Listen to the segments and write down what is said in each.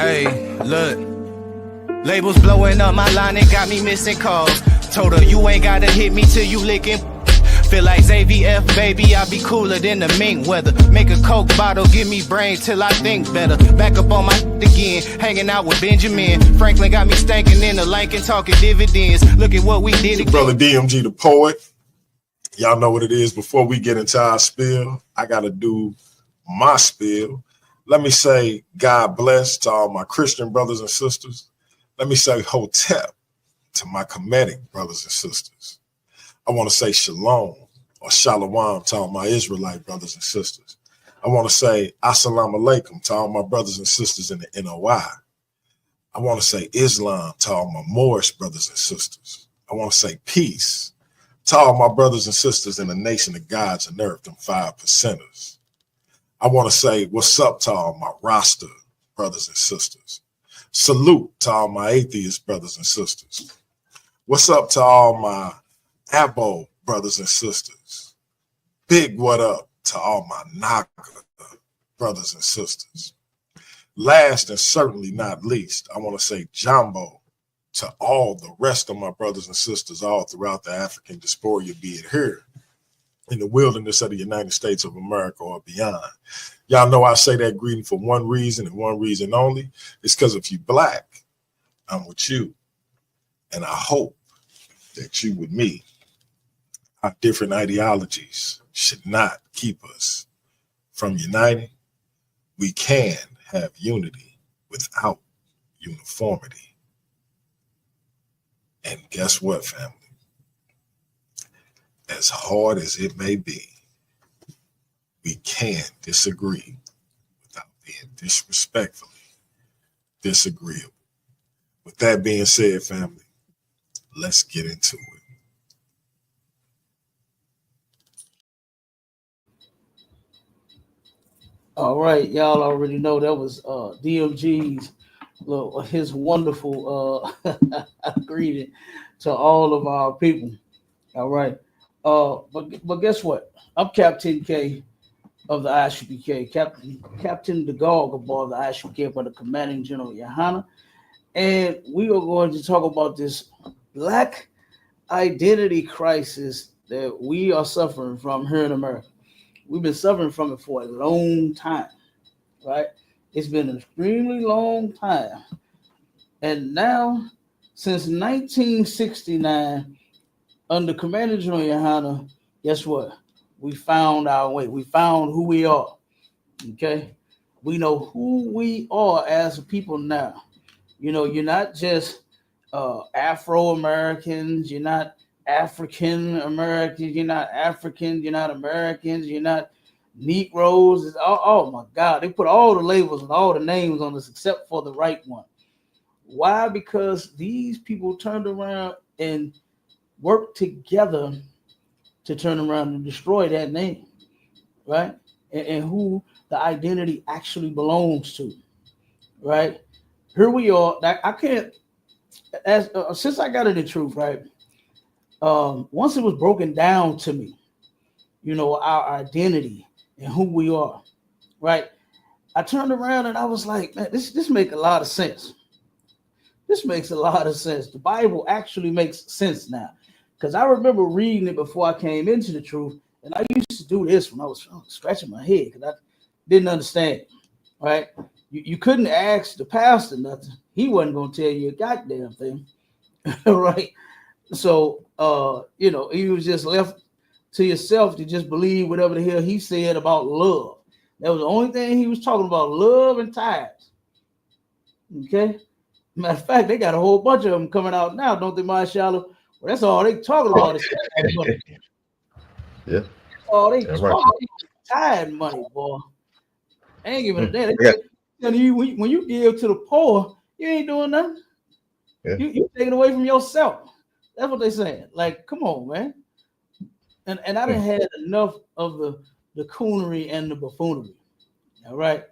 Hey, look. Labels blowing up my line and got me missing calls. Told her you ain't gotta hit me till you licking. Feel like ZVF, baby, I be cooler than the mink weather. Make a Coke bottle, give me brain till I think better. Back up on my again, hanging out with Benjamin. Franklin got me stanking in the Lincoln, talking dividends. Look at what we did again. Brother DMG the poet. Y'all know what it is. Before we get into our spiel, I gotta do my spiel. Let me say God bless to all my Christian brothers and sisters. Let me say Hotep to my Kemetic brothers and sisters. I want to say Shalom or Shalom to all my Israelite brothers and sisters. I want to say Assalamu Alaikum to all my brothers and sisters in the NOI. I want to say Islam to all my Moorish brothers and sisters. I want to say peace to all my brothers and sisters in the nation of gods and earth, them 5%ers. I want to say what's up to all my Rasta brothers and sisters. Salute to all my atheist brothers and sisters. What's up to all my Abo brothers and sisters. Big what up to all my Naga brothers and sisters. Last and certainly not least, I want to say Jambo to all the rest of my brothers and sisters all throughout the African diaspora, be it here in the wilderness of the United States of America or beyond. Y'all know I say that greeting for one reason and one reason only. It's because if you black, I'm with you. And I hope that you with me. Our different ideologies should not keep us from uniting. We can have unity without uniformity. And guess what, family? As hard as it may be, we can disagree without being disrespectfully disagreeable. With that being said, family, let's get into it. All right, y'all already know that was DMG's, his wonderful greeting to all of our people. All right, but guess what? I'm Captain K of the ISUPK, Captain the Gog above the ISUPK by the Commanding General YAHANNA, and we are going to talk about this Black identity crisis that we are suffering from here in America. We've been suffering from it for a long time, right? It's been an extremely long time. And now, since 1969, under Commander General YAHANNA, guess what? We found our way. We found who we are, okay? We know who we are as a people now. You know, you're not just Afro-Americans, you're not African Americans, you're not Africans, you're not Americans, you're not Negroes. Oh my God, they put all the labels and all the names on us except for the right one. Why? Because these people turned around and worked together to turn around and destroy that name, right? And who the identity actually belongs to, right? Here we are. I can't, since I got into truth, right? Once it was broken down to me, you know, our identity and who we are, right? I turned around and I was like, man, this makes a lot of sense. This makes a lot of sense. The Bible actually makes sense now. Because I remember reading it before I came into the truth, and I used to do this when I was scratching my head because I didn't understand, right? You couldn't ask the pastor nothing. He wasn't going to tell you a goddamn thing, right? So, you know, he was just left to yourself to just believe whatever the hell he said about love. That was the only thing he was talking about, love and tithes. Okay? Matter of fact, they got a whole bunch of them coming out now, don't they, Marshall? Well, that's all they talking about is money. Yeah. That's all they talking right. about, tithe money, boy. I ain't giving a damn. When you give to the poor, you ain't doing nothing. Yeah. You taking away from yourself. That's what they saying. Like, come on, man. And I done had enough of the coonery and the buffoonery. All right.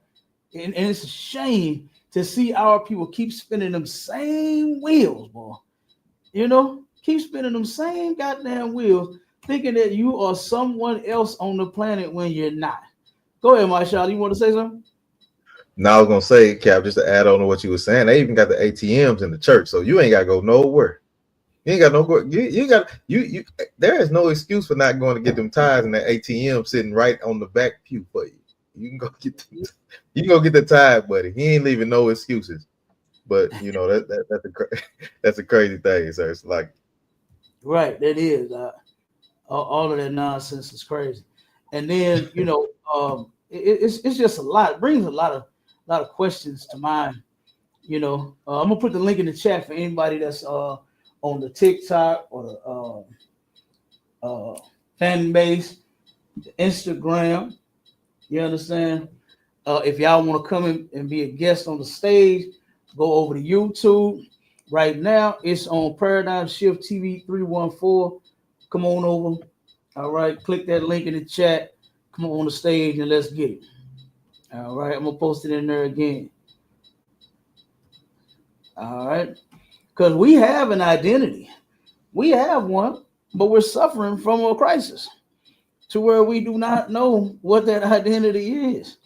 And it's a shame to see our people keep spinning them same wheels, boy. You know, keep spinning them same goddamn wheels, thinking that you are someone else on the planet when you're not. Go ahead, Marshall. You want to say something? Now I was gonna say, Cap, just to add on to what you were saying, they even got the ATMs in the church, so you ain't gotta go nowhere. You ain't got no you got you there is no excuse for not going to get them tithes in that ATM sitting right on the back pew for you. You can go get you can go get the tithe, buddy. He ain't leaving no excuses. But you know that's a crazy thing, sir. It's like Right, that is all of that nonsense is crazy. And then it's just a lot. It brings a lot of questions to mind. I'm gonna put the link in the chat for anybody that's on the TikTok or the fan base, the Instagram. You understand? If y'all want to come in and be a guest on the stage, go over to YouTube. Right now, it's on Paradigm Shift TV 314. Come on over. All right, click that link in the chat. Come on the stage and let's get it. All right, I'm gonna post it in there again. All right, because we have an identity. We have one, but we're suffering from a crisis to where we do not know what that identity is.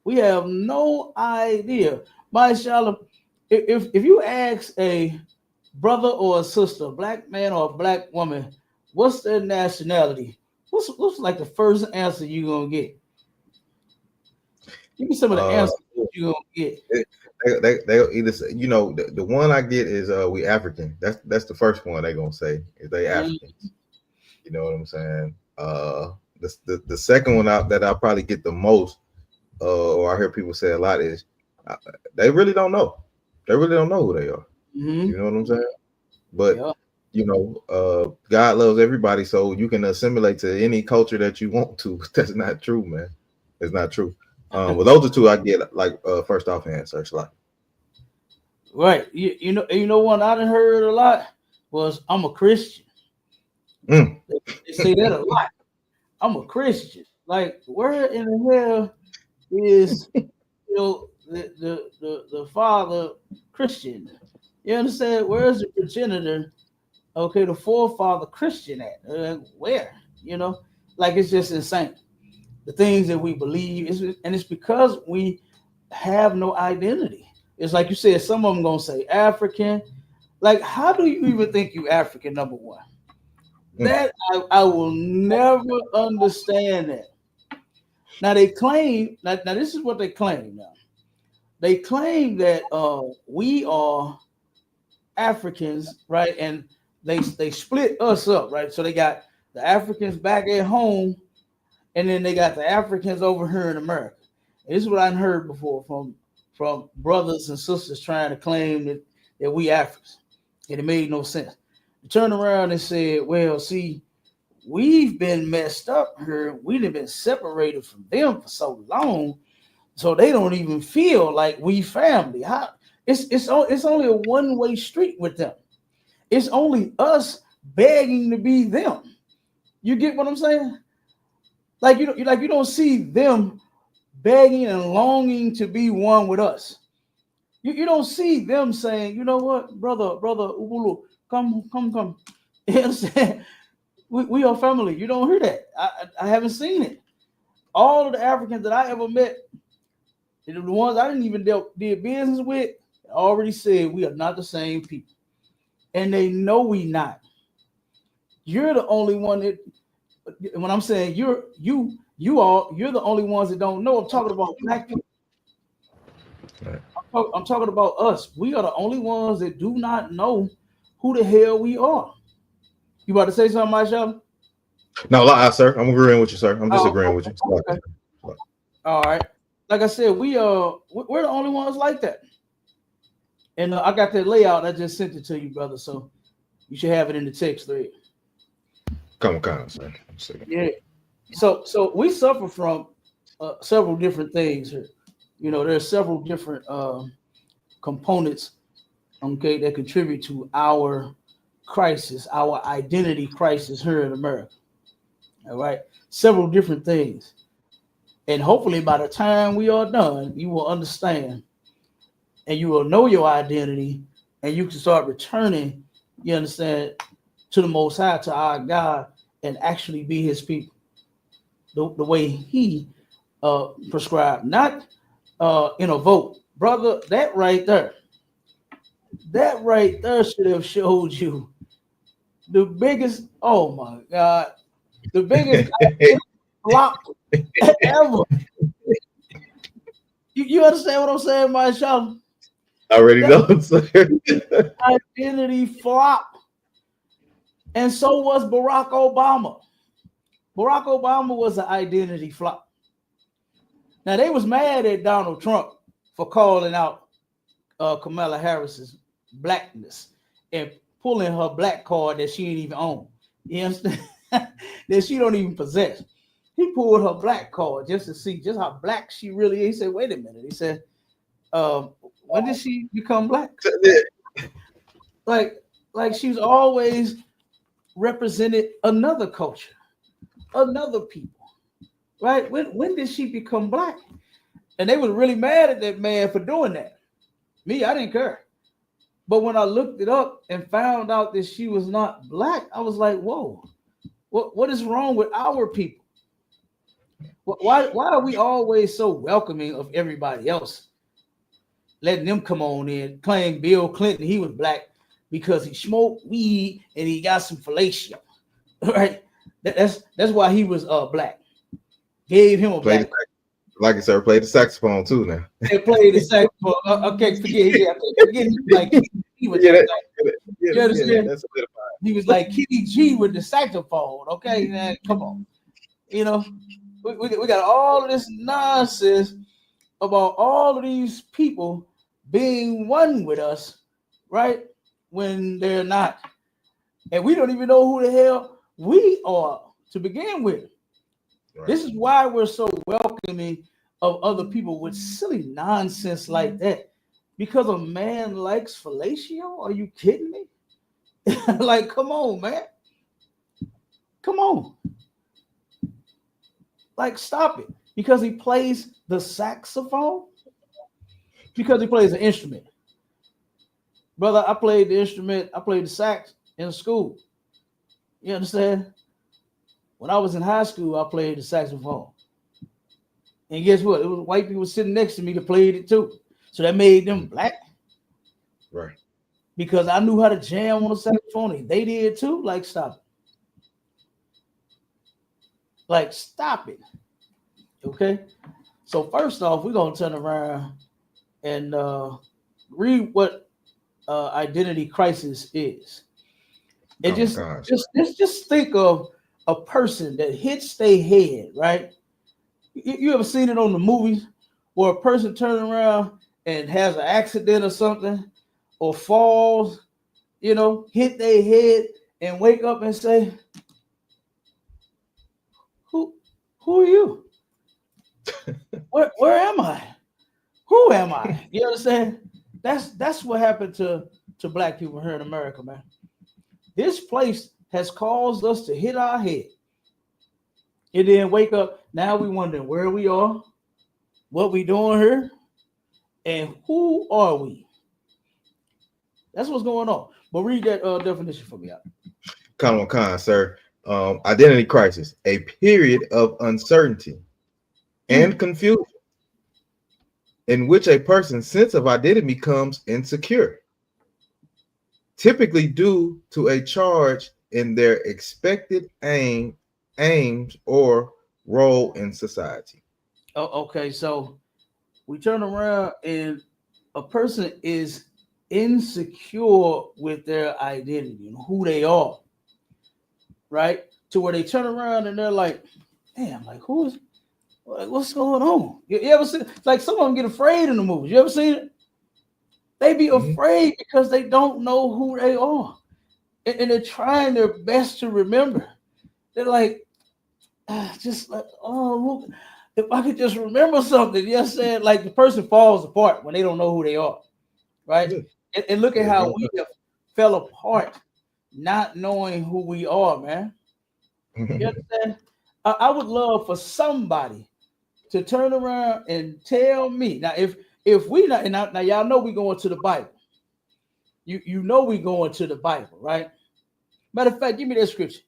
We have no idea. Mashallah, if you ask a brother or a sister, a black man or a black woman, what's their nationality? What's like the first answer you're gonna get? Give me some of the answers you're gonna get. They either say, the one I get is we African. That's the first one they're gonna say is they Africans. You know what I'm saying? The second one that I probably get the most, or I hear people say a lot, is they really don't know. They really don't know who they are. Mm-hmm. You know what I'm saying? But God loves everybody, so you can assimilate to any culture that you want to. That's not true, man. It's not true. Well, those are two I get like first off hand search like. Right. You know one I done heard a lot was I'm a Christian. They say that a lot. I'm a Christian. Like, where in the hell is the father Christian? You understand? Where's the progenitor? Okay, the forefather Christian at? Where? Like, it's just insane. The things that we believe and it's because we have no identity. It's like you said, some of them gonna say African. Like, how do you even think you African, number one? That I will never understand that. Now they claim, now this is what they claim now. They claim that we are Africans, right? And they split us up, right? So they got the Africans back at home, and then they got the Africans over here in America. And this is what I've heard before from brothers and sisters trying to claim that we Africans. And it made no sense. They turned around and said, well, see, we've been messed up here. We've been separated from them for so long, so they don't even feel like we family. How? It's only a one-way street with them. It's only us begging to be them. You get what I'm saying? Like you don't see them begging and longing to be one with us. You don't see them saying, you know what, brother Ubulu, come. You understand? We are family. You don't hear that. I haven't seen it. All of the Africans that I ever met, the ones I didn't even did business with, already said we are not the same people. And they know we not. You're the only one that, when I'm saying you're the only ones that don't know. I'm talking about black people. Right. I'm talking about us. We are the only ones that do not know who the hell we are. You about to say something, Michelle? No, sir. I'm agreeing with you, sir. I'm disagreeing with you. Okay. All right. Like I said, we're the only ones like that. And I got that layout. I just sent it to you, brother. So you should have it in the text thread. Come on, sir. Yeah. So we suffer from several different things here. There are several different components, okay, that contribute to our crisis, our identity crisis here in America. All right, several different things. And hopefully by the time we are done, you will understand and you will know your identity and you can start returning, you understand, to the Most High, to our God, and actually be his people the way he prescribed. Not in a vote, brother. That right there should have showed you the biggest. Oh my God, the biggest flop ever. You understand what I'm saying, my child? I already know, sir. Identity flop. And so was Barack Obama. Barack Obama was an identity flop. Now they was mad at Donald Trump for calling out Kamala Harris's blackness and pulling her black card that she didn't even own. You understand? That she don't even possess. He pulled her black card just to see just how black she really is. He said, wait a minute. He said, when did she become black? Like she's always represented another culture, another people, right? When did she become black? And they were really mad at that man for doing that. Me, I didn't care. But when I looked it up and found out that she was not black, I was like, whoa, what is wrong with our people? Why are we always so welcoming of everybody else? Letting them come on in, claiming Bill Clinton, he was black because he smoked weed and he got some fellatio, right? That's why he was black. Gave him a black. Like I said, played the saxophone too now. They played the saxophone. Okay, forget like he was he was like Kitty G with the saxophone. Okay, man, come on. You know, we got all of this nonsense about all of these people being one with us, right? When they're not. And we don't even know who the hell we are to begin with. Right. This is why we're so welcoming of other people with silly nonsense like that. Because a man likes fellatio? Are you kidding me? Like, come on, man. Come on. Like, stop it. Because he plays the saxophone? Because he plays an instrument. Brother, I played the instrument. I played the sax in school. You understand? When I was in high school, I played the saxophone. And guess what? It was white people sitting next to me that played it too. So that made them black. Right. Because I knew how to jam on the saxophone. And they did too. Like, stop it. Like, stop it. Okay? So first off, we're going to turn around and read what identity crisis is. And just think of a person that hits their head, right? You ever seen it on the movies where a person turns around and has an accident or something or falls, you know, hit their head and wake up and say, who are you? Where am I? Who am I? You understand? That's what happened to black people here in America, man. This place has caused us to hit our head. And then wake up. Now we wondering where we are, what we doing here, and who are we? That's what's going on. But read that definition for me out. Come on, sir. Identity crisis, a period of uncertainty and confusion in which a person's sense of identity becomes insecure, typically due to a charge in their expected aims or role in society. Oh, okay, so we turn around and a person is insecure with their identity and who they are, right? To where they turn around and they're like, damn, like what's going on? You ever see, like some of them get afraid in the movies. You ever seen it? They be afraid because they don't know who they are. And they're trying their best to remember. They're like, just like, oh, if I could just remember something. You understand? Like the person falls apart when they don't know who they are, right? And look at how we have fell apart not knowing who we are, man. You understand? I would love for somebody to turn around and tell me. Now, if we not, and now y'all know we going to the Bible. You know we going to the Bible, right? Matter of fact, give me that scripture.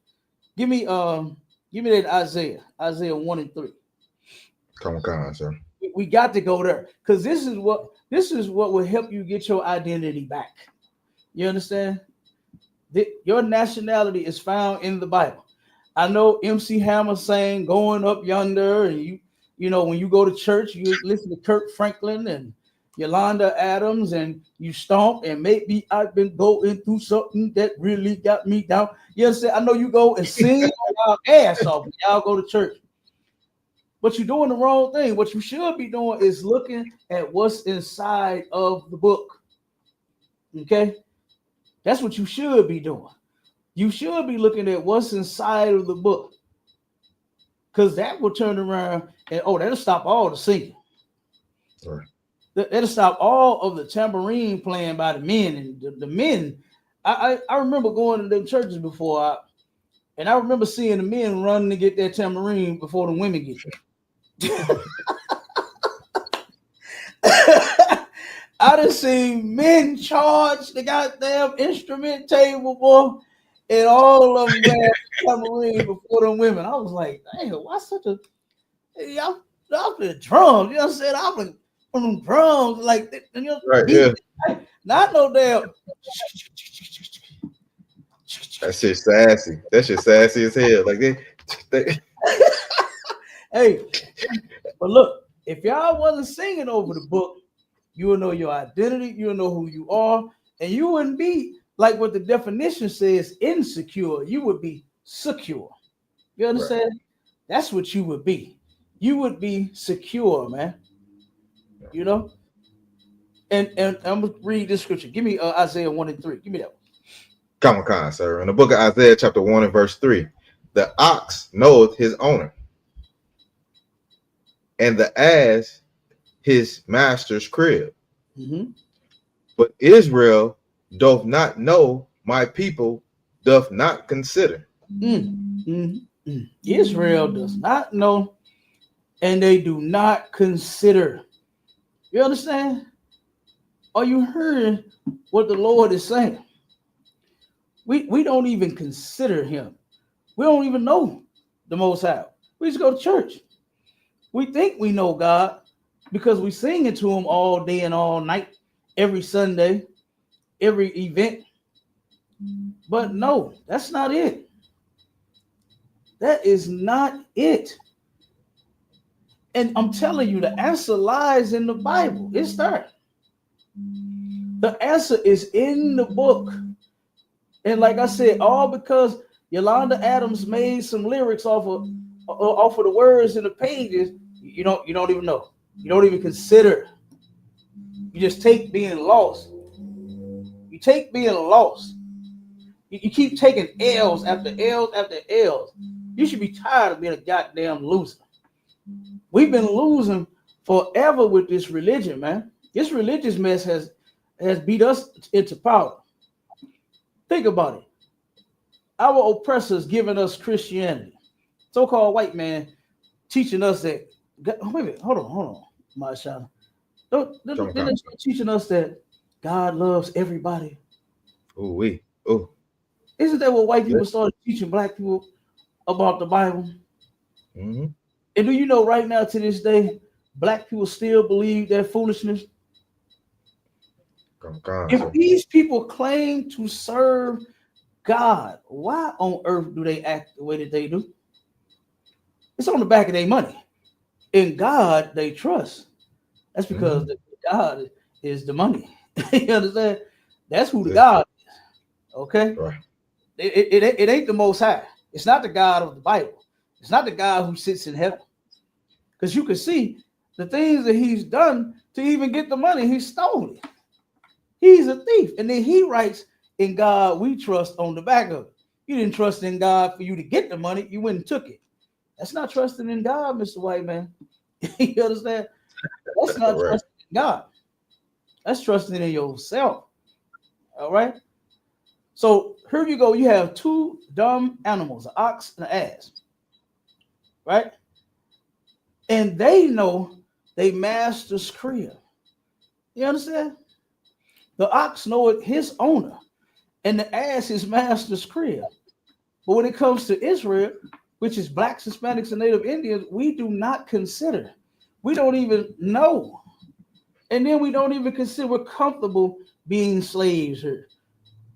Give me that Isaiah 1 and 3. Come on, sir. We got to go there because this is what will help you get your identity back. You understand? Your nationality is found in the Bible. I know MC Hammer saying going up yonder, and you know when you go to church, you listen to Kirk Franklin and Yolanda Adams, and you stomp, and maybe I've been going through something that really got me down. You understand? I know you go and sing y'all ass off when y'all go to church. But you're doing the wrong thing. What you should be doing is looking at what's inside of the book. Okay? That's what you should be doing. You should be looking at what's inside of the book. Because that will turn around and, that'll stop all the singing. Right. That'll stop all of the tambourine playing by the men. And the men, I remember going to them churches before, and I remember seeing the men running to get that tambourine before the women get there. I done seen men charge the goddamn instrument table, boy, and all of them grab tambourine before them women. I was like, damn, why such a y'all play drums? You know what I'm saying? I was on them drums like that, you know, Right, yeah. Not no damn. That shit sassy. That shit sassy as hell. Like they Hey, but look, if y'all wasn't singing over the book, you will know your identity, you'll know who you are, and you wouldn't be like what the definition says, insecure. You would be secure. You understand? Right. That's what you would be. You would be secure, man. You know? And I'm gonna read this scripture. Give me Isaiah 1:3. Give me that one. Come on, sir. In the book of Isaiah, chapter 1 and verse 3, the ox knoweth his owner, and the ass his master's crib. Mm-hmm. But Israel doth not know, my people doth not consider. Israel does not know, and they do not consider. You understand? Are you hearing what the Lord is saying? We don't even consider him. We don't even know the Most High. We just go to church. We think we know God because we sing it to him all day and all night, every Sunday, every event. But no, that's not it. That is not it. And I'm telling you, the answer lies in the Bible. It's there. The answer is in the book. And like I said, all because Yolanda Adams made some lyrics off of the words in the pages, you don't even know. You don't even consider. You just take being lost. You take being lost. You keep taking L's after L's after L's. You should be tired of being a goddamn loser. We've been losing forever with this religion, man. This religious mess has beat us into power. Think about it. Our oppressors giving us Christianity. So-called white man teaching us that. Wait a minute, hold on, my child. They're teaching us that God loves everybody. Oh. Isn't that what white people started teaching black people about the Bible? Mm-hmm. And do you know right now to this day, black people still believe that foolishness? If these people claim to serve God, why on earth do they act the way that they do? It's on the back of their money. In God, they trust. That's because God is the money. You understand? That's who the God is. Okay? Right. It ain't the Most High. It's not the God of the Bible. It's not the God who sits in heaven. Because you can see the things that he's done to even get the money. He stole it. He's a thief. And then he writes, in God we trust on the back of it. You didn't trust in God for you to get the money. You went and took it. That's not trusting in God, Mr. White Man. You understand? That's not trusting in God. That's trusting in yourself. All right? So here you go. You have two dumb animals, an ox and an ass. Right? And they know they master's crib. You understand? The ox knoweth his owner, and the ass his master's crib. But when it comes to Israel, which is blacks, Hispanics, and Native Indians, we do not consider. We don't even know. And then we don't even consider we're comfortable being slaves here.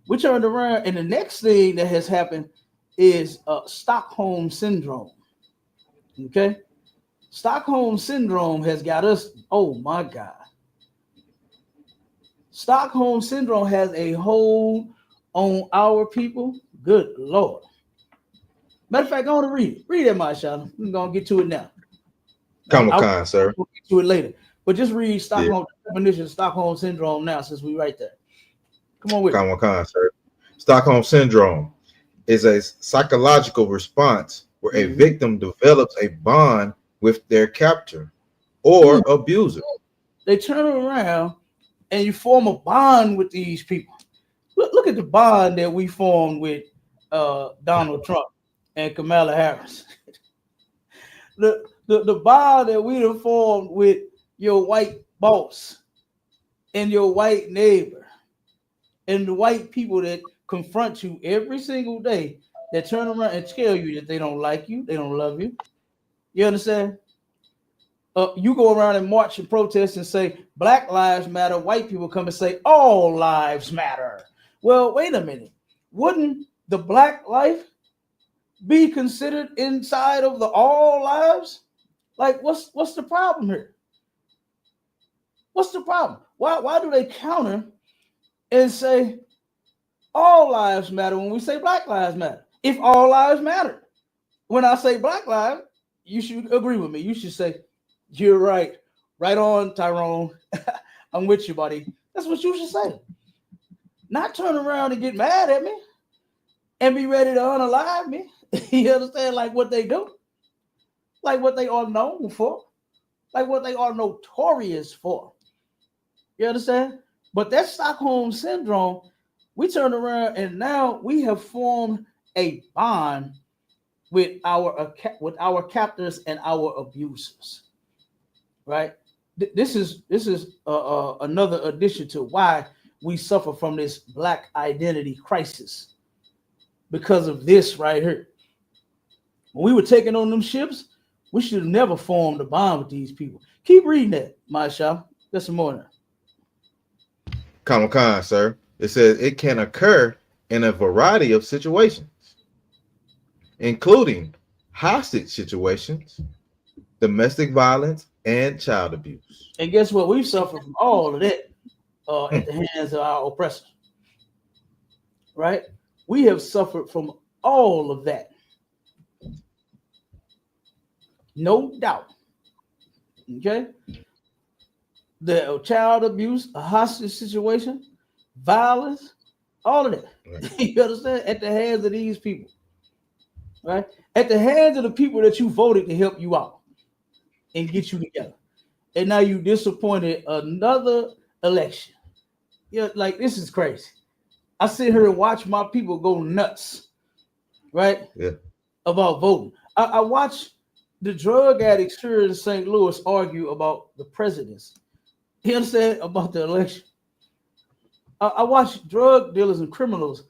We turned around, and the next thing that has happened is Stockholm syndrome. Okay? Stockholm syndrome has got us, oh my God. Stockholm syndrome has a hold on our people. Good Lord. Matter of fact, I want to read it. Read it, my child. I'm going to get to it now. Comic-Con, sir. We'll get to it later. But just read Stockholm definition of Stockholm syndrome now, since we right there. Come on with Comic-Con, sir. Stockholm syndrome is a psychological response where a victim develops a bond with their captor or abuser. They turn around and you form a bond with these people. Look at the bond that we formed with Donald Trump and Kamala Harris. The bond that we have formed with your white boss and your white neighbor and the white people that confront you every single day, that turn around and tell you that they don't like you, they don't love you. You understand? You go around and march and protest and say Black lives matter. White people come and say all lives matter. Well, wait a minute. Wouldn't the Black life be considered inside of the all lives? Like, what's the problem here? What's the problem? Why do they counter and say all lives matter when we say Black lives matter? If all lives matter, when I say Black lives, you should agree with me. You should say, you're right. Right on, Tyrone. I'm with you, buddy. That's what you should say. Not turn around and get mad at me and be ready to unalive me. You understand? Like what they do. Like what they are known for. Like what they are notorious for. You understand? But that Stockholm syndrome, we turn around and now we have formed a bond with our captors and our abusers. Right? This is another addition to why we suffer from this Black identity crisis, because of this right here. When we were taking on them ships, we should have never formed a bond with these people. Keep reading that, Masha. There's some more now. Comic-Con, sir. It says it can occur in a variety of situations, including hostage situations, domestic violence, and child abuse. And guess what? We've suffered from all of that at the hands of our oppressors. Right? We have suffered from all of that. No doubt. Okay? The child abuse, a hostage situation, violence, all of that. Right. You understand? At the hands of these people. Right? At the hands of the people that you voted to help you out and get you together. And now you disappointed another election. Yeah, like this is crazy. I sit here and watch my people go nuts, right? Yeah. About voting. I watch the drug addicts here in St. Louis argue about the presidency. You understand? About the election. I watch drug dealers and criminals.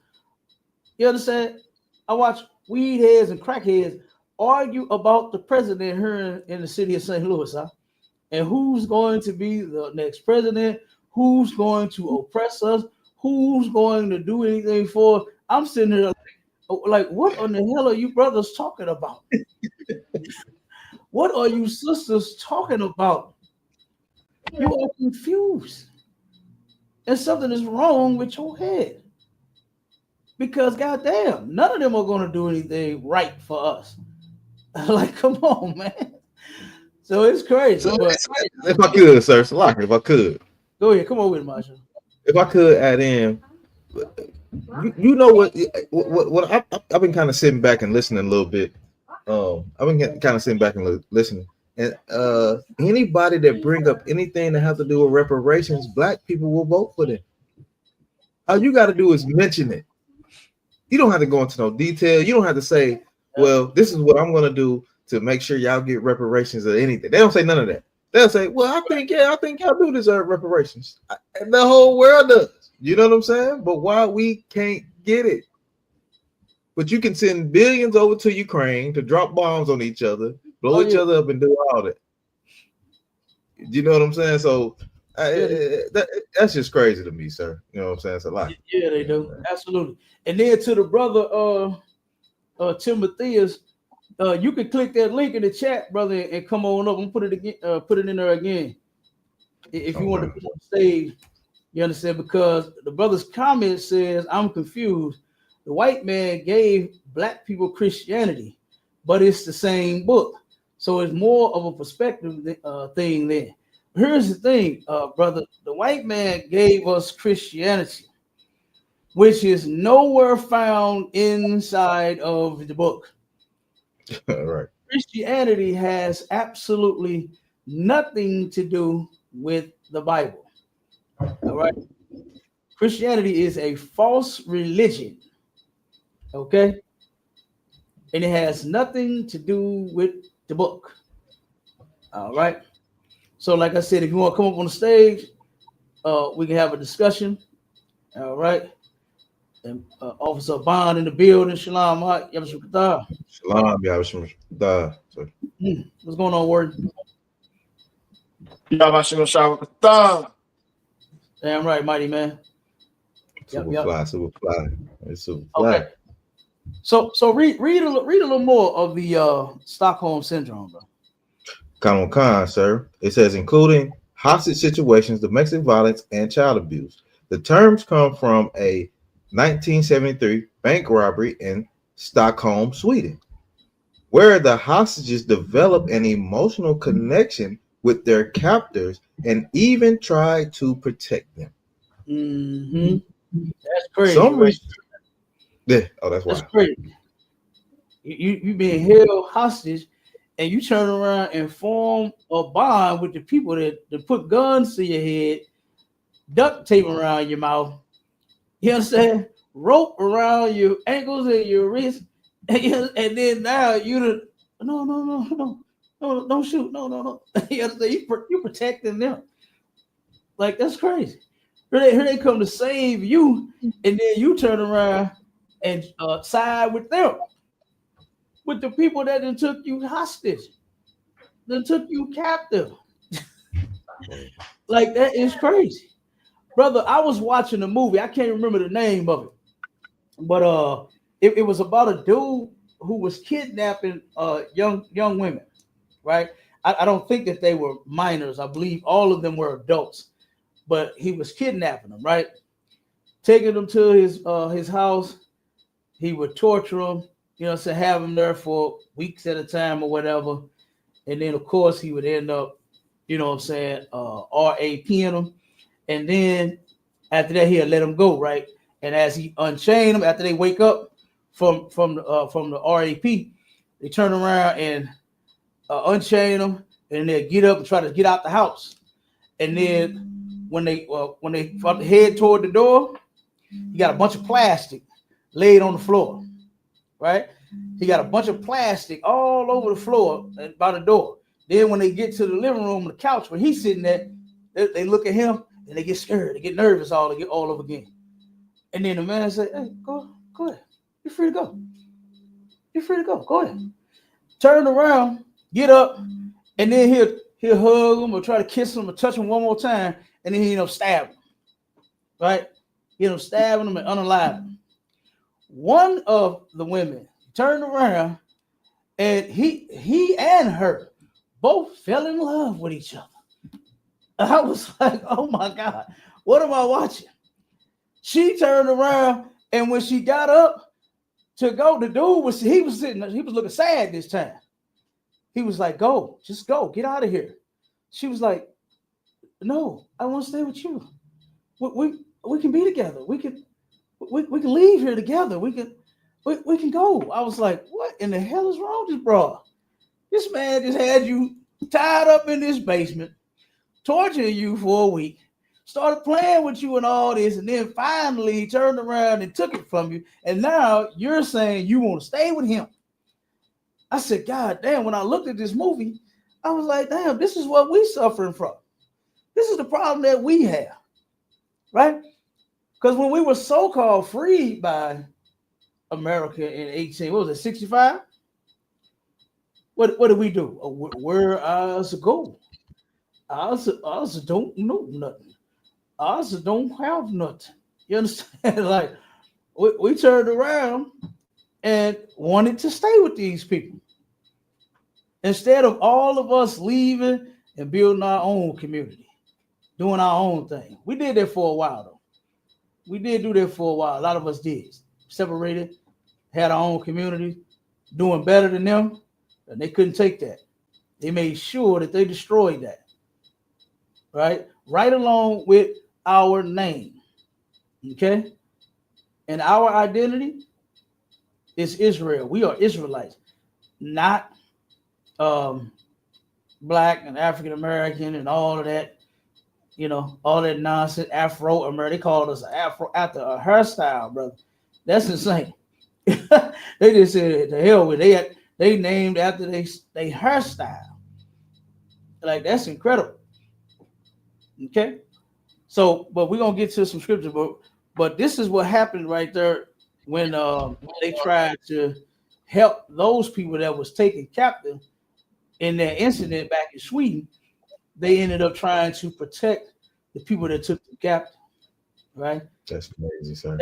You understand? I watch weed heads and crackheads argue about the president here in the city of St. Louis, huh? And who's going to be the next president? Who's going to oppress us? Who's going to do anything for us? I'm sitting here like, what on the hell are you brothers talking about? What are you sisters talking about? You are confused. And something is wrong with your head. Because goddamn, none of them are going to do anything right for us. Like, come on, man. So it's crazy. So if I could, sir, Salaki, if I could. Go ahead, come on with it, Marsha. If I could add in, you know what I've been kind of sitting back and listening a little bit. I've been kind of sitting back and listening. And anybody that bring up anything that has to do with reparations, Black people will vote for them. All you got to do is mention it. You don't have to go into no detail. You don't have to say, well, this is what I'm going to do to make sure y'all get reparations or anything. They don't say none of that. They'll say, well, I think y'all do deserve reparations. And the whole world does. You know what I'm saying? But why we can't get it? But you can send billions over to Ukraine to drop bombs on each other, blow each other up, and do all that. You know what I'm saying? So that's just crazy to me, sir. You know what I'm saying? It's a lot. Yeah, they do. Absolutely. And then to the brother Timotheus, you can click that link in the chat, brother, and come on up and put it again, put it in there again. If you want to come on stage, you understand? Because the brother's comment says, I'm confused. The white man gave black people Christianity, but it's the same book. So it's more of a perspective thing there. Here's the thing, brother. The white man gave us Christianity, which is nowhere found inside of the book. Right. Christianity has absolutely nothing to do with the Bible. All right. Christianity is a false religion. Okay. And it has nothing to do with the book. All right. So, like I said, if you want to come up on the stage, we can have a discussion. All right. And Officer Bond in the building. Shalom. Shalom. What's going on, Word? Damn right, mighty man. Super fly. It's super fly. Okay. So read a little more of the Stockholm syndrome, bro. Come on, sir. It says including hostage situations, domestic violence, and child abuse. The terms come from a 1973 bank robbery in Stockholm, Sweden, where the hostages developed an emotional connection with their captors and even tried to protect them. Mm-hmm. That's crazy. Yeah. Oh, that's wild. That's crazy. You being held hostage, and you turn around and form a bond with the people that put guns to your head, duct tape around your mouth. You understand? Rope around your ankles and your wrists, and then now no, don't shoot, no. You understand? You protecting them. Like, that's crazy. Here they come to save you, and then you turn around and side with them, with the people that then took you hostage, that took you captive. Like, that is crazy. Brother, I was watching a movie. I can't remember the name of it, but it was about a dude who was kidnapping young women, right? I don't think that they were minors. I believe all of them were adults, but he was kidnapping them, right? Taking them to his house. He would torture them, so have them there for weeks at a time or whatever. And then, of course, he would end up, RAPing them. And then after that, he'll let them go, right? And as he unchained them, after they wake up from the RAP, they turn around and unchain them, and they'll get up and try to get out the house. And then when they head toward the door, he got a bunch of plastic laid on the floor, right? He got a bunch of plastic all over the floor by the door. Then when they get to the living room, the couch where he's sitting at, they look at him and they get scared, they get nervous all over again. And then the man said, "Hey, go ahead. You're free to go. You're free to go. Go ahead." Turn around, get up, and then he'll hug him or try to kiss him or touch him one more time, and then he'll stab him. Right? He'll stabbing him and unalive him. One of the women turned around, and he and her both fell in love with each other. I was like, oh my God, what am I watching? She turned around, and when she got up to go, the dude was looking sad this time. He was like, just go, get out of here. She was like, no, I want to stay with you. We can be together. We can leave here together. We can go. I was like, what in the hell is wrong with this bro? This man just had you tied up in this basement, torturing you for a week, started playing with you and all this, and then finally he turned around and took it from you. And now you're saying you want to stay with him. I said, God damn, when I looked at this movie, I was like, damn, this is what we suffering from. This is the problem that we have, right? Because when we were so-called freed by America in 65? What did we do? Where us go? Ours don't know nothing. Ours don't have nothing. You understand? Like we turned around and wanted to stay with these people instead of all of us leaving and building our own community, doing our own thing. We did that for a while, though. We did do that for a while. A lot of us did. Separated, had our own community, doing better than them, and they couldn't take that. They made sure that they destroyed that. Right along with our name. Okay? And our identity is Israel. We are Israelites, not Black and African American and all of that, all that nonsense. Afro American. They called us Afro after a hairstyle, brother. That's insane. They just said the hell with it. They named after they hairstyle. Like, that's incredible. Okay, so but we're gonna get to some scripture, but this is what happened right there when they tried to help those people that was taken captive in that incident back in Sweden. They ended up trying to protect the people that took them captive. Right? That's crazy, sir.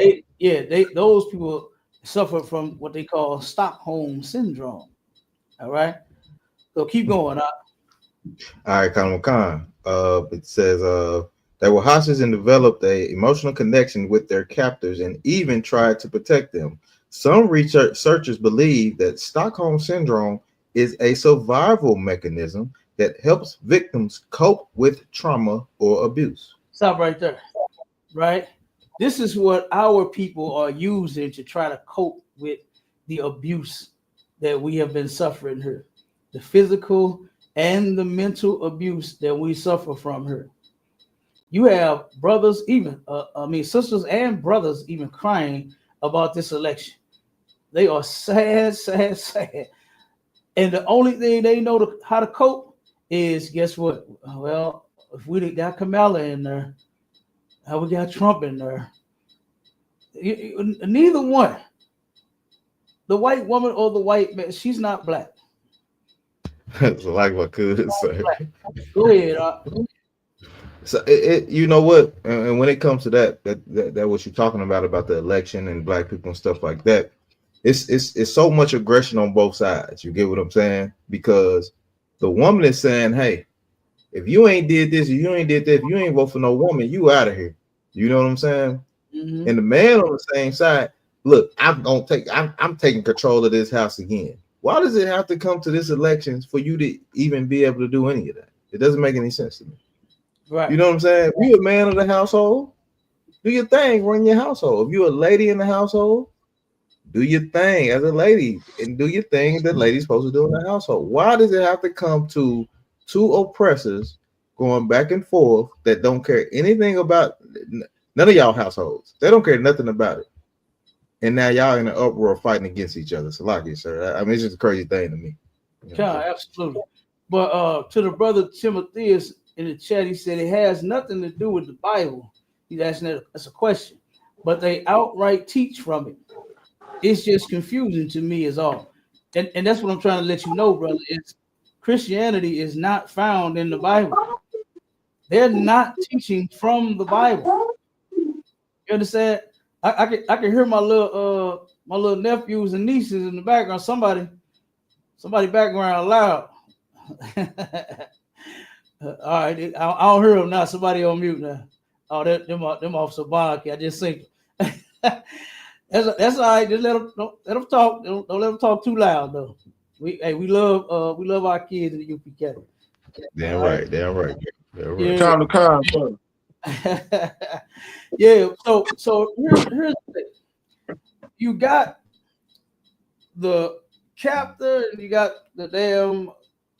Those people suffer from what they call Stockholm syndrome. All right, so keep going. All right, Khan. It says they were hostages and developed a emotional connection with their captors and even tried to protect them. Some researchers believe that Stockholm syndrome is a survival mechanism that helps victims cope with trauma or abuse. Stop right there. Right? This is what our people are using to try to cope with the abuse that we have been suffering here, the physical and the mental abuse that we suffer from here. You have brothers, even sisters and brothers, even crying about this election. They are sad, sad, sad. And the only thing they know how to cope is, guess what? Well, if we got Kamala in there, how we got Trump in there. Neither one. The white woman or the white man, she's not Black. That's like what could say. Go ahead. So you know what, and when it comes to that what you're talking about the election and Black people and stuff like that, it's so much aggression on both sides. You get what I'm saying? Because the woman is saying, hey, if you ain't did this, if you ain't did that, if you ain't vote for no woman, you out of here. You know what I'm saying? Mm-hmm. And the man on the same side, look, I'm taking control of this house again. Why does it have to come to this elections for you to even be able to do any of that? It doesn't make any sense to me. Right. You know what I'm saying? If you're a man of the household, do your thing, run your household. If you're a lady in the household, do your thing as a lady and do your thing that lady's supposed to do in the household. Why does it have to come to two oppressors going back and forth that don't care anything about none of y'all households? They don't care nothing about it. And now y'all in an uproar fighting against each other. So like you, sir. I mean, it's just a crazy thing to me. Yeah, absolutely. But to the brother Timotheus in the chat, he said it has nothing to do with the Bible. He's asking that as a question. But they outright teach from it. It's just confusing to me is all. And that's what I'm trying to let you know, brother, is Christianity is not found in the Bible. They're not teaching from the Bible. You understand? I can hear my little nephews and nieces in the background. Somebody background loud. All right, I don't hear them now. Somebody on mute now. Oh, them off Sabaki. I just think that's all right. Just let them talk. Don't let them talk too loud though. We love our kids in the UPK. Damn right. Damn right. Yeah. Time to come. Yeah. So here's the thing. You got the captor, and you got the damn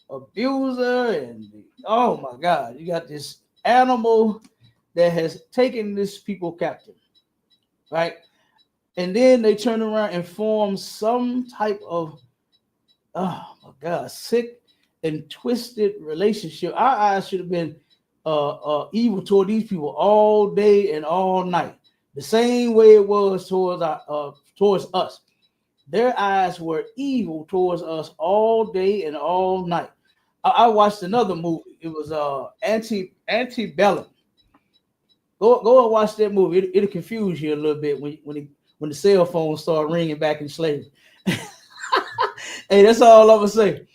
abuser, and oh my God, you got this animal that has taken this people captive, right? And then they turn around and form some type of, oh my God, sick and twisted relationship. Our eyes should have been evil toward these people all day and all night, the same way it was towards us. Their eyes were evil towards us all day and all night. I watched another movie. It was Antebellum. Go and watch that movie. It'll confuse you a little bit when the cell phones start ringing back in slavery. Hey, that's all I'm gonna say.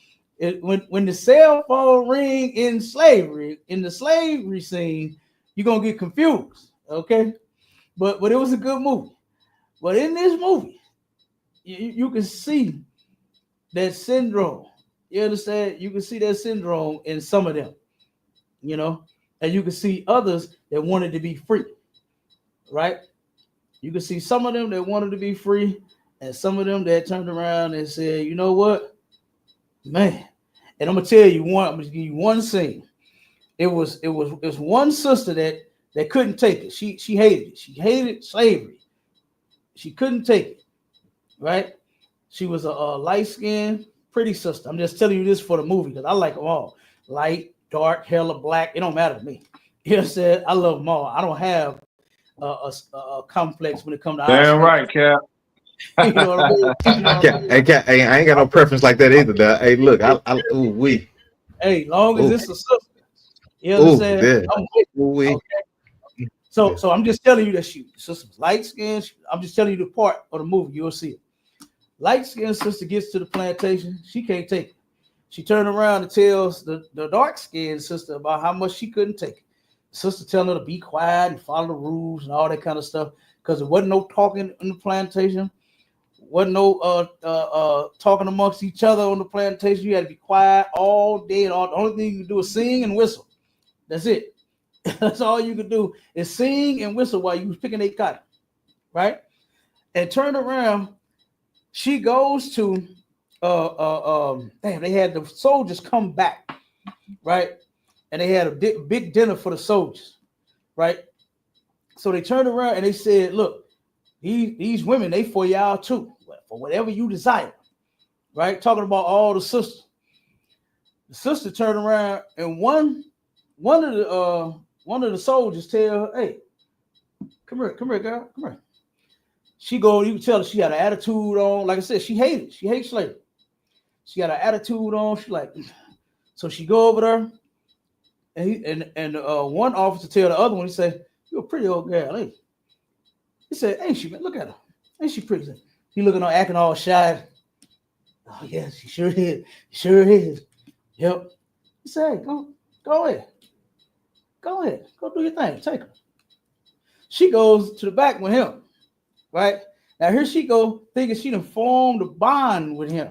When the cell phone ring in slavery, in the slavery scene, you're gonna get confused. Okay, but it was a good movie. But in this movie, you can see that syndrome. You understand? You can see that syndrome in some of them, you know, and you can see others that wanted to be free, right? You can see some of them that wanted to be free, and some of them that turned around and said, you know what, man. And I'm gonna tell you one. I'm gonna give you one scene. It was one sister that couldn't take it. She hated it. She hated slavery. She couldn't take it, right? She was a light-skinned, pretty sister. I'm just telling you this for the movie because I like them all. Light, dark, hella black. It don't matter to me. You know what I'm saying? I love them all. I don't have a complex when it comes to damn right, Cap. You know what I mean? You know what I mean? Hey, I ain't got no preference like that either. Dog. Hey, look, Hey, long as it's a sister. You understand? Yeah. I'm with you. Okay. So I'm just telling you that she sister was light skinned. I'm just telling you the part of the movie. You'll see it. Light skinned sister gets to the plantation. She can't take it. She turned around and tells the dark skinned sister about how much she couldn't take it. The sister telling her to be quiet and follow the rules and all that kind of stuff because there wasn't no talking in the plantation. Wasn't no talking amongst each other on the plantation. You had to be quiet all day. The only thing you can do is sing and whistle. That's it. That's all you can do is sing and whistle while you was picking a cotton, right? And turn around. She goes to they had the soldiers come back, right? And they had a big dinner for the soldiers, right? So they turned around and they said, look, these women, they for y'all too, for whatever you desire, right? Talking about all the sisters. The sister turned around and one of the soldiers tell her, hey, come here, girl, come here. She go, you can tell her she had an attitude on. Like I said, she hates slavery. She got an attitude on. She like, so she go over there, and one officer tell the other one, he said, you're a pretty old girl, ain't you? He said, ain't she, man? Look at her. Ain't she pretty? He looking on, acting all shy. Oh, yeah, she sure is. Sure is. Yep. He said, hey, go ahead. Go ahead. Go do your thing. Take her. She goes to the back with him. Right? Now here she go thinking she done formed a bond with him.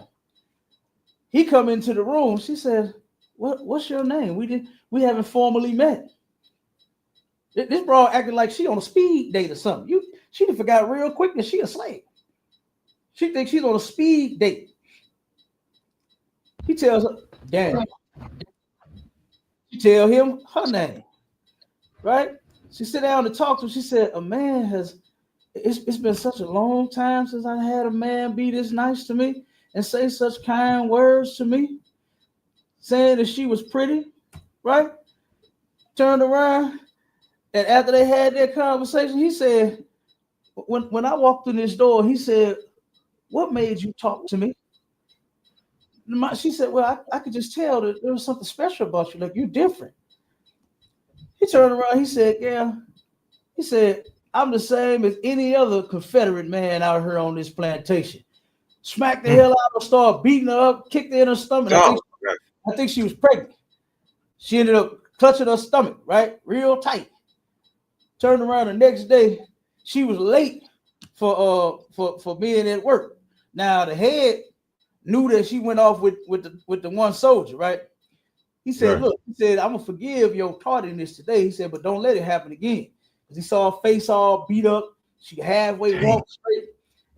He come into the room. She says, what's your name? We haven't formally met. This broad acting like she on a speed date or something. She done forgot real quick that she a slave. She thinks she's on a speed date. He tells her, Daniel. She tell him her name. Right? She sit down to talk to him. She said, a man has, it's been such a long time since I had a man be this nice to me and say such kind words to me, saying that she was pretty, right? Turned around, and after they had their conversation, he said, when I walked in this door, he said, what made you talk to me? She said, well, I could just tell that there was something special about you, like you're different. He turned around, he said, yeah. He said, I'm the same as any other Confederate man out here on this plantation. Smacked the hell out of her, started beating her up, kicked her in her stomach. I think she was pregnant. She ended up clutching her stomach, right? Real tight. Turned around the next day, she was late for being at work. Now the head knew that she went off with the one soldier, right? He said, look, he said, I'm gonna forgive your tardiness today. He said, but don't let it happen again. He saw her face all beat up. She halfway walked straight.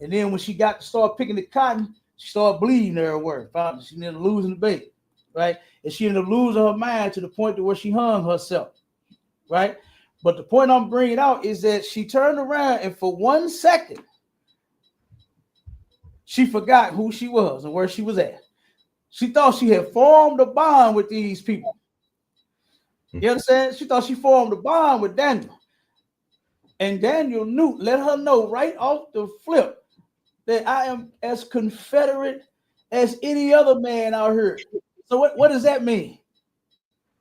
And then when she got to start picking the cotton, she started bleeding everywhere. She ended up losing the baby, right? And she ended up losing her mind to the point to where she hung herself, right? But the point I'm bringing out is that she turned around and for 1 second, she forgot who she was and where she was at. She thought she had formed a bond with these people. You understand? She thought she formed a bond with Daniel. And Daniel let her know right off the flip that I am as Confederate as any other man out here. So what does that mean?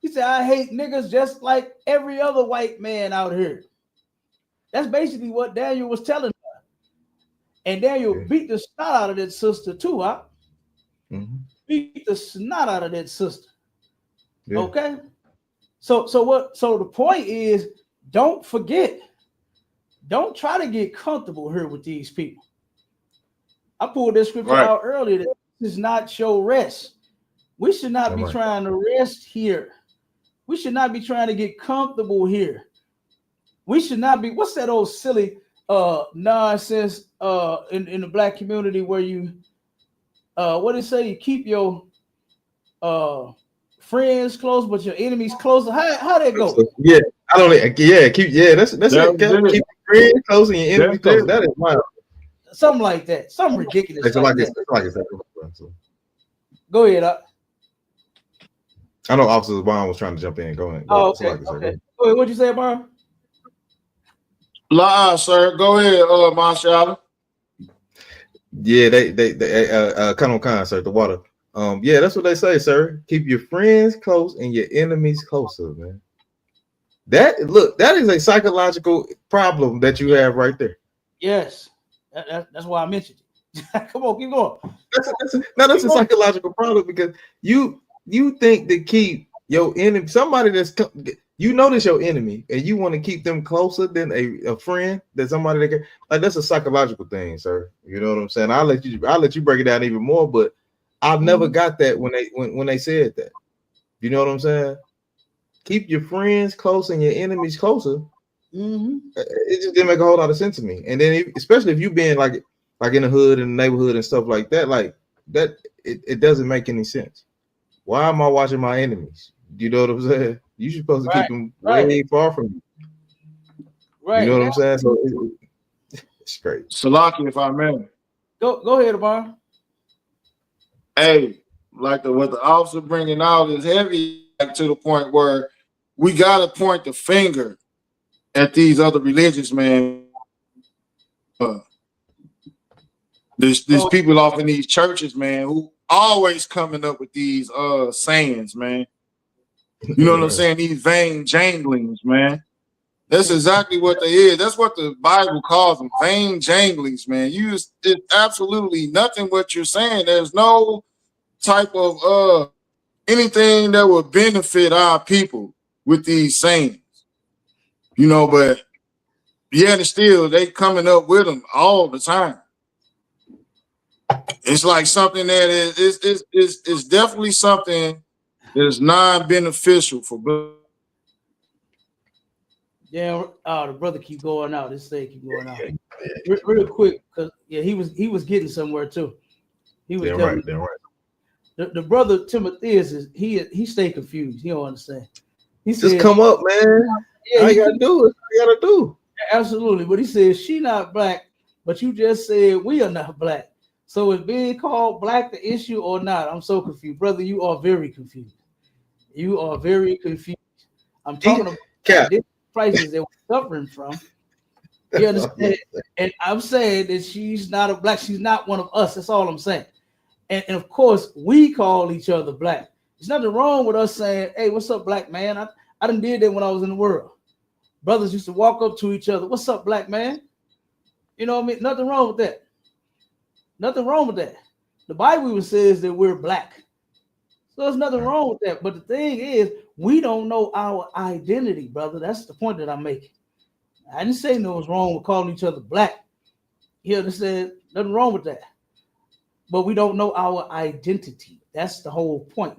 He said, I hate niggas just like every other white man out here. That's basically what Daniel was telling her. And Daniel beat the snot out of that sister too, huh? Mm-hmm. Beat the snot out of that sister. Yeah. Okay. So the point is, don't forget. Don't try to get comfortable here with these people. I pulled this scripture out earlier. That this is not your rest. We should not be trying to rest here. We should not be trying to get comfortable here. We should not be. What's that old silly nonsense in the black community where you what do they say? You keep your friends close, but your enemies closer. How that go? Yeah, I don't. Yeah, that's it. Keep your friends close and your enemies close. That is wild. Something like that. Something ridiculous. It's like that. Go ahead. I know Officer Bond was trying to jump in. Go ahead. Oh, okay. Okay. Go ahead. What'd you say, Bond? Sir. Go ahead, Marshall. Yeah, they come on, kind, sir. The water. Yeah, that's what they say, sir. Keep your friends close and your enemies closer, man. That is a psychological problem that you have right there. Yes, that's why I mentioned it. Come on, keep going. That's a psychological problem because you think to keep your enemy, somebody that's that's your enemy, and you want to keep them closer than a friend, than somebody that can, like, that's a psychological thing, sir. You know what I'm saying? I'll let you break it down even more, but I've never got that when they said that. You know what I'm saying? Keep your friends close and your enemies closer. Mm-hmm. It just didn't make a whole lot of sense to me. And then especially if you been like in the hood, in the neighborhood and stuff like that, like that, it doesn't make any sense. Why am I watching my enemies? You know what I'm saying? You should supposed to keep them way far from you. Right. You know what I'm saying? So it's great. Salaki, if I may. Go ahead, Amar. Hey, what the officer bringing out is heavy, to the point where we gotta point the finger at these other religions, man. There's people off in these churches, man, who always coming up with these sayings, man. You know what I'm saying? These vain janglings, man. That's exactly what they is. That's what the Bible calls them, vain janglings, man. It's absolutely nothing what you're saying. There's no type of anything that would benefit our people with these sayings. You know, but yeah, still they coming up with them all the time. It's like something that is definitely something that is non-beneficial for. Yeah, the brother keep going out. This thing keep going out. Real quick, because he was getting somewhere too. He was right. The brother Timotheus he stay confused. He don't understand. He said, just come up, man. Yeah, all you gotta do is you gotta do. Absolutely, but he says she not black, but you just said we are not black. So is being called black the issue or not? I'm so confused, brother. You are very confused. You are very confused. I'm talking about different prices that we're suffering from. You understand? And I'm saying that she's not a black. She's not one of us. That's all I'm saying. And of course, we call each other black. There's nothing wrong with us saying, "Hey, what's up, black man?" I done did that when I was in the world. Brothers used to walk up to each other. "What's up, black man?" You know what I mean? Nothing wrong with that. Nothing wrong with that. The Bible even says that we're black. So there's nothing wrong with that. But the thing is, we don't know our identity, brother. That's the point that I'm making. I didn't say no was wrong with calling each other black. You understand? Nothing wrong with that. But we don't know our identity. That's the whole point.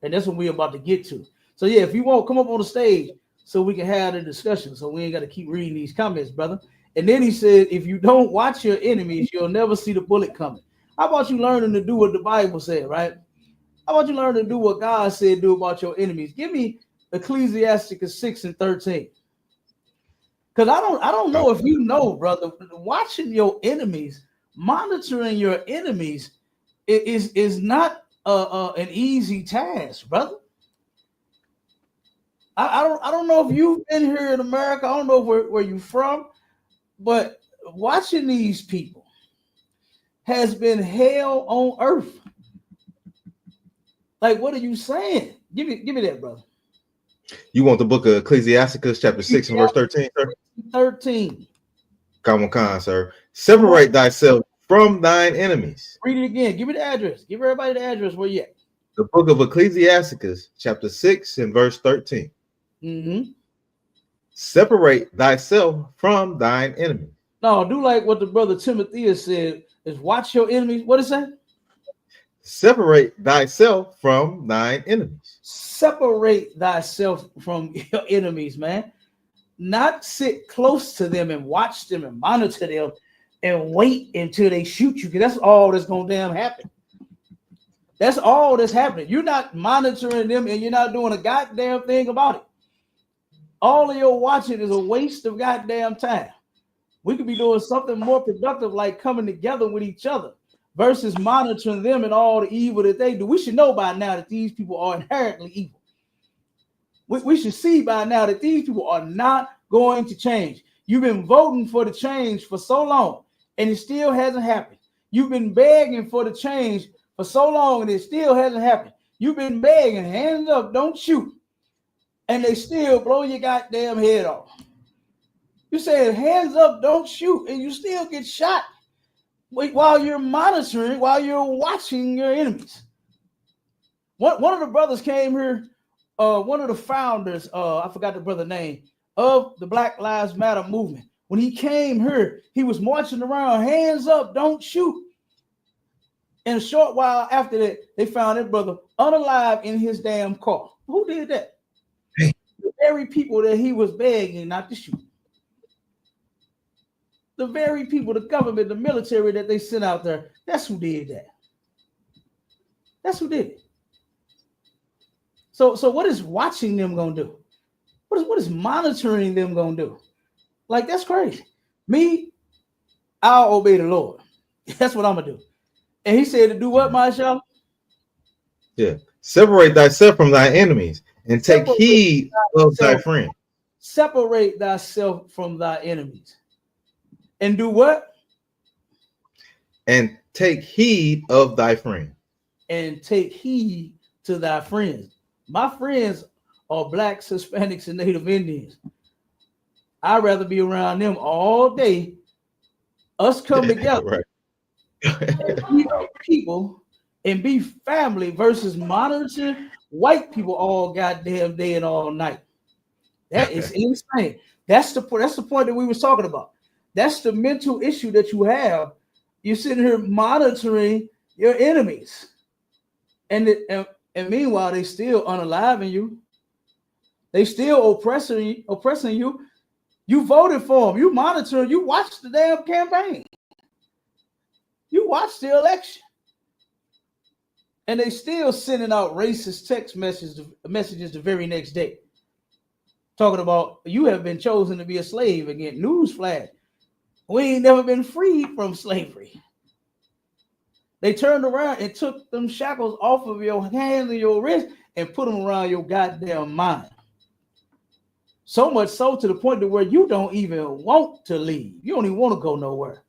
And that's what we're about to get to. So yeah, if you won't come up on the stage so we can have the discussion, so we ain't got to keep reading these comments, brother. And then he said, if you don't watch your enemies, you'll never see the bullet coming. How about you learning to do what the Bible said, right? How about you learn to do what God said do about your enemies? Give me Ecclesiasticus 6:13. Because I don't know if you know, brother, watching your enemies, monitoring your enemies is not an easy task, brother. I don't know if you've been here in America. I don't know where you're from, but watching these people has been hell on earth. Like, what are you saying? Give me that, brother. You want the book of Ecclesiasticus, chapter 6 and verse 13, sir? 13. Come on, sir. Separate thyself from thine enemies. Read it again. Give me the address. Give everybody the address where you at. The book of Ecclesiasticus, chapter 6 and verse 13. Mm-hmm. Separate thyself from thine enemies. No, do like what the brother Timothy said, is watch your enemies. What is that? Separate thyself from thine enemies. Separate thyself from your enemies, man. Not sit close to them and watch them and monitor them and wait until they shoot you, because that's all that's gonna damn happen. That's all that's happening. You're not monitoring them and you're not doing a goddamn thing about it. All of your watching is a waste of goddamn time. We could be doing something more productive, like coming together with each other, versus monitoring them and all the evil that they do. We should know by now that these people are inherently evil. We should see by now that these people are not going to change. You've been voting for the change for so long, and it still hasn't happened. You've been begging for the change for so long, and it still hasn't happened. You've been begging, hands up, don't shoot, and they still blow your goddamn head off. You said, hands up, don't shoot, and you still get shot while you're monitoring, while you're watching your enemies. One of the brothers came here, one of the founders, I forgot the brother name, of the Black Lives Matter movement. When he came here, he was marching around, hands up, don't shoot. And a short while after that, they found that brother unalive in his damn car. Who did that? Hey. The very people that he was begging not to shoot. The very people, the government, the military that they sent out there, that's who did that. That's who did it. So what is watching them gonna do? What is monitoring them gonna do? Like, that's crazy. Me, I'll obey the Lord. That's what I'm gonna do. And he said to do what, Marshall? Yeah. Separate thyself from thy enemies and take heed of thy friend. Separate thyself from thy enemies. And do what? And take heed of thy friend. And take heed to thy friends. My friends are blacks, Hispanics, and Native Indians. I'd rather be around them all day. Us come together, Right. and be people and be family versus monitoring white people all goddamn day and all night. That is insane. That's the point that we was talking about. That's the mental issue that you have. You're sitting here monitoring your enemies, and meanwhile they still unaliving you. They still oppressing you. You voted for them. You monitoring. You watched the damn campaign. You watched the election, and they still sending out racist text messages the very next day, talking about you have been chosen to be a slave again. Newsflash. We ain't never been freed from slavery. They turned around and took them shackles off of your hands and your wrists and put them around your goddamn mind. So much so to the point to where you don't even want to leave. You don't even want to go nowhere.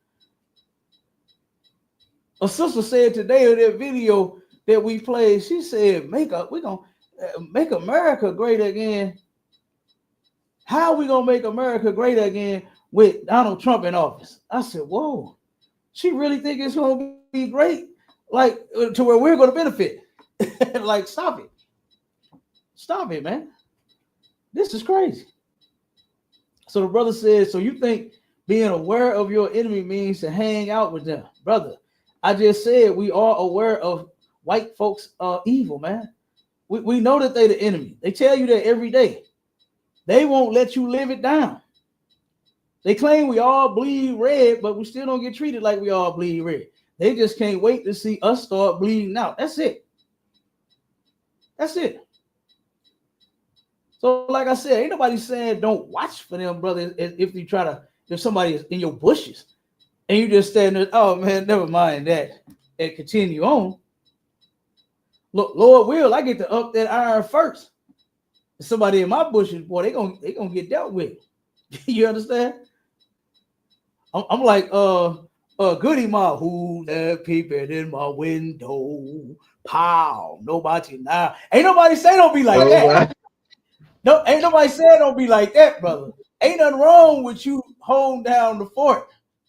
A sister said today in that video that we played, she said, we're going to make America great again. How are we going to make America great again with Donald Trump in office? I said, whoa, she really think it's going to be great, like to where we're going to benefit. Like, stop it, man. This is crazy. So the brother says, so you think being aware of your enemy means to hang out with them? Brother, I just said we are aware of white folks are evil, man. We know that they're the enemy. They tell you that every day. They won't let you live it down. They claim we all bleed red, but we still don't get treated like we all bleed red. They just can't wait to see us start bleeding out. That's it. That's it. So, like I said, ain't nobody saying don't watch for them, brother. If somebody is in your bushes and you just stand there, oh man, never mind that, and continue on. Look, Lord will, I get to up that iron first. Somebody in my bushes, boy, they gonna get dealt with. You understand? I'm like Goody Ma, who that peeping in my window? Pow, nobody now. Ain't nobody say don't be like that. No, ain't nobody say don't be like that, brother. Ain't nothing wrong with you holding down the fort.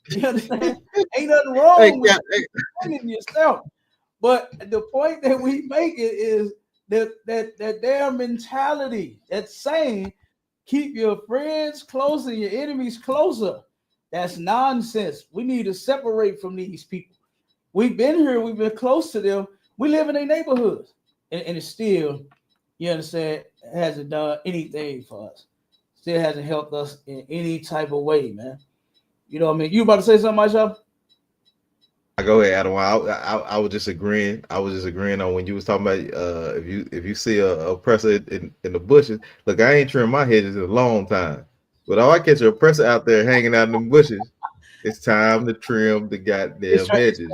You understand? Ain't nothing wrong with you defending yourself. But the point that we make it is that their mentality, that saying, keep your friends closer, your enemies closer. That's nonsense. We need to separate from these people. We've been here, we've been close to them. We live in their neighborhoods. And it still, you understand, hasn't done anything for us. Still hasn't helped us in any type of way, man. You know what I mean? You about to say something, myself? Go ahead, Adam. I was just agreeing. I was just agreeing on when you was talking about if you see a oppressor in the bushes. Look, I ain't trimmed my hedges in a long time, but if I catch an oppressor out there hanging out in them bushes, it's time to trim the goddamn hedges.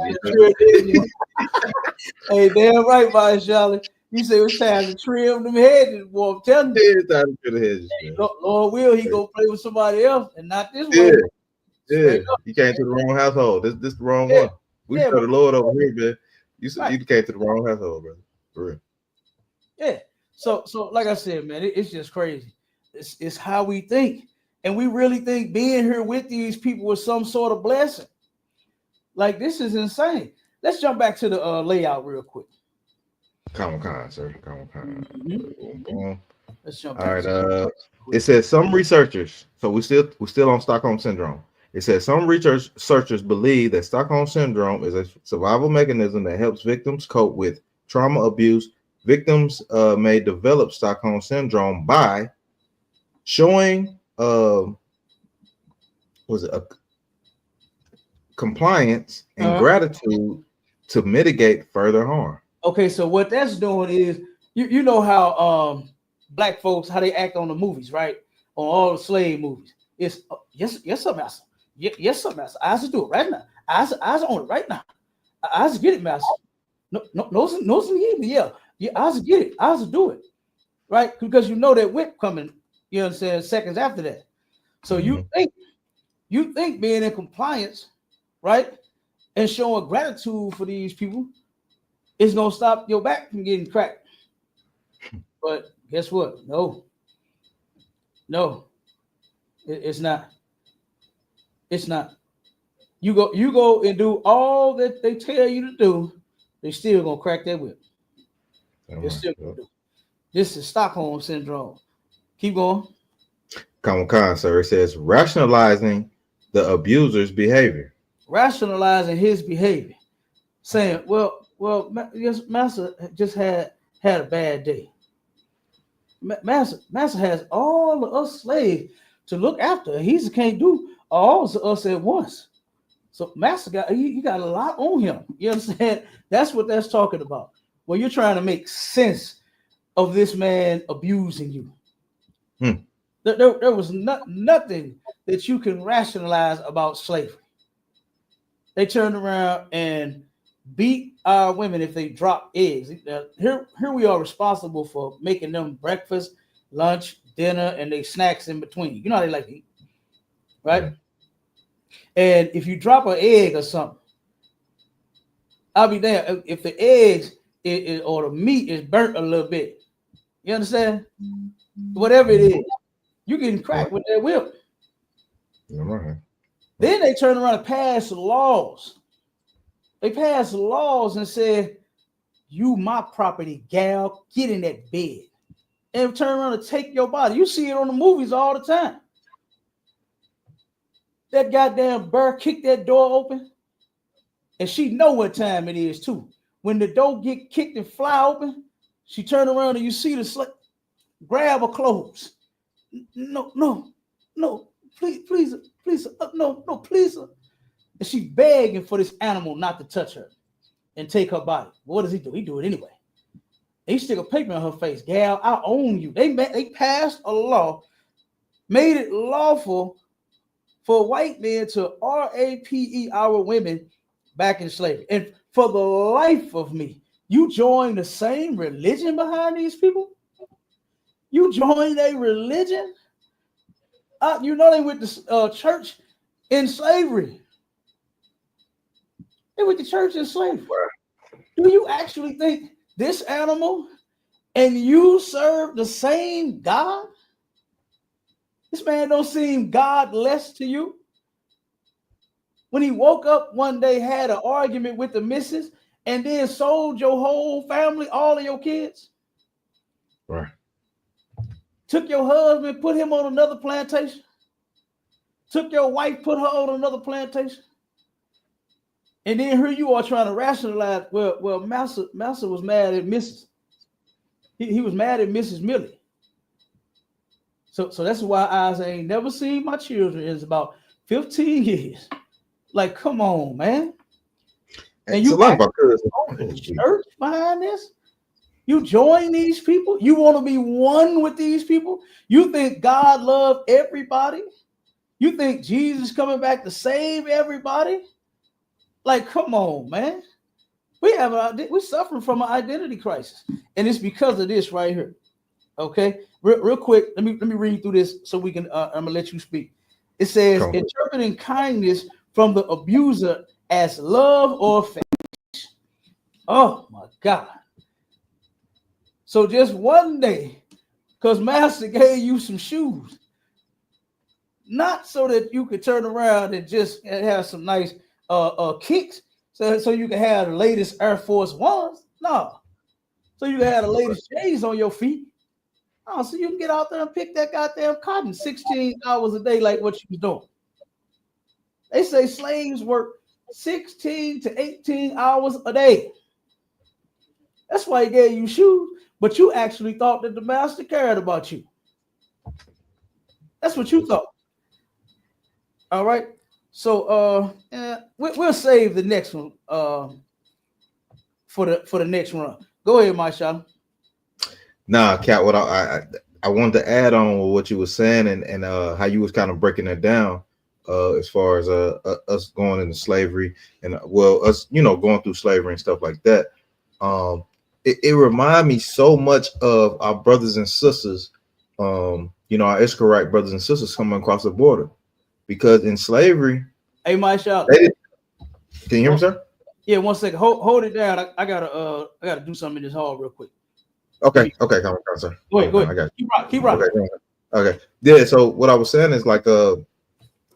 Hey, damn right, my Charlie. You say it's time to trim them hedges, boy. I'm telling you. It's time to trim the hedges, man. Lord will, he go play with somebody else and not this Yeah. way. Yeah, you came to the wrong household. This the wrong one. We serve the Lord over here, man. You came to the wrong household, brother. For real. Yeah. So like I said, man, it's just crazy. It's how we think, and we really think being here with these people was some sort of blessing. Like, this is insane. Let's jump back to the layout real quick. Come on, sir. Come on. Mm-hmm. Let's jump. All right. It says some researchers. So we're still on Stockholm syndrome. It says some researchers believe that Stockholm syndrome is a survival mechanism that helps victims cope with trauma abuse. Victims may develop Stockholm syndrome by showing compliance and gratitude to mitigate further harm. Okay, so what that's doing is you know how black folks, how they act on the movies, right? On all the slave movies. It's yes, sir, master. Yes, sir, master. I have to do it right now. I have on it right now. I have to get it, master. No, yeah. I have to get it. I have to do it. Right? Because you know that whip coming, you understand, seconds after that. So you think being in compliance, right? And showing gratitude for these people is gonna stop your back from getting cracked. But guess what? No, it's not. It's not. You go and do all that they tell you to do, they still gonna crack that whip. Still gonna do. This is Stockholm syndrome. Keep going. Come on, sir. It says rationalizing the abuser's behavior. Rationalizing his behavior, saying, "Well, yes, master just had a bad day. Master has all of us slaves to look after. He can't do all of us at once. So master got he got a lot on him. You understand? That's what that's talking about. Well, you're trying to make sense of this man abusing you. There was nothing that you can rationalize about slavery. They turned around and beat our women if they drop eggs. Here we are responsible for making them breakfast, lunch, dinner, and they snacks in between. You know how they like to eat, right? Yeah. And if you drop an egg or something, I'll be there. If the eggs or the meat is burnt a little bit, you understand? Whatever it is, you getting cracked with that whip. Right. Then they turn around and pass laws. They passed laws and said, "You my property, gal. Get in that bed," and turn around and take your body. You see it on the movies all the time. That goddamn bird kicked that door open, and she know what time it is too. When the door get kicked and fly open, she turn around and you see the grab her clothes. No, please, no, please. And she begging for this animal not to touch her and take her body. What does he do? He do it anyway. He stick a paper in her face. Gal, I own you. They passed a law, made it lawful for white men to rape our women back in slavery. And for the life of me, you join the same religion behind these people? You join a religion? You know they went to church in slavery. They went to church in slavery. Do you actually think this animal and you serve the same God? This man don't seem God less to you. When he woke up one day, had an argument with the missus, and then sold your whole family, all of your kids. Right. Took your husband, put him on another plantation. Took your wife, put her on another plantation. And then here you are trying to rationalize, well, Master was mad at Mrs. He was mad at Mrs. Millie. So that's why I ain't never seen my children in about 15 years. Like, come on, man. And you go to church behind this? You join these people? You want to be one with these people? You think God loves everybody? You think Jesus is coming back to save everybody? Like, come on, man. We're suffering from an identity crisis. And it's because of this right here. Okay, real quick, let me read through this so we can I'm gonna let you speak. It says, interpreting kindness from the abuser as love or affection. Oh my God. So just one day, because Master gave you some shoes, not so that you could turn around and just have some nice kicks, so you can have the latest Air Force Ones. No. So you can have the latest J's on your feet. Oh, so you can get out there and pick that goddamn cotton 16 hours a day like what you was doing. They say slaves work 16 to 18 hours a day. That's why he gave you shoes, but you actually thought that the master cared about you. That's what you thought. All right. So we'll save the next one for the next run. Go ahead, Marshawn. Nah, Cat, what I wanted to add on with what you were saying and how you was kind of breaking that down as far as us going into slavery and us, going through slavery and stuff like that. It reminded me so much of our brothers and sisters, our Israelite brothers and sisters coming across the border, because in slavery. Hey, Marshawn. Can you hear me, sir? Yeah, 1 second. Hold it down. I gotta do something in this hall real quick. Okay, come on, sir. Go ahead. I got you. Keep rocking. Okay. Yeah, so what I was saying is like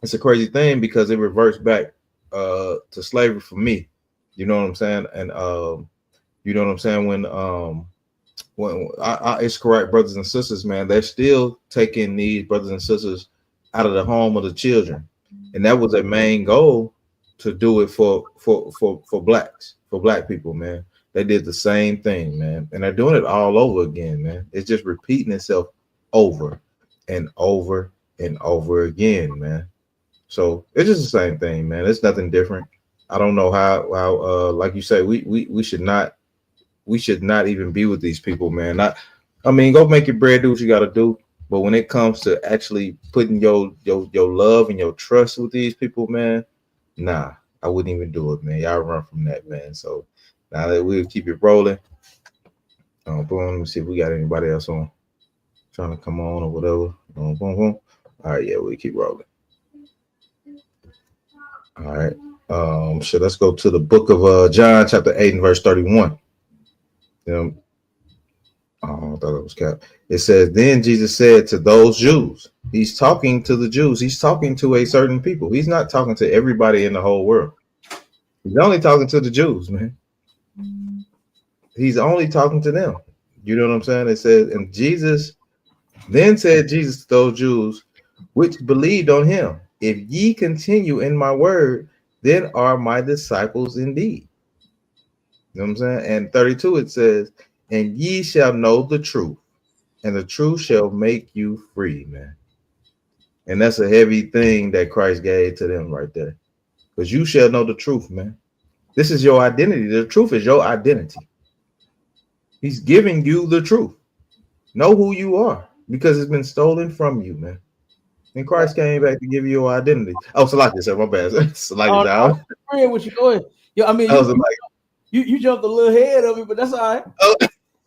it's a crazy thing because it reverts back to slavery for me. You know what I'm saying? And you know what I'm saying, when our Israelite brothers and sisters, man, they're still taking these brothers and sisters out of the home of the children. And that was their main goal, to do it for blacks, for black people, man. They did the same thing, man, and they're doing it all over again, man. It's just repeating itself over and over and over again, man. So it's just the same thing, man. It's nothing different. I don't know how like you say, we should not even be with these people, man. I mean, go make your bread, do what you got to do. But when it comes to actually putting your love and your trust with these people, man, nah, I wouldn't even do it, man. Y'all run from that, man. So now that we'll keep it rolling. Boom, let me see if we got anybody else on trying to come on or whatever. Boom, boom, boom. All right, yeah, we'll keep rolling. All right. So let's go to the book of John, chapter 8 and verse 31. I thought it was Cap. It says, then Jesus said to those Jews, he's talking to the Jews, he's talking to a certain people. He's not talking to everybody in the whole world. He's only talking to the Jews, man. He's only talking to them. You know what I'm saying? It says, and Jesus then said Jesus to those Jews which believed on him, if ye continue in my word, then are my disciples indeed. You know what I'm saying? And 32, it says, and ye shall know the truth, and the truth shall make you free, man. And that's a heavy thing that Christ gave to them right there. Because you shall know the truth, man. This is your identity. The truth is your identity. He's giving you the truth. Know who you are, because it's been stolen from you, man. And Christ came back to give you your identity. Oh, Salaki said, my bad. Salaki down. I'm with you. Go ahead. Yeah, I mean, you jumped a little ahead of me, but that's all right. Oh.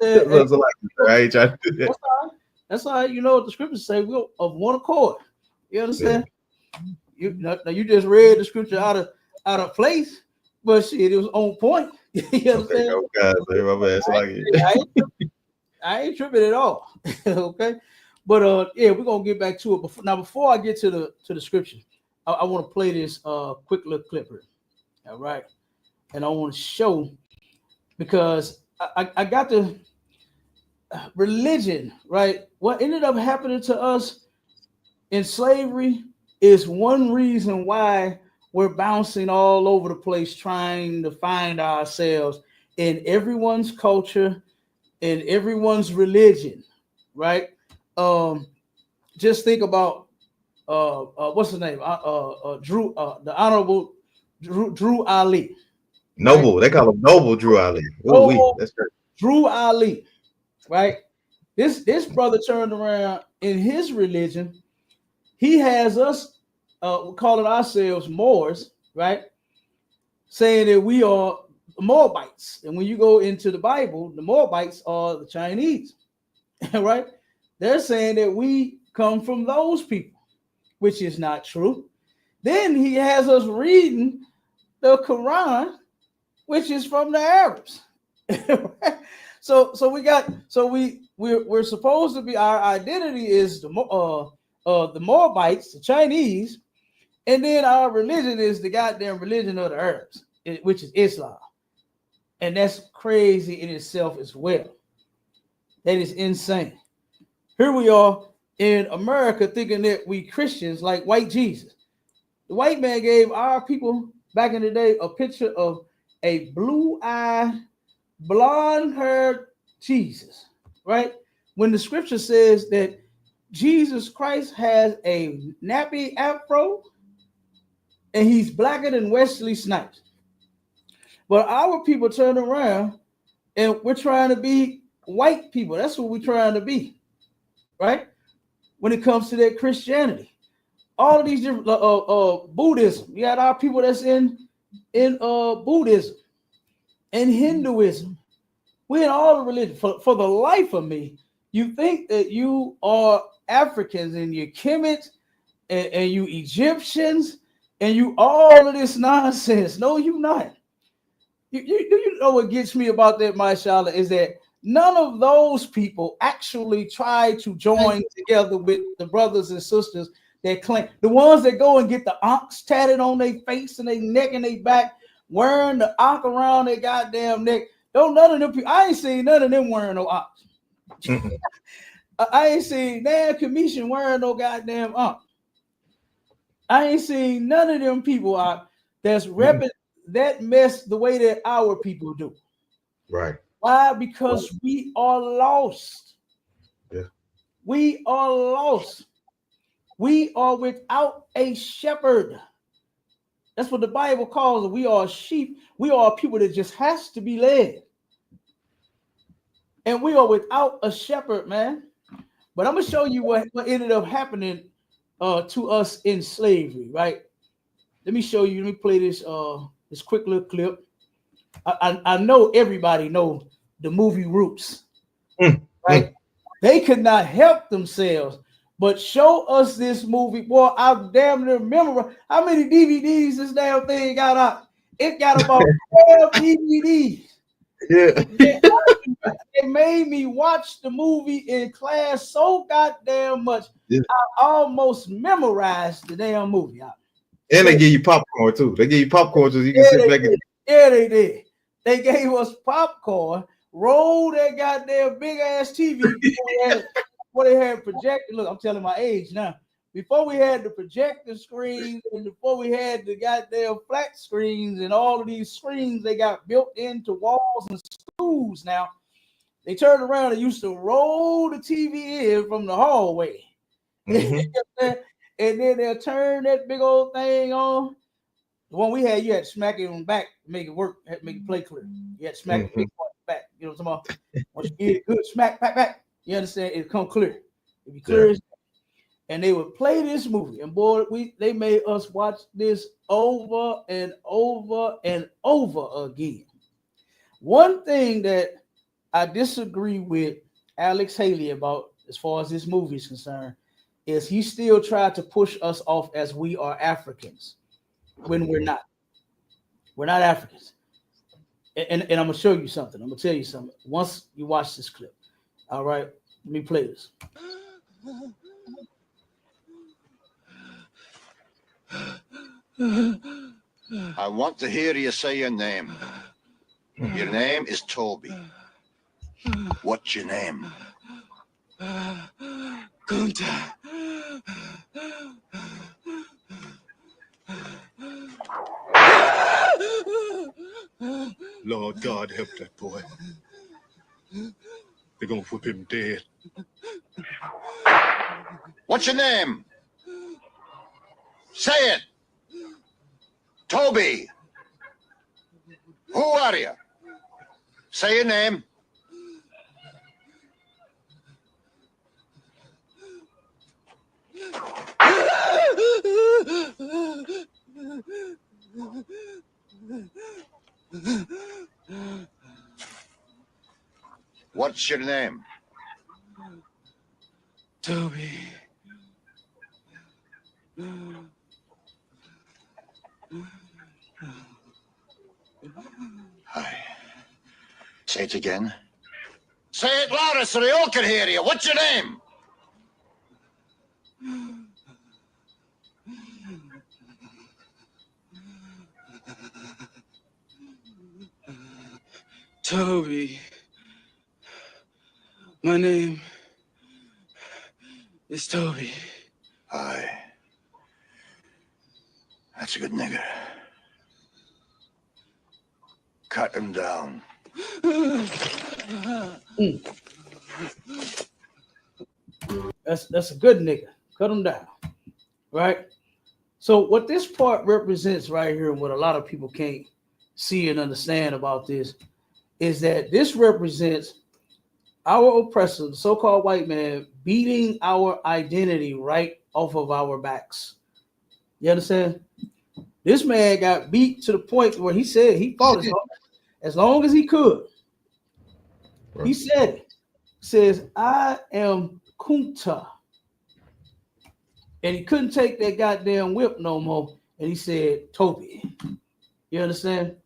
I ain't trying to do that. That's all right. You know what the scriptures say? We're of one accord. You understand? Yeah. You just read the scripture out of place, but shit, it was on point. You understand? Okay, guys, my bad. It's like it. I ain't tripping at all. Okay, but yeah, we're gonna get back to it. Before I get to the scripture, I want to play this quick little clip here. All right, and I want to show, because I got the religion, right? What ended up happening to us in slavery is one reason why we're bouncing all over the place trying to find ourselves in everyone's culture, in everyone's religion, right? Just think about what's his name? Drew, the Honorable Drew Ali. Noble, right? They call him Noble Drew Ali. Ooh, that's right. Drew Ali, right? This brother turned around in his religion. He has us calling ourselves Moors, right? Saying that we are Moabites. And when you go into the Bible, the Moabites are the Chinese, right? They're saying that we come from those people, which is not true. Then he has us reading the Quran, which is from the Arabs. So we're supposed to be, our identity is the Moabites, the Chinese, and then our religion is the goddamn religion of the Arabs, which is Islam. And that's crazy in itself as well. That is insane. Here we are in America thinking that we Christians like white Jesus. The white man gave our people back in the day a picture of a blue-eyed, blonde-haired Jesus, right? When the scripture says that Jesus Christ has a nappy afro and he's blacker than Wesley Snipes. But our people turn around and we're trying to be white people. That's what we're trying to be, right? When it comes to that Christianity. All of these different Buddhism. You got our people that's in Buddhism and Hinduism. We're in all the religions. For the life of me, you think that you are Africans and you Kemet and you Egyptians and you all of this nonsense. No, you not. You know what gets me about that, Mashallah, is that none of those people actually try to join together with the brothers and sisters that claim, the ones that go and get the ox tatted on their face and their neck and their back, wearing the ox around their goddamn neck. Don't none of them people, I ain't seen none of them wearing no ox. I ain't seen damn commission wearing no goddamn ox. I ain't seen none of them people out that's repping that mess the way that our people do. Right. Why? Because we are lost. Yeah. We are lost. We are without a shepherd. That's what the Bible calls it. We are sheep. We are people that just has to be led. And we are without a shepherd, man. But I'm going to show you what ended up happening to us in slavery, right? Let me show you. Let me play this this quick little clip. I know everybody know the movie Roots, right? They could not help themselves but show us this movie. Boy, I damn near remember how many DVDs this damn thing got out. It got about 12 DVDs. Yeah. It made me watch the movie in class so goddamn much. Yeah. I almost memorized the damn movie. And they give you popcorn too. They give you popcorn so you can sit back and. Yeah, they did. They gave us popcorn, rolled that goddamn big ass TV before they had projector. Look, I'm telling my age now. Before we had the projector screens and before we had the goddamn flat screens and all of these screens they got built into walls and schools now, they turned around and used to roll the TV in from the hallway. Mm-hmm. And then they'll turn that big old thing on. The one we had, you had to smack it on the back to make it work, had to make it play clear. You had to smack it back. You know what I'm talking about? Once you get it good, smack, back. You understand? It'll come clear. It'll be clear as and they would play this movie, and boy, they made us watch this over and over and over again. One thing that I disagree with Alex Haley about, as far as this movie is concerned, is he still tried to push us off as we are Africans when we're not. We're not Africans. And I'm gonna show you something. I'm gonna tell you something. Once you watch this clip, all right. Let me play this. I want to hear you say your name. Your name is Toby. What's your name? Kunta. Lord God, help that boy. They're gonna whip him dead. What's your name? Say it. Toby. Who are you? Say your name. What's your name? Toby. Hi. Say it again. Say it louder so they all can hear you. What's your name? Toby. My name is Toby. Hi. That's a good nigger. Cut him down. That's a good nigga. Cut him down. Right? So what this part represents right here, and what a lot of people can't see and understand about this, is that this represents our oppressor, the so-called white man, beating our identity right off of our backs. You understand? This man got beat to the point where he said he fought as long as he could. Right. He said it. Says, I am Kunta. And he couldn't take that goddamn whip no more. And he said, Toby. You understand?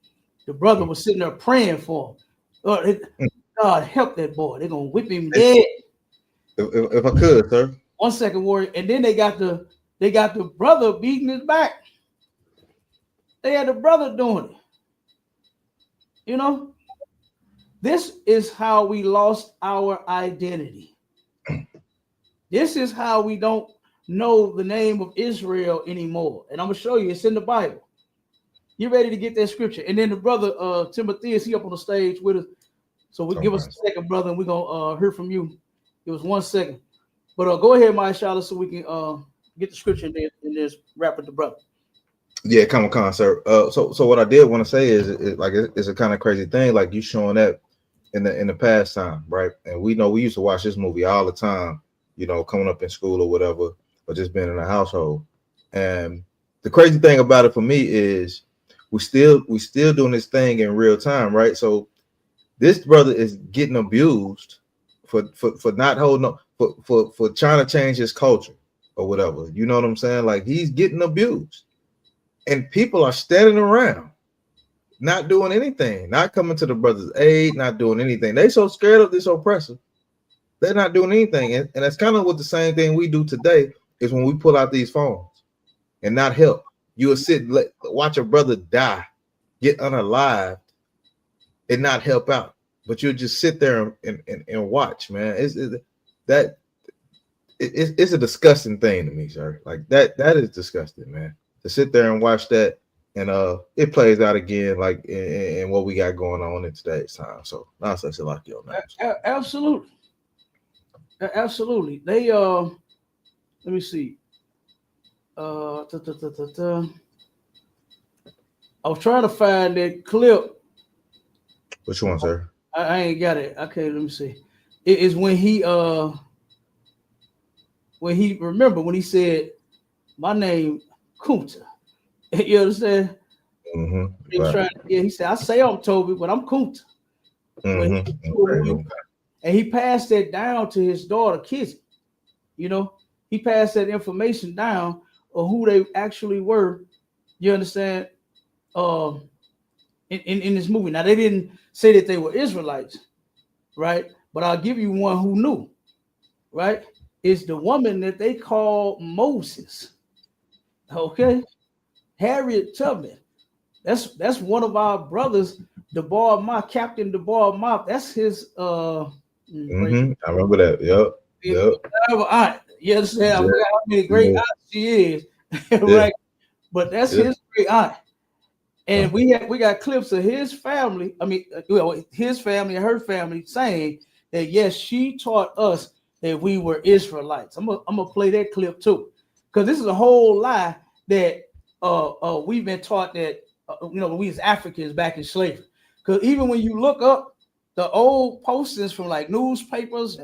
The brother was sitting there praying for him. God help that boy. They're gonna whip him dead. If I could, sir. 1 second, Warrior. And then they got the brother beating his back. They had the brother doing it. You know, this is how we lost our identity. This is how we don't know the name of Israel anymore. And I'm gonna show you, it's in the Bible. You ready to get that scripture? And then the brother Timothy, is he up on the stage with us? So we give us a second, brother, and we're gonna hear from you. Give us 1 second. But go ahead, my Shala, so we can get the scripture and then wrap with the brother. Yeah, come on, sir. So what I did want to say is it's a kind of crazy thing, like you showing that in the past time, right? And we know we used to watch this movie all the time, you know, coming up in school or whatever, or just being in the household. And the crazy thing about it for me is we still doing this thing in real time, right? So this brother is getting abused for not holding up, for trying to change his culture or whatever. You know what I'm saying? Like, he's getting abused. And people are standing around, not doing anything, not coming to the brother's aid, not doing anything. They so scared of this oppressor, they're not doing anything. And that's kind of what the same thing we do today is when we pull out these phones and not help. You will sit, watch a brother die, get unalived, and not help out. But you'll just sit there and watch, man. It's a disgusting thing to me, sir. Like that is disgusting, man. To sit there and watch that, and it plays out again, like in what we got going on in today's time. So nonsense like your name. Absolutely, absolutely. They let me see. I was trying to find that clip. Which one, sir? I ain't got it. Okay, let me see. It is when he remember when he said, "My name Kunta." You understand? Mm-hmm. He was trying. Yeah, he said, "I say I'm Toby, but I'm Kunta." Mm-hmm. And he passed that down to his daughter Kizzy. You know, he passed that information down of who they actually were. You understand? in this movie. Now they didn't say that they were Israelites, right? But I'll give you one who knew, right? It's the woman that they call Moses. Okay, Harriet Tubman. That's one of our brothers, Captain DeBar. That's his I remember that. Yep. aunt. You understand? I forgot how many great aunts she is, right? Yeah. But that's his great aunt. And we got clips of his family. I mean, his family and her family saying that yes, she taught us that we were Israelites. I'm gonna play that clip too, because this is a whole lie that we've been taught that we as Africans back in slavery. Because even when you look up the old postings from like newspapers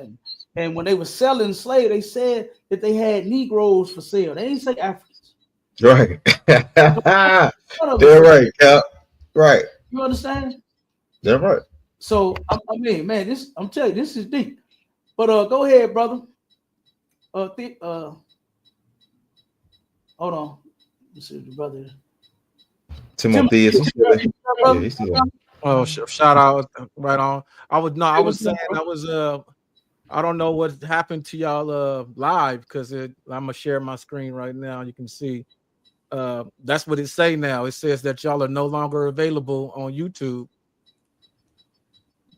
and when they were selling slaves, they said that they had Negroes for sale. They didn't say Africans. Right. They're right, Cap. Right. You understand? They're right. So I mean, man, I'm telling you, this is deep. But go ahead, brother. Hold on. Let's see the brother. Timothy is shout out right on. I was saying I don't know what happened to y'all live because I'm gonna share my screen right now. You can see that's what it say now. It says that y'all are no longer available on YouTube.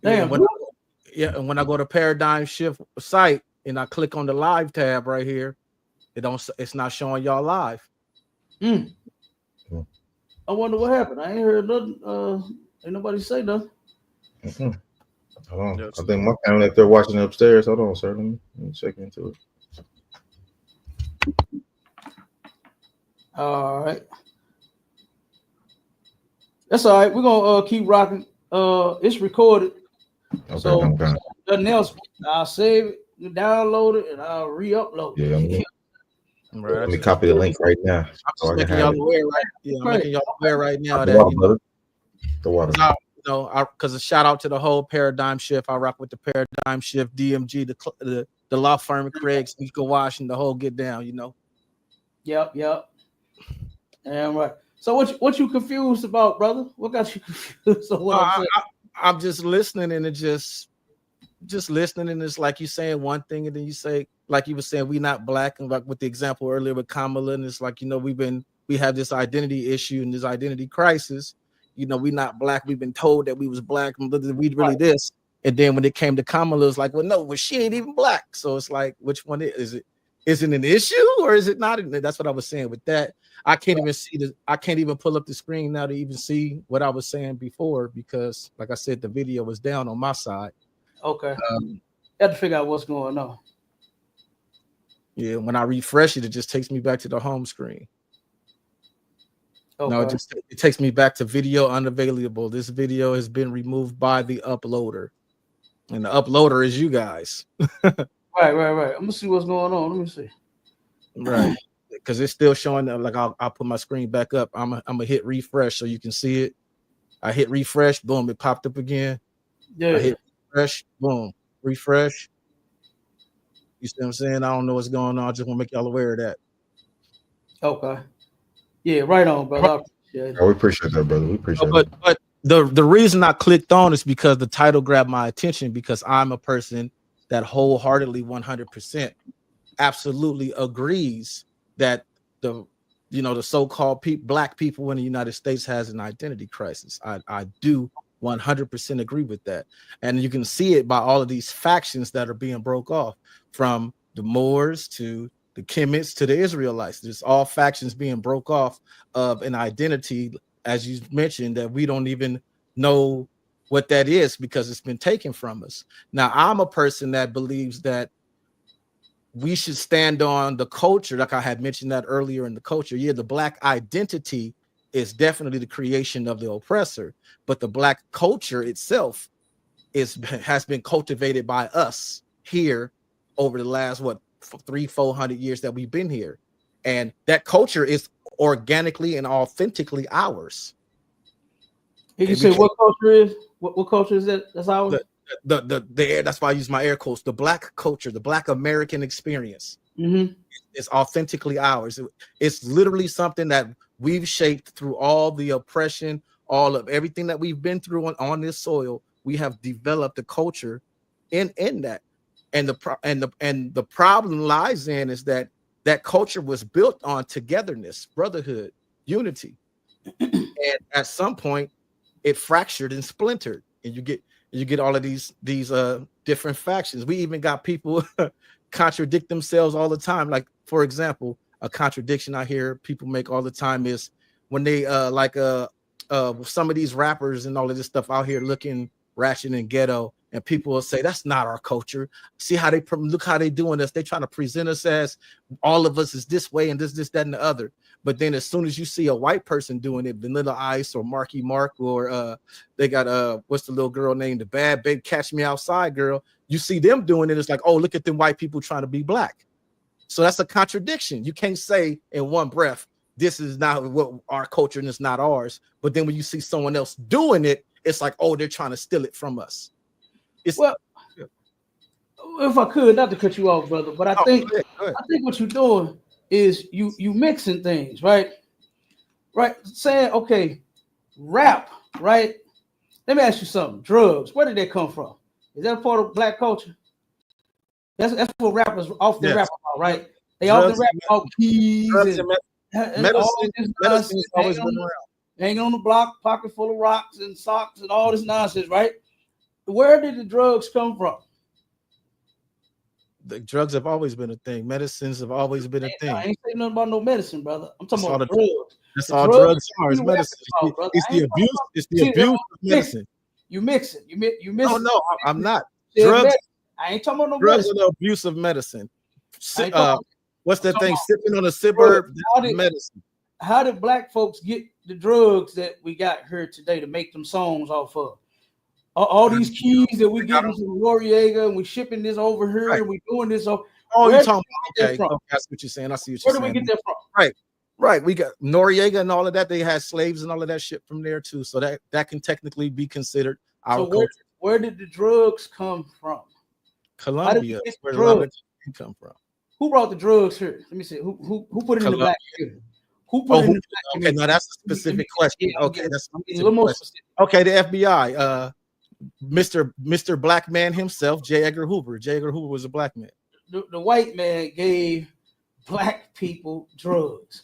Damn. And when I go to Paradigm Shift site and I click on the live tab right here, it's not showing y'all live. I wonder what happened. I ain't heard nothing. Ain't nobody say nothing. Hold on. I think my family, if they're watching upstairs, hold on, sir. Let me check into it. All right. That's all right. We're gonna keep rocking. It's recorded. Okay, so nothing else. I'll save it, download it, and I'll re-upload it. Yeah. Right. Let me copy the link right now. I'm making y'all aware making y'all aware right now that the water. Because a shout out to the whole Paradigm Shift. I rock with the Paradigm Shift, DMG, the law firm, Craig, Sneaker Wash, and the whole get down. Yep. And right. So what you confused about, brother? What got you confused? I'm just listening, and it just listening, and it's like you saying one thing, and then you say, like you were saying, we not black, and like with the example earlier with Kamala, and it's like we have this identity issue and this identity crisis. We not black. We've been told that we was black, and we really this. And then when it came to Kamala, it's like, well, she ain't even black. So it's like, which one is it? Is it an issue or is it not? That's what I was saying with that. I can't even see I can't even pull up the screen now to even see what I was saying before because, like I said, the video was down on my side. Okay. You have to figure out what's going on. Yeah, when I refresh it, it just takes me back to the home screen. Okay. No, it takes me back to video unavailable. This video has been removed by the uploader, and the uploader is you guys. Right. I'm gonna see what's going on. Let me see. Right, because it's still showing that. Like I'll put my screen back up. I'm gonna hit refresh so you can see it. I hit refresh, boom, it popped up again. Yeah. I hit refresh, boom, refresh. You see what I'm saying? I don't know what's going on. I just want to make y'all aware of that. Okay. Yeah, right on, brother. I appreciate it. We appreciate that, brother. We appreciate it. But the reason I clicked on is because the title grabbed my attention because I'm a person that wholeheartedly 100% absolutely agrees that the so-called black people in the United States has an identity crisis. I do 100% agree with that. And you can see it by all of these factions that are being broke off, from the Moors to the Kemetes to the Israelites. There's all factions being broke off of an identity, as you mentioned, that we don't even know what that is because it's been taken from us. Now, I'm a person that believes that we should stand on the culture, like I had mentioned that earlier in the culture. Yeah, the black identity is definitely the creation of the oppressor, but the black culture itself has been cultivated by us here over the last 300-400 years that we've been here, and that culture is organically and authentically ours. You say what culture is? What culture is that? That's ours. That's why I use my air quotes. The black culture, the black American experience. It's authentically ours. It's literally something that we've shaped through all the oppression, all of everything that we've been through on this soil. We have developed a culture in that, and the problem lies in is that culture was built on togetherness, brotherhood, unity, and at some point it fractured and splintered, and you get all of these different factions. We even got people contradict themselves all the time. Like, for example, a contradiction I hear people make all the time is when they some of these rappers and all of this stuff out here looking ratchet and ghetto, and people will say that's not our culture. See how they look how they doing this. They trying to present us as all of us is this way and this, that, and the other. But then as soon as you see a white person doing it, Vanilla Ice or Marky Mark, or they got what's the little girl named the Bad Babe Catch Me Outside girl, you see them doing it, it's like, oh, look at them white people trying to be black. So that's a contradiction. You can't say in one breath, this is not what our culture and it's not ours. But then when you see someone else doing it, it's like, oh, they're trying to steal it from us. Well, if I could, not to cut you off, brother, but I think what you're doing is you mixing things, right? Right, saying, okay, rap, right? Let me ask you something. Drugs, where did they come from? Is that a part of black culture? That's what rappers often rap about, right? They often rap about keys and medicine has always been around. Hanging on the block, pocket full of rocks and socks and all this nonsense, right? Where did the drugs come from? The drugs have always been a thing. Medicines have always been a thing. I ain't saying nothing about no medicine, brother. I'm talking about drugs. That's all drugs are. Is medicine. It's the abuse. It's the abuse of medicine. You mix it. You mix it. No, I'm not. Drugs. I ain't talking about no drugs medicine. Are the abuse of medicine. What's that thing? Sipping on a suburb. Medicine. How did black folks get the drugs that we got here today to make them songs off of? All these keys that we getting from Noriega and we shipping this over here and we doing this. Oh, you're talking about, okay, that's what you're saying. I see what you're saying. Where do we get that from? Right. We got Noriega and all of that. They had slaves and all of that shit from there too. So that can technically be considered our culture. Where did the drugs come from? Colombia. Where did the come from? Who brought the drugs here? Let me see. Who put it in the black community? Who put it in the black community? Okay, now that's a specific question. Okay, that's a little more specific. Okay, the FBI. Mr. Black Man himself, J. Edgar Hoover. J. Edgar Hoover was a black man. The white man gave black people drugs.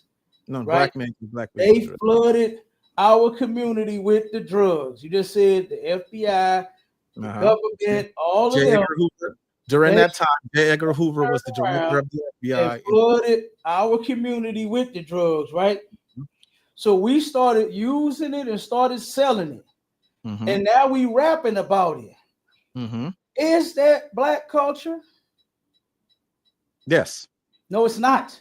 No, right? Black man, black people. They flooded our community with the drugs. You just said the FBI, the government, all of them. Hoover. During that time, J. Edgar Hoover was the director of the FBI. They flooded our community with the drugs, right? Mm-hmm. So we started using it and started selling it. Mm-hmm. And now we rapping about it. Mm-hmm. Is that black culture? Yes. No, it's not.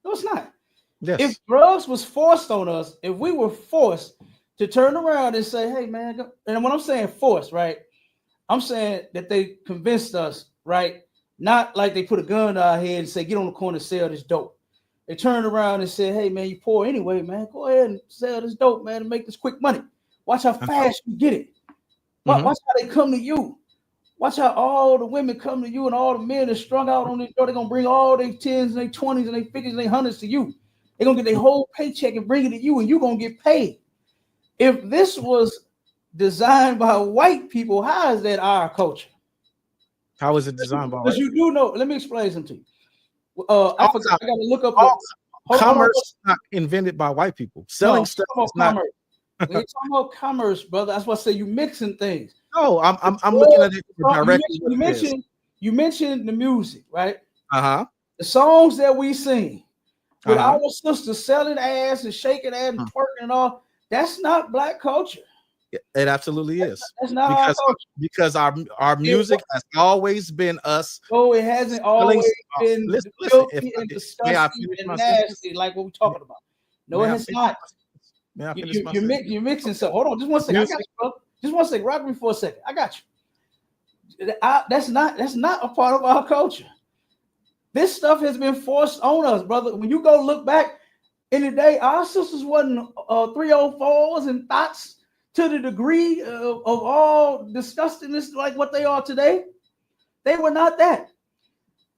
No, it's not. Yes. If drugs was forced on us, if we were forced to turn around and say, hey, man, and when I'm saying forced, right, I'm saying that they convinced us, right? Not like they put a gun to our head and say, get on the corner and sell this dope. They turned around and said, hey, man, you poor anyway, man. Go ahead and sell this dope, man, and make this quick money. Watch how fast you get it. Watch how they come to you. Watch how all the women come to you and all the men are strung out on this door. They're going to bring all their 10s and their 20s and their 50s and their 100s to you. They're going to get their whole paycheck and bring it to you, and you're going to get paid. If this was designed by white people, how is that our culture? How is it designed by white people? Because you do know, let me explain something to you. I forgot, I got to look up. Commerce is not invented by white people. Selling stuff is not. We ain't talking about commerce, brother. That's why I say you mixing things. No, I'm looking at it directly. You mentioned the music, right? Uh-huh. The songs that we sing with our sisters selling ass and shaking ass and twerking and all, that's not black culture. It absolutely is. That's not because our music has always been us. Oh, it hasn't always been filthy and disgusting and nasty like what we're talking about. No, it has not. You're mixing stuff. Hold on, just one second. I got you, bro. Just one second. Rock me for a second. I got you. That's not a part of our culture. This stuff has been forced on us, brother. When you go look back in the day, our sisters wasn't 304s and thoughts to the degree of all disgustingness like what they are today. They were not that.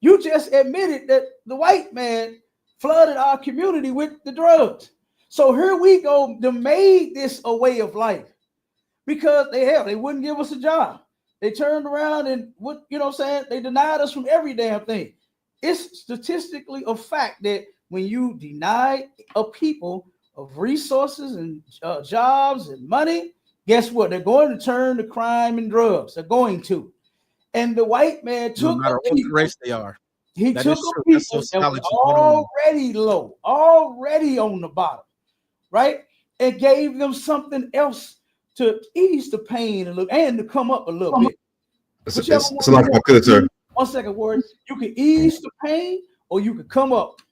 You just admitted that the white man flooded our community with the drugs. So here we go. They made this a way of life because they wouldn't give us a job. They turned around and they denied us from every damn thing. It's statistically a fact that when you deny a people of resources and jobs and money, guess what? They're going to turn to crime and drugs. They're going to. And the white man took no matter what race they are. He That took is a true. people That's that was sociology 101. already low, already on the bottom, right? And gave them something else to ease the pain and to come up a little bit. It's a lot more good, sir. 1 second, word. You can ease the pain or you can come up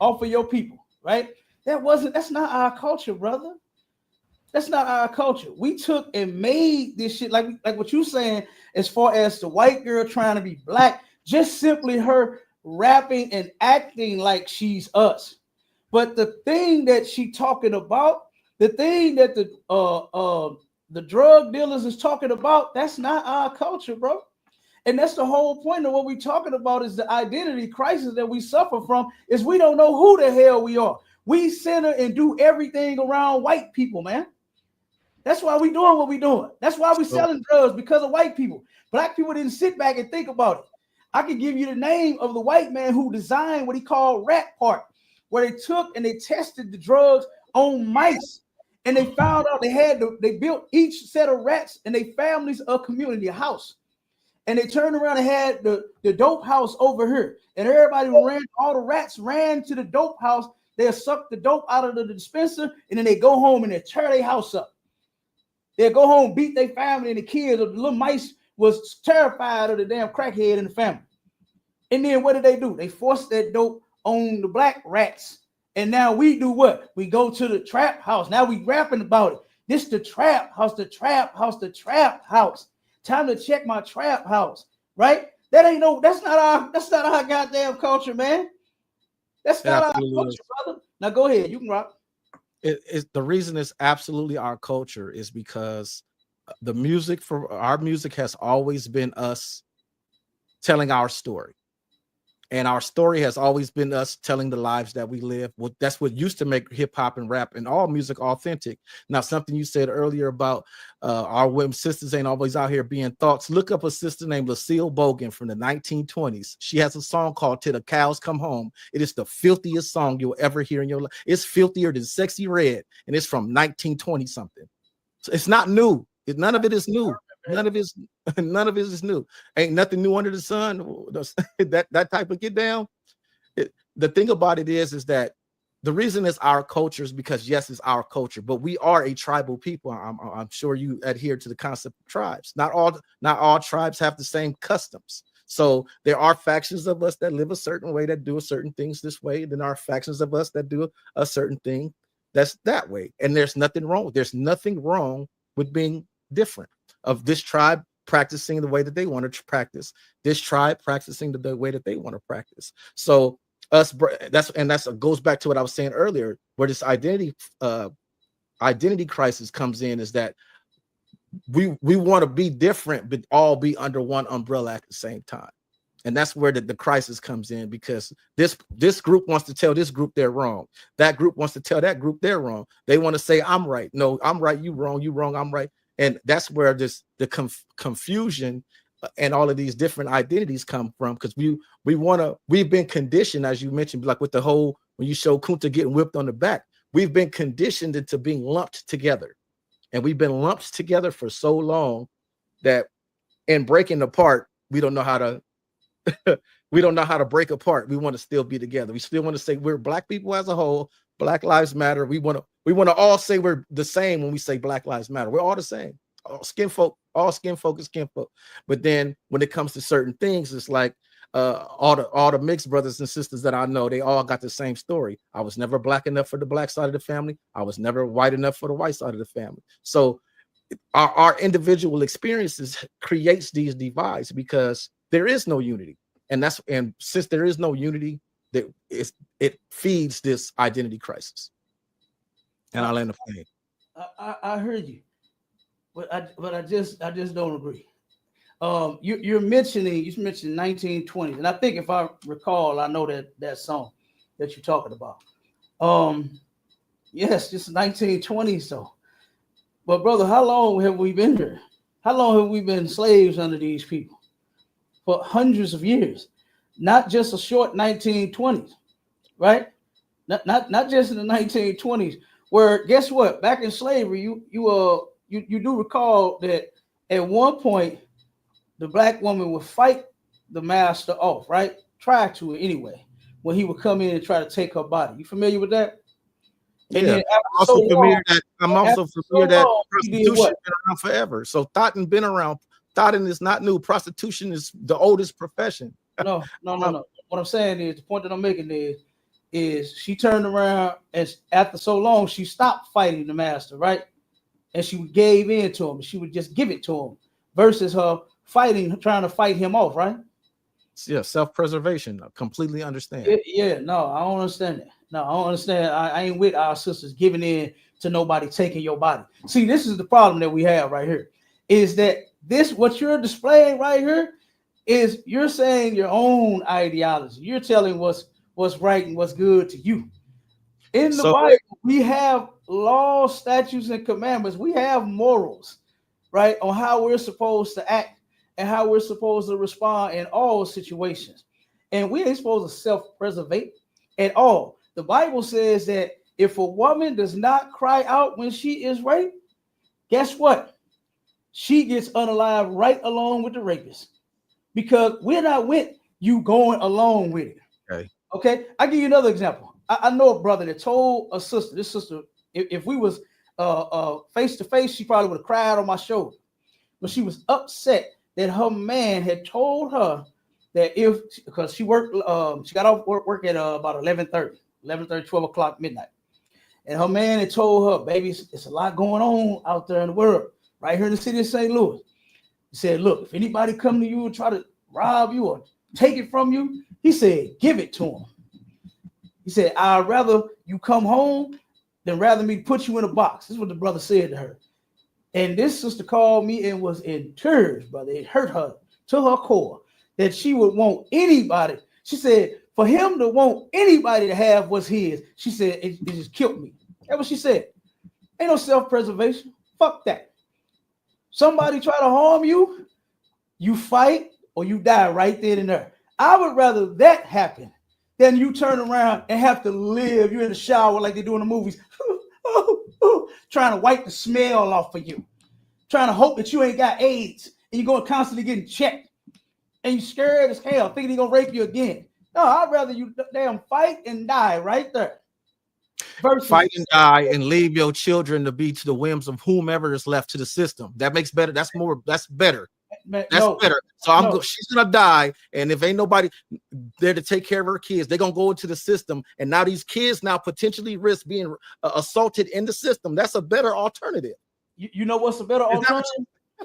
off of your people, right? That's not our culture, brother. That's not our culture. We took and made this shit like what you saying as far as the white girl trying to be black, just simply her rapping and acting like she's us. But the thing that she talking about, the thing that the drug dealers is talking about, that's not our culture, bro. And that's the whole point of what we're talking about is the identity crisis that we suffer from is we don't know who the hell we are. We center and do everything around white people, man. That's why we doing what we doing. That's why we selling drugs, because of white people. Black people didn't sit back and think about it. I can give you the name of the white man who designed what he called Rat Park, where they took and they tested the drugs on mice. And they found out they built each set of rats and they families a community, a house. And they turned around and had the dope house over here. And everybody all the rats ran to the dope house. They'll suck the dope out of the dispenser and then they go home and they tear their house up. They'll go home, beat their family, and the kids, the little mice was terrified of the damn crackhead in the family. And then what did they do? They forced that dope on the black rats. And now we do what? We go to the trap house. Now we rapping about it. This the trap house, the trap house, the trap house. Time to check my trap house, right? That's not our goddamn culture, man. That's not our culture, brother. Now go ahead, you can rock. The reason it's absolutely our culture is because our music has always been us telling our story. And our story has always been us telling the lives that we live. That's what used to make hip hop and rap and all music authentic. Now, something you said earlier about our women sisters ain't always out here being thoughts. Look up a sister named Lucille Bogan from the 1920s. She has a song called "Till the Cows Come Home." It is the filthiest song you'll ever hear in your life. It's filthier than Sexy Red, and it's from 1920 something. So it's not new. None of it is new. None of it is new. Ain't nothing new under the sun. that type of get down. The thing about it is that the reason it's our culture is because yes, it's our culture, but we are a tribal people. I'm sure you adhere to the concept of tribes. Not all tribes have the same customs. So there are factions of us that live a certain way, that do certain things this way. Then there are factions of us that do a certain thing that's that way. And there's nothing wrong. There's nothing wrong with being different. Of this tribe practicing the way that they want to practice, this tribe practicing the way that they want to practice. So that's goes back to what I was saying earlier, where this identity crisis comes in, is that we want to be different, but all be under one umbrella at the same time. And that's where the crisis comes in, because this group wants to tell this group they're wrong. That group wants to tell that group they're wrong. They want to say, I'm right. No, I'm right. You wrong. I'm right. And that's where the confusion and all of these different identities come from, because we've been conditioned, as you mentioned, like with the whole, when you show Kunta getting whipped on the back, we've been conditioned into being lumped together. And we've been lumped together for so long that in breaking apart, we don't know how to break apart. We want to still be together. We still want to say we're black people as a whole. Black Lives Matter. We want to all say we're the same when we say Black Lives Matter. We're all the same. All skin folk is skin folk. But then when it comes to certain things, it's like all the mixed brothers and sisters that I know, they all got the same story. I was never black enough for the black side of the family. I was never white enough for the white side of the family. So our individual experiences creates these divides because there is no unity. And since there is no unity, it feeds this identity crisis. And I'll end the plane. I heard you, but I just don't agree. You mentioned 1920s, and I think if I recall, I know that song that you're talking about. Yes, it's 1920s. So, but brother, how long have we been here? How long have we been slaves under these people? For hundreds of years, not just a short 1920s, right? Not just in the 1920s. Where guess what? Back in slavery, you do recall that at one point the black woman would fight the master off, right? Try to anyway, when he would come in and try to take her body. You familiar with that? And Yeah, then I'm also familiar that prostitution what? been around forever. So thoughting been around. Thoughting is not new. Prostitution is the oldest profession. No. What I'm saying is, the point that I'm making is she turned around, and after so long, she stopped fighting the master, right? And she gave in to him. She would just give it to him versus her trying to fight him off, right? Yeah, self-preservation. I completely understand. Yeah, no, I don't understand that. No, I don't understand. I ain't with our sisters giving in to nobody taking your body. See, this is the problem that we have right here. Is that what you're displaying right here is you're saying your own ideology. You're telling what's right and what's good to you. In the Bible, we have laws, statutes, and commandments. We have morals, right, on how we're supposed to act and how we're supposed to respond in all situations. And we ain't supposed to self-preservate at all. The Bible says that if a woman does not cry out when she is raped, guess what? She gets unalived right along with the rapist, because we're not with you going along with it. Okay. I'll give you another example. I know a brother that told a sister, this sister, if we was face to face, she probably would have cried on my shoulder. But she was upset that her man had told her that because she worked, she got off work at about 11:30, 12 o'clock midnight. And her man had told her, baby, it's a lot going on out there in the world, right here in the city of St. Louis. He said, look, if anybody come to you and try to rob you or take it from you, he said, give it to him. He said, I'd rather you come home than rather me put you in a box. This is what the brother said to her. And this sister called me and was in tears, brother. It hurt her to her core that she would want anybody. She said, for him to want anybody to have what's his, she said, it just killed me. That's what she said. Ain't no self-preservation. Fuck that. Somebody try to harm you, you fight or you die right there and there. I would rather that happen than you turn around and have to live. You're in the shower like they do in the movies, trying to wipe the smell off of you, trying to hope that you ain't got AIDS, and you're going constantly getting checked, and you're scared as hell, thinking he's going to rape you again. No, I'd rather you damn fight and die right there. Fight and die and leave your children to be to the whims of whomever is left to the system. That makes better. That's better. That's better. So she's gonna die, and if ain't nobody there to take care of her kids, they're gonna go into the system, and now these kids now potentially risk being assaulted in the system. That's a better alternative. You know what's a better alternative?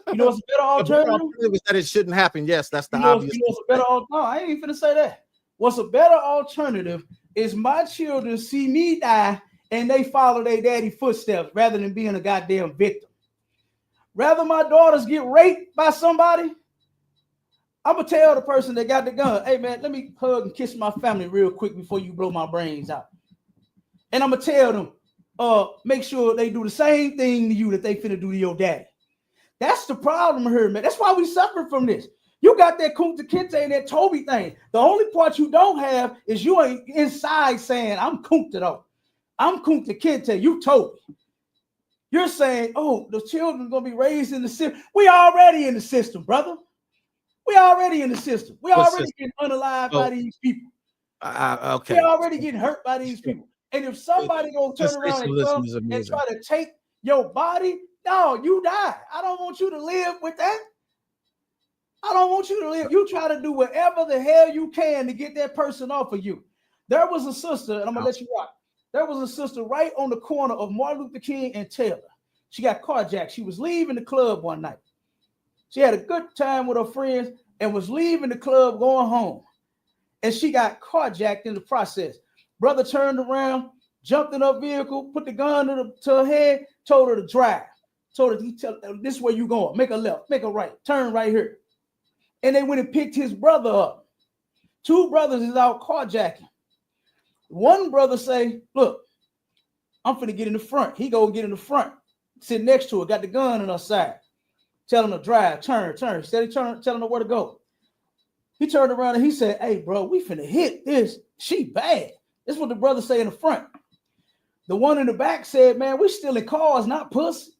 You know what's a better alternative? Is that it shouldn't happen. Yes, that's the obvious. You know what's a better no, I ain't even finna say that. What's a better alternative is my children see me die and they follow their daddy's footsteps rather than being a goddamn victim. Rather my daughters get raped by somebody, I'm gonna tell the person that got the gun, hey man, let me hug and kiss my family real quick before you blow my brains out. And I'm gonna tell them, make sure they do the same thing to you that they finna do to your daddy. That's the problem here, man. That's why we suffer from this. You got that Kunta Kinte and that Toby thing. The only part you don't have is you ain't inside saying, I'm Kunta though. I'm Kunta Kinte, you Toby. You're saying, oh, the children are going to be raised in the system. We already in the system, brother. We already in the system. We already getting unalived by these people. Okay. We already getting hurt by these people. And if somebody going to turn around and come and try to take your body, no, you die. I don't want you to live with that. I don't want you to live. You try to do whatever the hell you can to get that person off of you. There was a sister, and I'm going to let you rock. There was a sister right on the corner of Martin Luther King and Taylor. She got carjacked. She was leaving the club one night. She had a good time with her friends and was leaving the club going home. And she got carjacked in the process. Brother turned around, jumped in her vehicle, put the gun to her head, told her to drive. Told her, this is where you going. Make a left, make a right, turn right here. and they went and picked his brother up. Two brothers is out carjacking. One brother say, look, I'm finna get in the front. He go get in the front, sit next to it, got the gun on her side. Tell him to drive, turn. Instead of telling her where to go. He turned around and he said, hey, bro, we finna hit this. She bad. This is what the brother say in the front. The one in the back said, man, we still in cars, not pussy.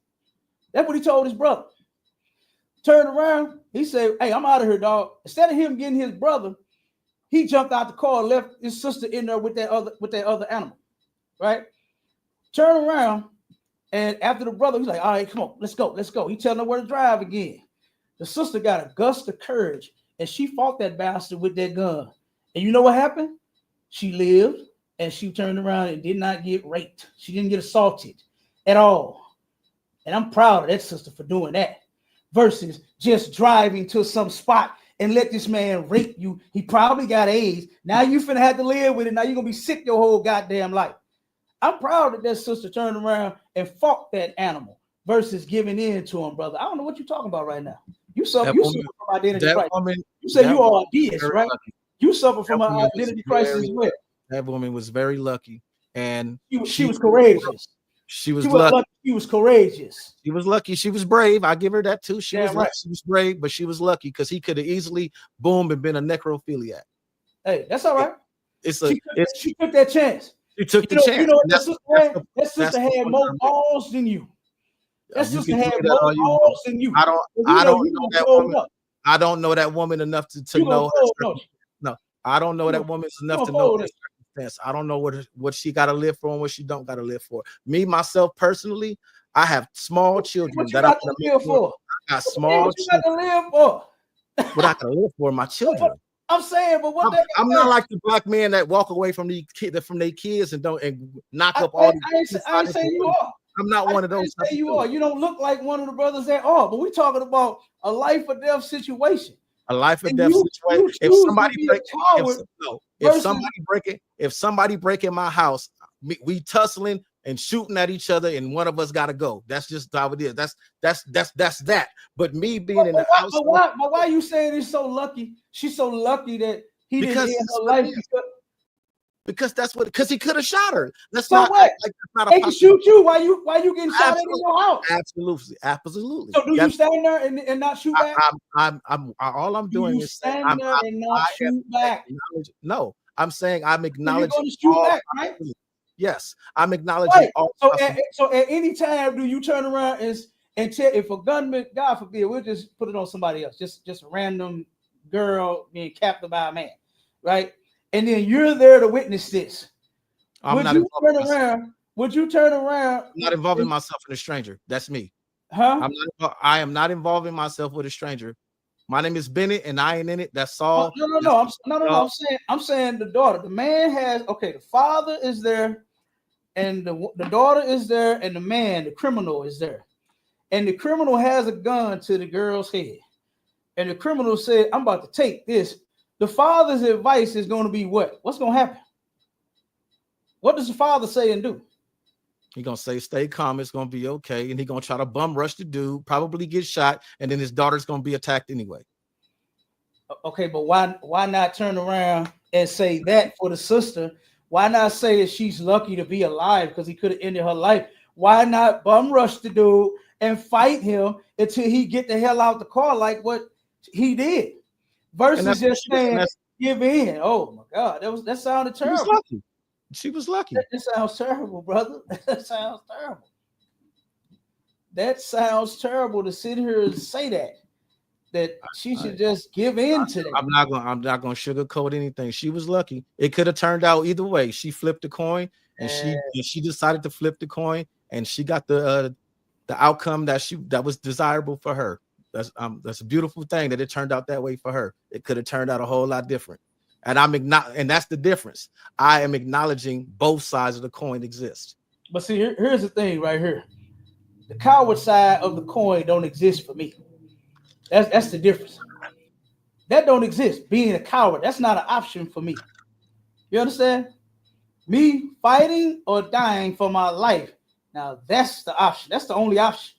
That's what he told his brother. Turned around, he said, hey, I'm out of here, dog. Instead of him getting his brother, he jumped out the car and left his sister in there with that other animal, right? Turn around, and after the brother, he's like, all right, come on, let's go. He telling her where to drive again. The sister got a gust of courage, and she fought that bastard with that gun. And you know what happened? She lived, and she turned around and did not get raped. She didn't get assaulted at all. And I'm proud of that sister for doing that versus just driving to some spot and let this man rape you. He probably got AIDS. Now you finna have to live with it. Now you're gonna be sick your whole goddamn life. I'm proud that sister turned around and fought that animal versus giving in to him, brother. I don't know what you're talking about right now. You suffer from identity crisis. You say you are a deist, right? Lucky. You suffer from an identity crisis as well. That woman was very lucky, and she was courageous. She was lucky. She was courageous. She was lucky. She was brave. I give her that too. She was lucky. She was brave, but she was lucky because he could have easily boomed and been a necrophiliac. Hey, that's all right. She took that chance. She took the chance. You know, that sister had more balls than you. That sister had more balls than you. I don't know that woman. I don't know that woman enough to know. No, I don't know that woman enough to know. I don't know what she got to live for and what she don't got to live for. Me, myself, personally, I have small children that I can live for. I got small children. What I can live for my children. I'm saying, but I'm not like the black men that walk away from their kids and knock up all. I ain't saying you are. I'm not one of those. Say you are. You don't look like one of the brothers that are. But we're talking about a life or death situation. A life or death situation. If somebody breaking my house, we tussling and shooting at each other, and one of us got to go. That's just how it is. That's that. But me being in the house. Why are you saying it's so lucky? She's so lucky that he didn't end her life. Because he could have shot her. That's so not what? Not they can shoot you. Why you getting shot at in your house? Absolutely. So do you stand there and not shoot back? All I'm doing is stand there and not shoot back. No, I'm saying I'm acknowledging. You're going to shoot back, right? Yes, I'm acknowledging all. So at any time, do you turn around and tell if a gunman, God forbid, we'll just put it on somebody else, just a random girl being captured by a man, right? And then you're there to witness this. Would you turn around? I'm not involving myself in a stranger. That's me. Huh? I am not involving myself with a stranger. My name is Bennett, and I ain't in it. That's all. No. I'm saying the daughter. The man has the father is there, and the daughter is there, and the man, the criminal, is there, and the criminal has a gun to the girl's head, and the criminal said, "I'm about to take this." The father's advice is going to be what? What's going to happen? What does the father say and do? He's going to say, stay calm. It's going to be okay. And he's going to try to bum rush the dude, probably get shot. And then his daughter's going to be attacked anyway. Okay, but why not turn around and say that for the sister? Why not say that she's lucky to be alive because he could have ended her life? Why not bum rush the dude and fight him until he get the hell out the car like what he did? Versus just saying, give in. Oh my God, that sounded terrible. She was lucky. That sounds terrible, brother. That sounds terrible. That sounds terrible to sit here and say that she should just give in to that. I'm not gonna sugarcoat anything. She was lucky. It could have turned out either way. She flipped the coin, and she decided to flip the coin, and she got the outcome that was desirable for her. That's a beautiful thing that it turned out that way for her. It could have turned out a whole lot different. And and that's the difference. I am acknowledging both sides of the coin exist. But see, here's the thing right here. The coward side of the coin don't exist for me. That's the difference. That don't exist. Being a coward, that's not an option for me. You understand? Me fighting or dying for my life. Now that's the option. That's the only option.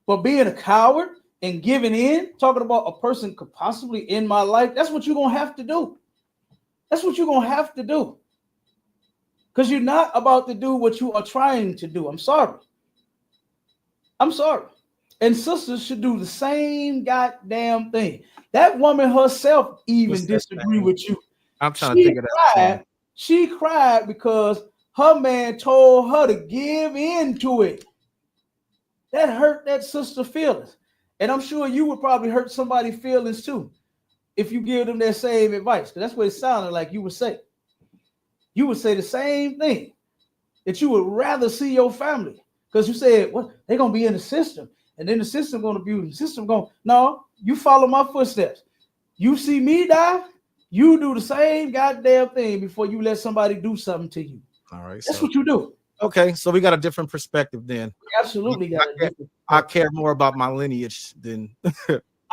But being a coward and giving in, talking about a person could possibly end my life, that's what you're going to have to do. That's what you're going to have to do. Because you're not about to do what you are trying to do. I'm sorry. I'm sorry. And sisters should do the same goddamn thing. That woman herself even disagree with you. I'm trying to think of that. She cried because her man told her to give in to it. That hurt that sister's feelings. And I'm sure you would probably hurt somebody's feelings too if you give them that same advice. Because that's what it sounded like you would say. You would say the same thing, that you would rather see your family. Because you said, well, they're going to be in the system. And then the system going to be the system going. No, you follow my footsteps. You see me die, you do the same goddamn thing before you let somebody do something to you. All right. That's what you do. Okay, so we got a different perspective then. Absolutely got a different. I care more about my lineage than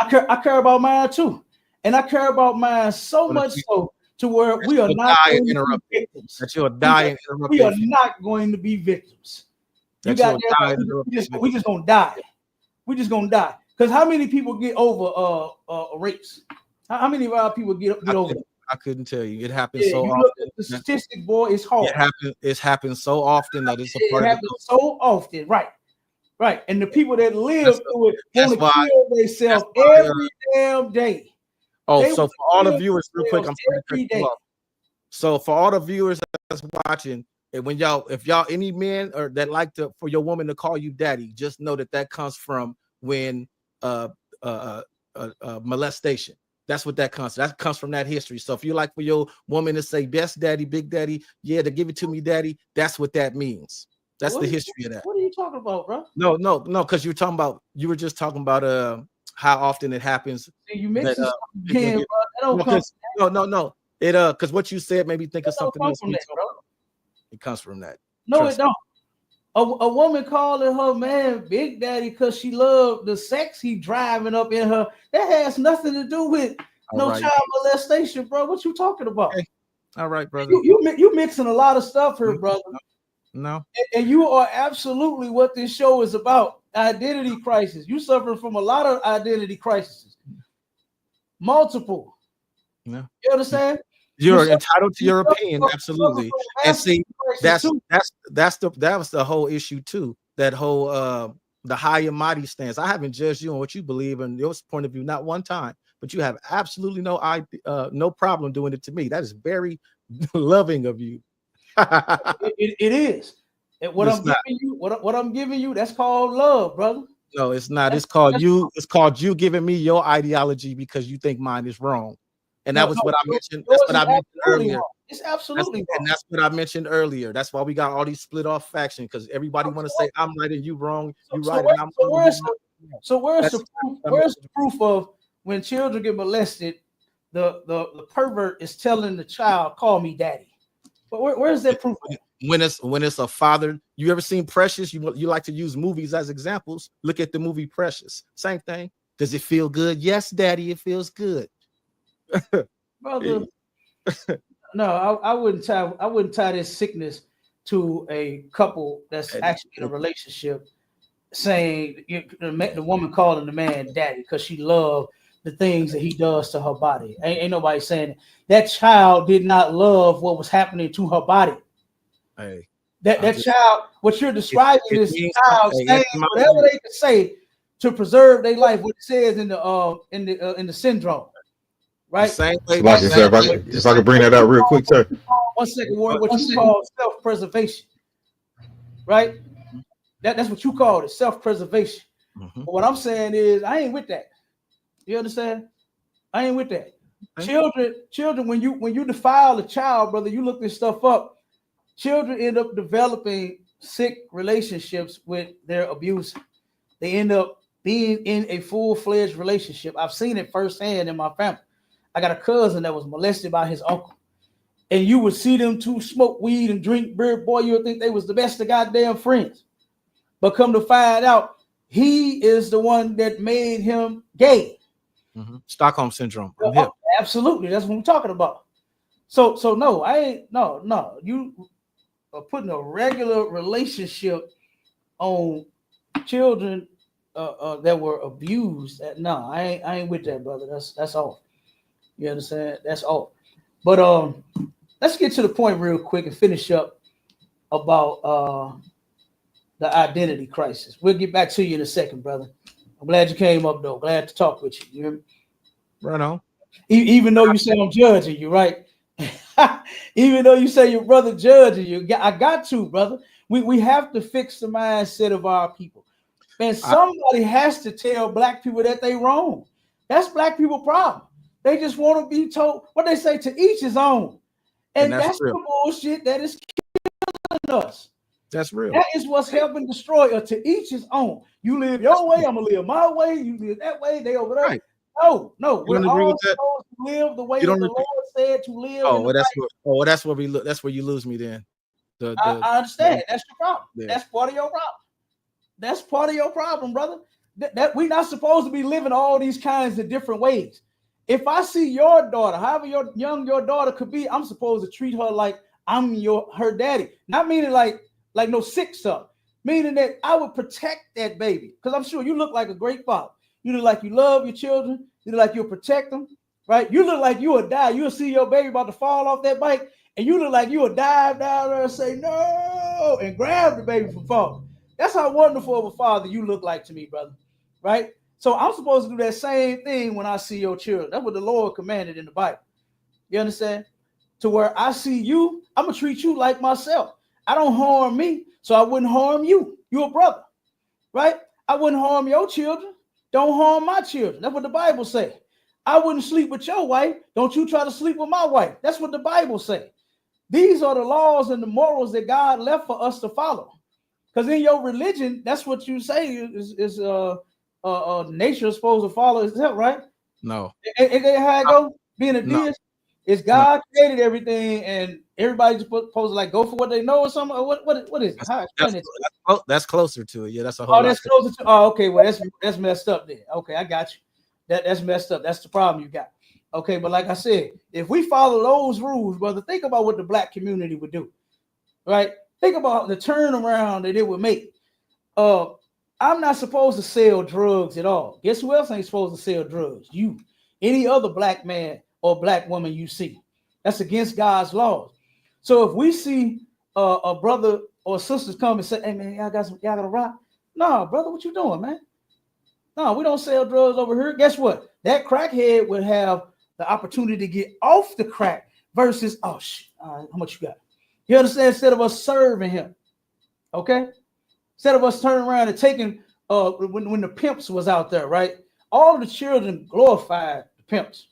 I care about mine too. And I care about mine so much so to where we are not going to be victims. That you'll die and interrupt. We are not going to be victims. We just gonna die. We just gonna die. Because how many people get over rapes? How many of our people get over that? I couldn't tell you. It happens so often. Look at the statistic, boy, it's hard. It's happened so often that it's a part of it. It happens so often, right? Right. And the people that live through it want to kill themselves every damn day. So for all the viewers, real quick, I'm every day. So for all the viewers that's watching, and if y'all any men or that like for your woman to call you daddy, just know that comes from when molestation. That's what that comes. That comes from that history. So if you like for your woman to say best daddy, big daddy, yeah, to give it to me, daddy, that's what that means. That's the history of that. What are you talking about, bro? No, because you were just talking about how often it happens. You mix it again, bro. No. It because what you said made me think of something else. It comes from that. No, it don't. A woman calling her man Big Daddy because she loved the sex he driving up in her. That has nothing to do with child molestation, bro. What you talking about? Okay. All right, brother. You mixing a lot of stuff here, brother. No. And you are absolutely what this show is about. Identity crisis. You suffering from a lot of identity crises. Multiple. No. You understand? You're entitled to your opinion, absolutely. And see, that was the whole issue too. That whole the high and mighty stance. I haven't judged you on what you believe and your point of view, not one time, but you have absolutely no problem doing it to me. That is very loving of you. It is. And what I'm giving you, that's called love, brother. No, it's not. It's called you giving me your ideology because you think mine is wrong. And that was what I mentioned. That's what I mentioned earlier. It's absolutely wrong. And that's what I mentioned earlier. That's why we got all these split off factions, because everybody want to say I'm right and you wrong. You right and I'm wrong. So where's the proof of when children get molested, the pervert is telling the child, call me daddy? But where's that proof? When it's a father, you ever seen Precious? You like to use movies as examples. Look at the movie Precious. Same thing. Does it feel good? Yes, daddy, it feels good. Brother, no, I wouldn't tie this sickness to a couple that's actually in a relationship, saying the woman calling the man daddy because she loved the things that he does to her body. Ain't nobody saying it. That child did not love what was happening to her body. Hey, that child, what you're describing is child saying whatever they can say to preserve their life. What it says in the syndrome. Right. Same way. If I could bring that out real quick, sir. 1 second, Warren. What you call self-preservation, right? That's what you call it, self-preservation. Mm-hmm. But what I'm saying is, I ain't with that. You understand? I ain't with that. Children, when you defile a child, brother, you look this stuff up. Children end up developing sick relationships with their abuser. They end up being in a full-fledged relationship. I've seen it firsthand in my family. I got a cousin that was molested by his uncle. And you would see them two smoke weed and drink beer. Boy, you would think they was the best of goddamn friends. But come to find out, he is the one that made him gay. Mm-hmm. Stockholm syndrome. Absolutely. That's what I'm talking about. So no, I ain't, no. You are putting a regular relationship on children that were abused. No, I ain't with that, brother. That's all. You understand? That's all. But let's get to the point real quick and finish up about the identity crisis. We'll get back to you in a second, brother. I'm glad you came up, though. Glad to talk with you. You hear me? Right on. Even though you say I'm judging you, right? Even though you say your brother judging you, I got to, brother. We have to fix the mindset of our people. And somebody has to tell black people that they wrong. That's black people problem. They just want to be told what they say, to each his own. And that's the bullshit that is killing us. That's real. That is what's helping destroy us. To each his own. You live your way, I'm gonna live my way. You live that way, they over there. Right. No, we're all supposed to live the way that the Lord said to live. That's where we look. That's where you lose me then. I understand. That's your problem. Yeah. That's part of your problem. That's part of your problem, brother. That we're not supposed to be living all these kinds of different ways. If I see your daughter, however young your daughter could be, I'm supposed to treat her like I'm her daddy. Not meaning like no sick stuff. Meaning that I would protect that baby. Because I'm sure you look like a great father. You look like you love your children. You look like you'll protect them, right? You look like you will die. You'll see your baby about to fall off that bike, and you look like you will dive down there and say, no, and grab the baby from falling. That's how wonderful of a father you look like to me, brother, right? So I'm supposed to do that same thing when I see your children. That's what the Lord commanded in the Bible. You understand? To where I see you, I'm going to treat you like myself. I don't harm me, so I wouldn't harm you. You're a brother, right? I wouldn't harm your children. Don't harm my children. That's what the Bible says. I wouldn't sleep with your wife. Don't you try to sleep with my wife. That's what the Bible says. These are the laws and the morals that God left for us to follow. Because in your religion, that's what you say is nature is supposed to follow itself, right? No. And how it go? Being a deist is God created everything, and everybody's supposed to like go for what they know or something. Or what is it? That's closer to it. Yeah, that's a whole. That's closer to. Oh, okay. Well, that's messed up then. Okay, I got you. That's messed up. That's the problem you got. Okay, but like I said, if we follow those rules, brother, think about what the black community would do, right? Think about the turnaround that it would make. I'm not supposed to sell drugs at all. Guess who else ain't supposed to sell drugs? You. Any other black man or black woman you see. That's against God's laws. So if we see a brother or sisters come and say, hey man, y'all got a rock? No, brother, what you doing, man? No, we don't sell drugs over here. Guess what? That crackhead would have the opportunity to get off the crack versus, oh shit, how much you got? You understand? Instead of us serving him, okay? Instead of us turning around and taking, when the pimps was out there, right? All the children glorified the pimps.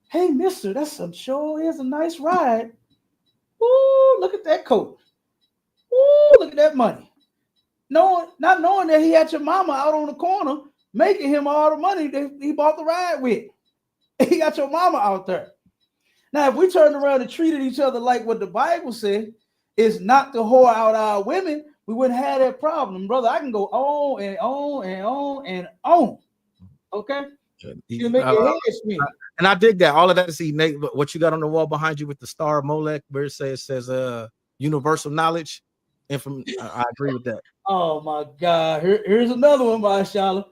Hey, mister, sure is a nice ride. Ooh, look at that coat. Ooh, look at that money. Not knowing that he had your mama out on the corner making him all the money that he bought the ride with. He got your mama out there. Now, if we turned around and treated each other like what the Bible said is not to whore out our women, we wouldn't have that problem. Brother, I can go on and on and on and on. Okay? You make your head spin. And I dig that. All of that is innate. But what you got on the wall behind you with the star of Molech, where it says universal knowledge. I agree with that. Oh my God. Here's another one by Shala.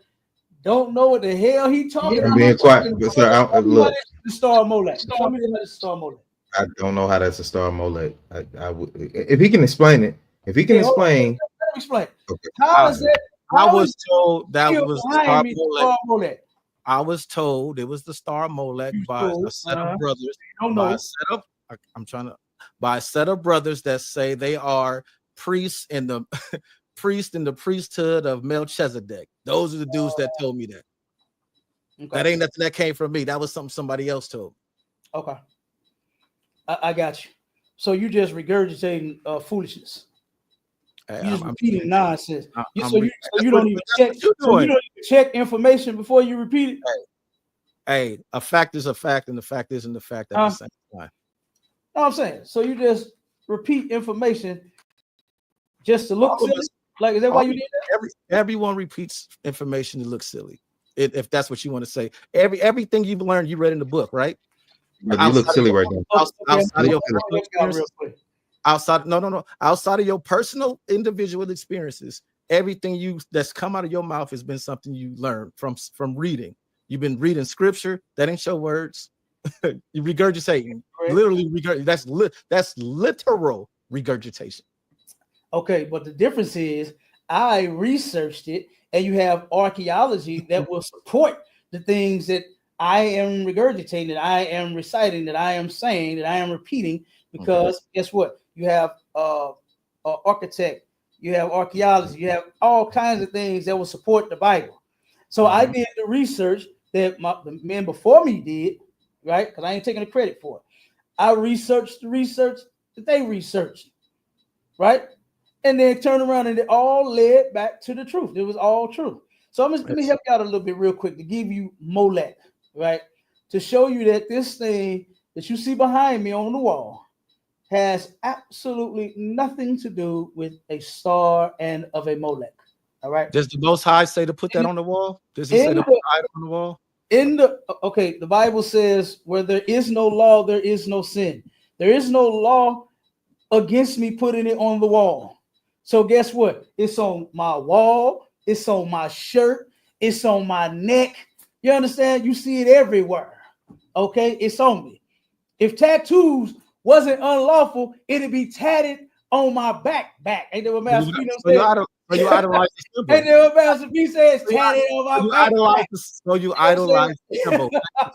Don't know what the hell he talking about. I'm being quiet. Sir, look. The star of Molech. Tell me the star of Molech. I don't know how that's a star of Molech. If he can explain it. If he can explain. Let me explain. Okay. How is it? I was told that was the star of Molech. I was told it was the star of Molech by a set of brothers. By a set of brothers that say they are priests in the priesthood of Melchizedek. Those are the dudes that told me that. Okay. That ain't nothing that came from me. That was something somebody else told. Okay. I got you. So you just regurgitating foolishness. You just repeating nonsense. You don't even check information before you repeat it. Hey, a fact is a fact, and the fact isn't the fact at the same time. No, I'm saying. So you just repeat information just to look silly? Like, is that why you did that? Everyone repeats information to look silly. If that's what you want to say. Everything you've learned, you read in the book, right? You look silly right now. Outside of your personal individual experiences, everything that's come out of your mouth has been something you learned from reading. You've been reading scripture. That ain't your words. You regurgitating. Literally that's literal regurgitation. Okay, but the difference is I researched it, and you have archaeology that will support the things that I am regurgitating, that I am reciting, that I am saying, that I am repeating. Because guess what? You have architect, you have archaeology, you have all kinds of things that will support the Bible. So I did the research that the men before me did, right? Because I ain't taking the credit for it. I researched the research that they researched, right? And then turned around and it all led back to the truth. It was all true. So let me help you out a little bit real quick to give you Molech, right? To show you that this thing that you see behind me on the wall has absolutely nothing to do with a star and of a Molech. All right. Does the Most High say to put that on the wall? Does he say to put the idol on the wall? The Bible says, where there is no law, there is no sin. There is no law against me putting it on the wall. So guess what? It's on my wall. It's on my shirt. It's on my neck. You understand? You see it everywhere. Okay, it's on me. If tattoos wasn't unlawful, it'd be tatted on my back. Ain't that what Master P said? You idolize the symbol. Ain't that what Master P says? Tatted on my back. You idolize the symbol.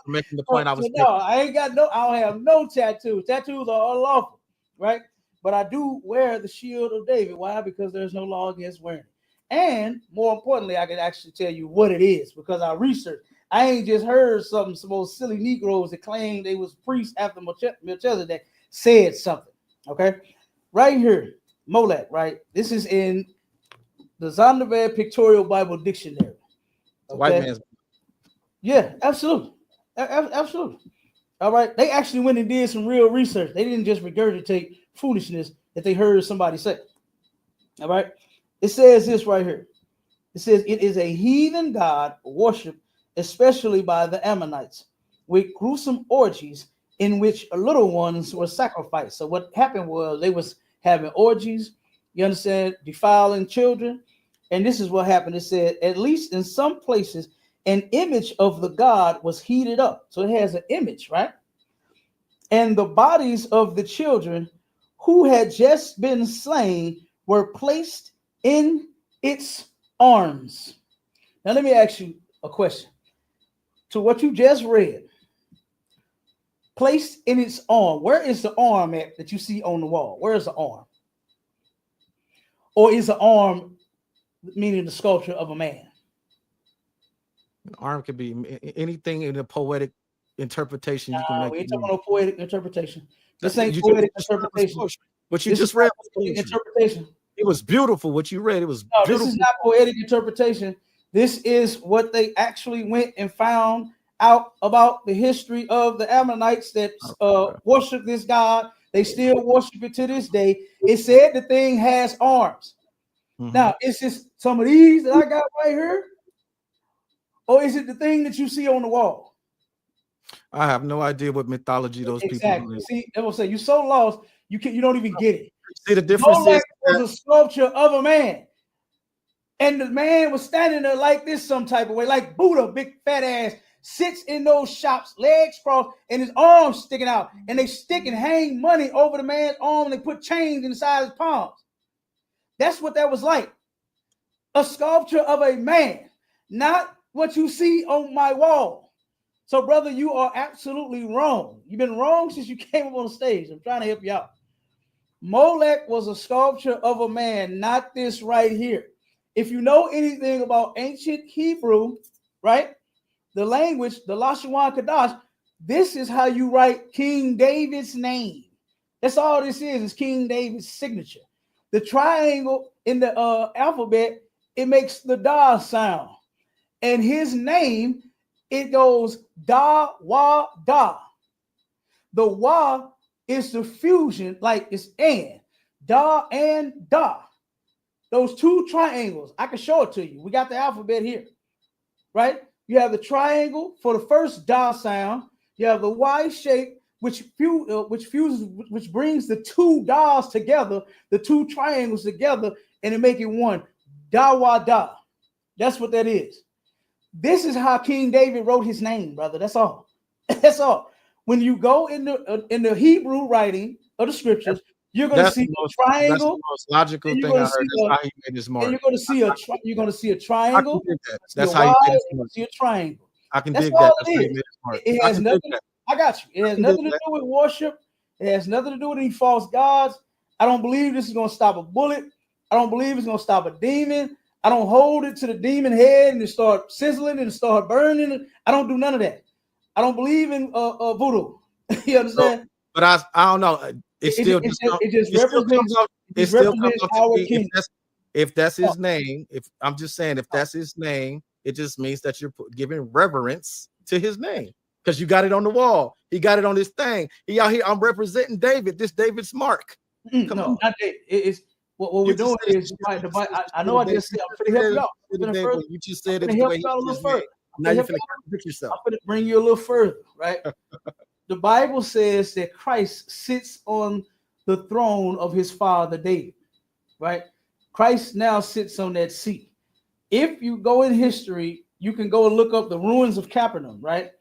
Making the point I was making. I don't have no tattoos. Tattoos are unlawful, right? But I do wear the shield of David. Why? Because there's no law against wearing it. And more importantly, I can actually tell you what it is because I researched. I ain't just heard some old silly Negroes that claimed they was priests after Melchizedek said something. Okay, right here, Molech. Right, this is in the Zondervan Pictorial Bible Dictionary. Okay? White man's. Yeah, absolutely, absolutely. All right, they actually went and did some real research. They didn't just regurgitate foolishness that they heard somebody say. All right, it says this right here. It says it is a heathen god worship, especially by the Ammonites, with gruesome orgies in which little ones were sacrificed. So what happened was they was having orgies, you understand, defiling children. And this is what happened. It said, at least in some places, an image of the god was heated up. So it has an image, right? And the bodies of the children who had just been slain were placed in its arms. Now let me ask you a question. To what you just read, placed in its arm. Where is the arm at that you see on the wall? Where is the arm? Or is the arm meaning the sculpture of a man? The arm could be anything in a poetic interpretation. You can make. We ain't talking about poetic interpretation. This That's ain't poetic interpretation. What you just read was interpretation. It was beautiful. What you read, it was beautiful. This is not poetic interpretation. This is what they actually went and found out about the history of the Ammonites that worship this god. They still worship it to this day. It said the thing has arms. Now, is this some of these that I got right here? Or is it the thing that you see on the wall? I have no idea what mythology those people believe. See, I will say you're so lost, you don't even get it. See, the difference is was a sculpture of a man. And the man was standing there like this some type of way, like Buddha, big fat ass, sits in those shops, legs crossed, and his arms sticking out. And they stick and hang money over the man's arm, and they put chains inside his palms. That's what that was like. A sculpture of a man, not what you see on my wall. So, brother, you are absolutely wrong. You've been wrong since you came up on the stage. I'm trying to help you out. Molech was a sculpture of a man, not this right here. If you know anything about ancient Hebrew, right, the language, the Lashawan Kadash, this is how you write King David's name. That's all this is King David's signature. The triangle in the alphabet, it makes the Da sound. And his name, it goes Da, Wa, Da. The Wa is the fusion, like it's and. Da and Da. Those two triangles, I can show it to you. We got the alphabet here, right? You have the triangle for the first Da sound. You have the Y shape, which brings the two Da's together, the two triangles together, and it make it one. Dawada. That's what that is. This is how King David wrote his name, brother. That's all. That's all. When you go in the Hebrew writing of the scriptures, you're going to see a triangle. That's the most logical thing I heard. That's how he made his mark. And you're going to see a triangle. That's how he made his mark. See a triangle. I can That's dig all that. it is. It has nothing. I got you. It has nothing to do with worship. It has nothing to do with any false gods. I don't believe this is going to stop a bullet. I don't believe it's going to stop a demon. I don't hold it to the demon head and it start sizzling and start burning. I don't do none of that. I don't believe in voodoo. You understand? But I don't know. It still represents our king. If that's his name, if I'm just saying, if that's his name, it just means that you're giving reverence to his name because you got it on the wall. He got it on this thing. He out here. I'm representing David. This David's mark. Come on. Not David. It's what we're doing is I know I just said I'm going to help y'all. You just said it. I'm going to help y'all a little further. Now you're going to contradict yourself. I'm going to bring you a little further, right? The Bible says that Christ sits on the throne of his father David, right? Christ now sits on that seat. If you go in history, you can go and look up the ruins of Capernaum, right?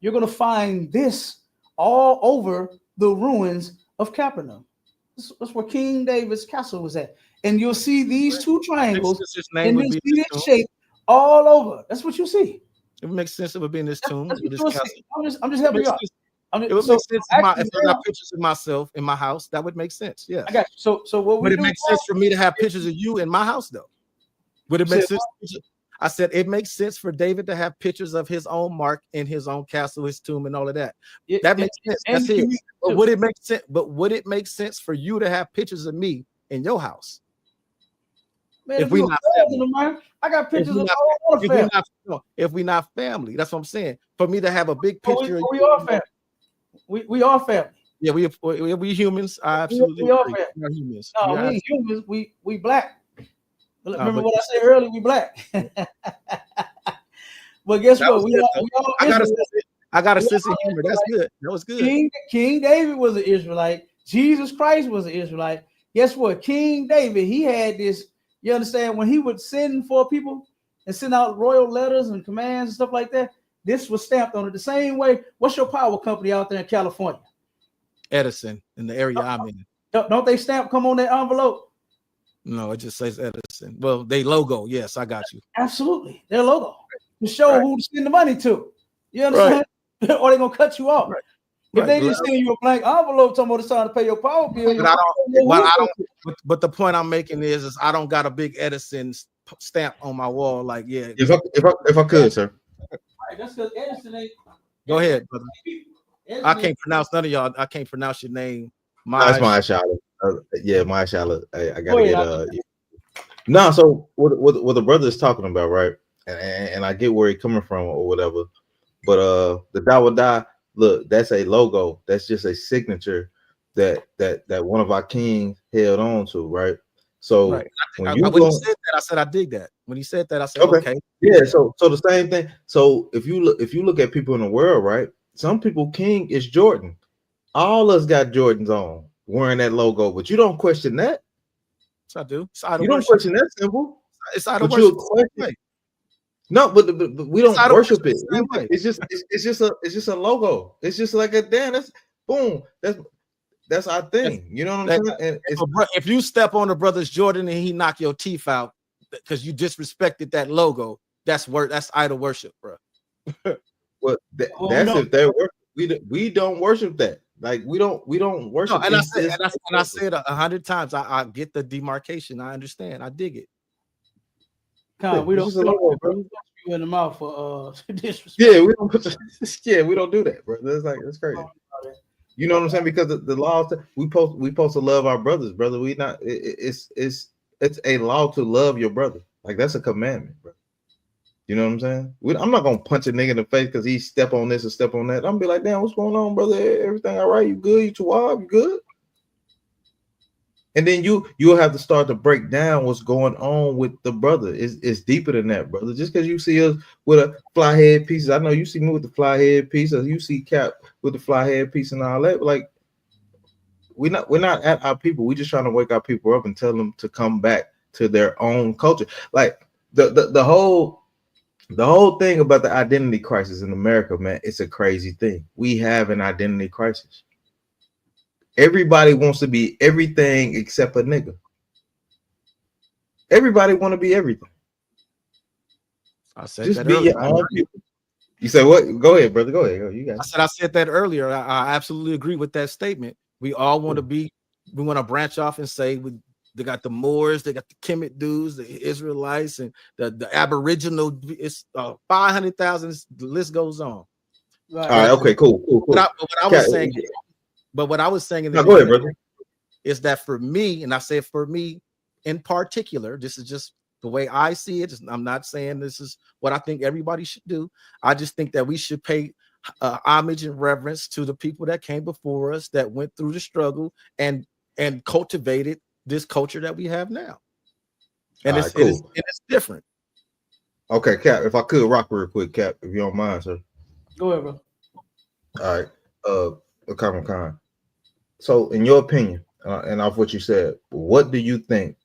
You're going to find this all over the ruins of Capernaum. That's where King David's castle was at. And you'll see these two triangles, and you'll see this shape all over. That's what you see. It makes sense of it being this tomb. I'm just helping you out. It would make sense if I got pictures of myself in my house. That would make sense. Yeah, I got you. So what would it make sense for me to have pictures of you in my house, though? Would it make sense? I said it makes sense for David to have pictures of his own mark in his own castle, his tomb, and all of that. That makes sense. That's it. But would it make sense? But would it make sense for you to have pictures of me in your house? Man, if we not family, I got pictures of all the family. If we not family, that's what I'm saying. For me to have a big picture, we are family. We are family. Yeah, we humans. I absolutely we are family. We're humans. No, we ain't humans. We black. Remember what I said earlier? We black. But guess what? I got a sense of humor. That's good. That was good. King David was an Israelite. Jesus Christ was an Israelite. Guess what? King David, he had this. You understand? When he would send for people and send out royal letters and commands and stuff like that, this was stamped on it the same way. What's your power company out there in California? Edison, in the area I'm in. Don't they stamp come on that envelope? No, it just says Edison. Well, they logo. Yes, I got you. Absolutely. Their logo. To show who to send the money to. You understand? Right. Or they're going to cut you off. Right. If they just send you a blank envelope, talking about it's time to pay your power bill. But the point I'm making is I don't got a big Edison stamp on my wall. Like, yeah. If I could, sir. Right, that's because Edison ain't. Go ahead, brother. I can't pronounce none of y'all. I can't pronounce your name. That's my Charlotte. Yeah, my Charlotte. I gotta get No, so what the brother is talking about, right? And I get where he's coming from or whatever. But the Dawada, look, that's a logo. That's just a signature that one of our kings held on to, right? So when he said that, I said I dig that. When he said that, I said okay. Yeah, so the same thing. So if you look at people in the world, right? Some people king is Jordan. All us got Jordans on wearing that logo, but you don't question that. Yes, I do. You don't question that symbol. It's out of worship. No, but we don't worship it. It's just a logo. It's just like a damn. That's boom. That's our thing. You know what I'm saying? And if you step on a brother's Jordan and he knock your teeth out because you disrespected that logo, that's idol worship, bro. Well, that's if they worship. We don't worship that. Like we don't worship. No, and I said 100 times. I get the demarcation. I understand. I dig it. We don't put you in the mouth for disrespect. Yeah, we don't we don't do that, bro. That's crazy. You know what I'm saying? Because the law, we supposed to love our brothers, brother. We not. It's a law to love your brother. Like that's a commandment, bro. You know what I'm saying? I'm not gonna punch a nigga in the face because he step on this or step on that. I'm gonna be like, damn, what's going on, brother? Everything all right? You good? You too? You good? And then you'll have to start to break down what's going on with the brother. It's deeper than that, brother. Just because you see us with a fly head pieces, I know you see me with the fly head piece, or you see Cap with the fly head piece and all that. But like we're not at our people. We're just trying to wake our people up and tell them to come back to their own culture. Like the whole thing about the identity crisis in America, man, it's a crazy thing. We have an identity crisis. Everybody wants to be everything except a nigga. Everybody want to be everything. I said Just that be earlier. your own people. You said what? Go ahead, brother. Go ahead. You got it. I said that earlier. I absolutely agree with that statement. We all want to be. We want to branch off and say they got the Moors, they got the Kemet dudes, the Israelites, and the Aboriginal. It's 500,000. The list goes on. Right. All right. Okay. Cool. But what I was saying in the go ahead, beginning brother. is that for me, and I say for me in particular, this is just the way I see it. I'm not saying this is what I think everybody should do. I just think that we should pay homage and reverence to the people that came before us, that went through the struggle and cultivated this culture that we have now. And it's different. Okay, Cap, if I could rock real quick, Cap, if you don't mind, sir. Go ahead, bro. All right. Khan. So, in your opinion, and off what you said, what do you think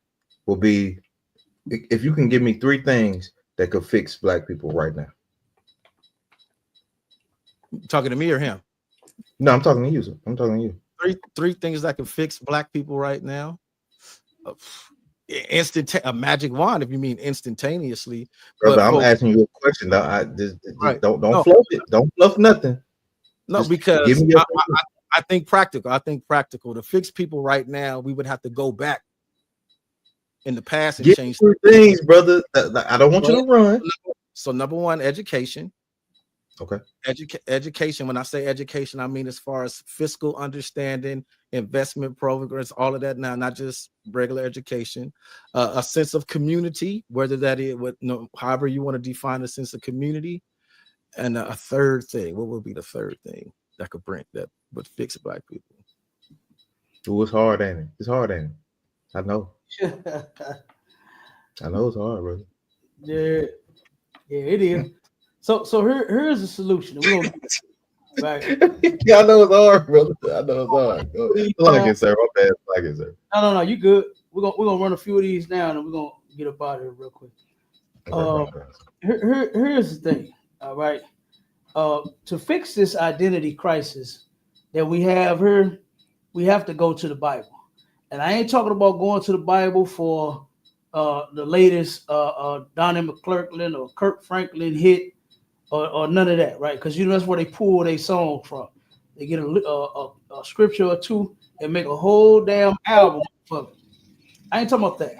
will be, if you can give me 3 things that could fix black people right now? Talking to me or him? No, I'm talking to you, sir. I'm talking to you. Three things that can fix black people right now. A magic wand, if you mean instantaneously. Brother, I'm asking you a question. Don't fluff it. Don't fluff nothing. No, just because I think practical. I think practical to fix people right now. We would have to go back in the past and change things, brother. I don't want you to run. So number one, education. Okay. Education. When I say education, I mean as far as fiscal understanding, investment programs, all of that. Now, not just regular education. A sense of community, whether that is however you want to define a sense of community. And a third thing, what would be the third thing that would fix black people? Ooh, it's hard, ain't it? It's hard, ain't it? I know. I know it's hard, brother. Yeah, it is. So here's the solution. We're gonna right. Yeah, I know it's hard, brother. I know it's hard. Like it, sir. My bad. Like it, sir. No, you good. We're gonna run a few of these down and we're gonna get up out of here real quick. Here's the thing. All right. To fix this identity crisis that we have here, we have to go to the Bible. And I ain't talking about going to the Bible for the latest Donnie McClurkin or Kirk Franklin hit or none of that, right? Because that's where they pull their song from. They get a scripture or two and make a whole damn album for it. I ain't talking about that.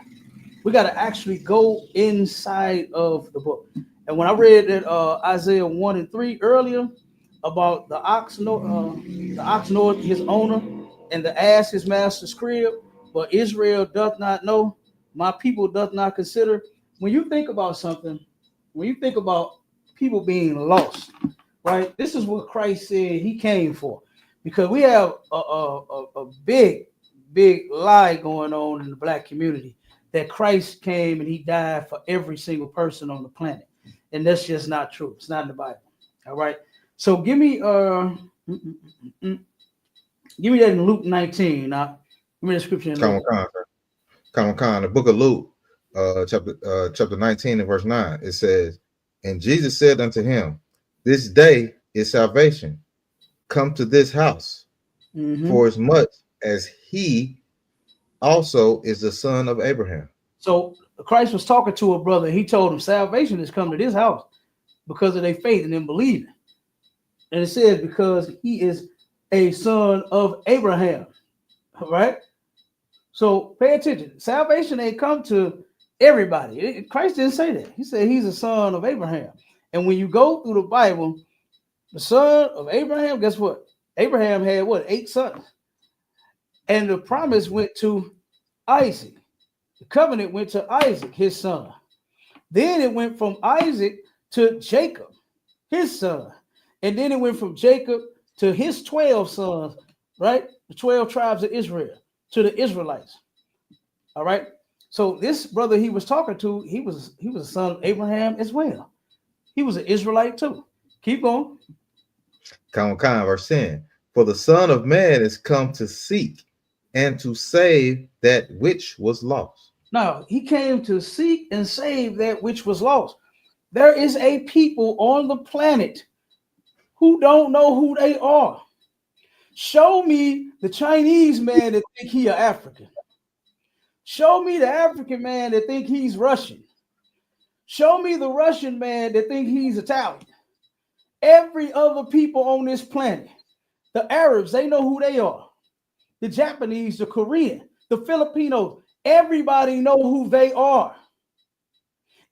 We got to actually go inside of the book. And when I read that Isaiah 1 and 3 earlier about the ox knoweth his owner, and the ass his master's crib, but Israel doth not know, my people doth not consider. When you think about something, when you think about people being lost, right? This is what Christ said he came for. Because we have a big lie going on in the black community that Christ came and he died for every single person on the planet. And that's just not true. It's not in the Bible. All right. So give me that in Luke 19. Now, give me the scripture in Luke. The book of Luke, chapter 19 and verse 9. It says, and Jesus said unto him, this day is salvation come to this house, for as much as he also is the son of Abraham. So Christ was talking to a brother. He told him salvation has come to this house because of their faith and them believing. And it says because he is a son of Abraham. All right. So pay attention. Salvation ain't come to everybody. Christ didn't say that. He said he's a son of Abraham. And when you go through the Bible, the son of Abraham, guess what? Abraham had 8 sons. And the promise went to Isaac. The covenant went to Isaac, his son. Then it went from Isaac to Jacob, his son. And then it went from Jacob to his 12 sons, right? The 12 tribes of Israel, to the Israelites. All right. So this brother he was talking to, he was a son of Abraham as well. He was an Israelite too. Keep going. Verse 10. For the Son of Man is come to seek and to save that which was lost. No, he came to seek and save that which was lost. There is a people on the planet who don't know who they are. Show me the Chinese man that think he an African. Show me the African man that think he's Russian. Show me the Russian man that think he's Italian. Every other people on this planet, the Arabs, they know who they are. The Japanese, the Korean, the Filipinos, everybody know who they are.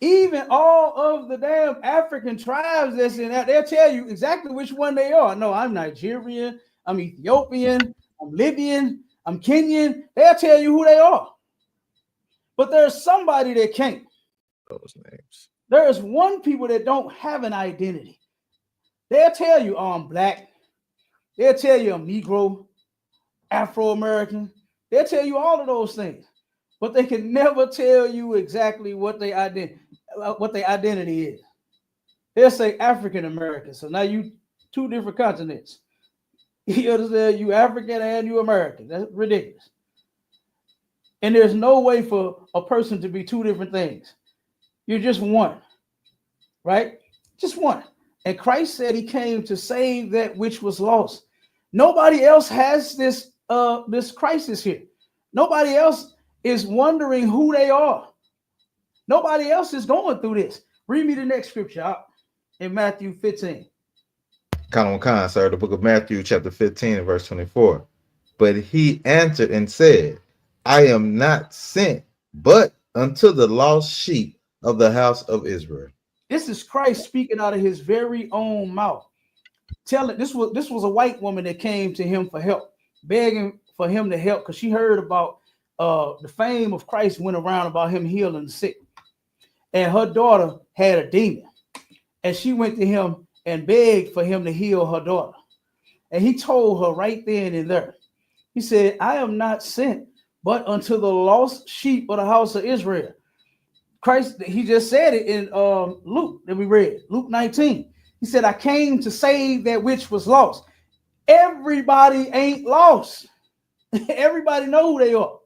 Even all of the damn African tribes that's in that, they'll tell you exactly which one they are. No, I'm Nigerian, I'm Ethiopian, I'm Libyan, I'm Kenyan. They'll tell you who they are. But there's somebody that can't. Those names. There is one people that don't have an identity. They'll tell you, oh, I'm black. They'll tell you I'm Negro, Afro-American. They'll tell you all of those things. But they can never tell you exactly what their identity is. They'll say African American. So now you two different continents. You understand? You African and you American. That's ridiculous. And there's no way for a person to be two different things. You're just one, right? Just one. And Christ said he came to save that which was lost. Nobody else has this crisis here. Nobody else is wondering who they are. Nobody else is going through this. Read me the next scripture in Matthew 15. Khan, sir, the book of Matthew, chapter 15, and verse 24. But he answered and said, I am not sent but unto the lost sheep of the house of Israel. This is Christ speaking out of his very own mouth. Telling this was a white woman that came to him for help, begging for him to help because she heard about the fame of Christ went around about him healing the sick. And her daughter had a demon. And she went to him and begged for him to heal her daughter. And he told her right then and there. He said, I am not sent but unto the lost sheep of the house of Israel. Christ, he just said it in Luke that we read, Luke 19. He said, I came to save that which was lost. Everybody ain't lost. Everybody know who they are.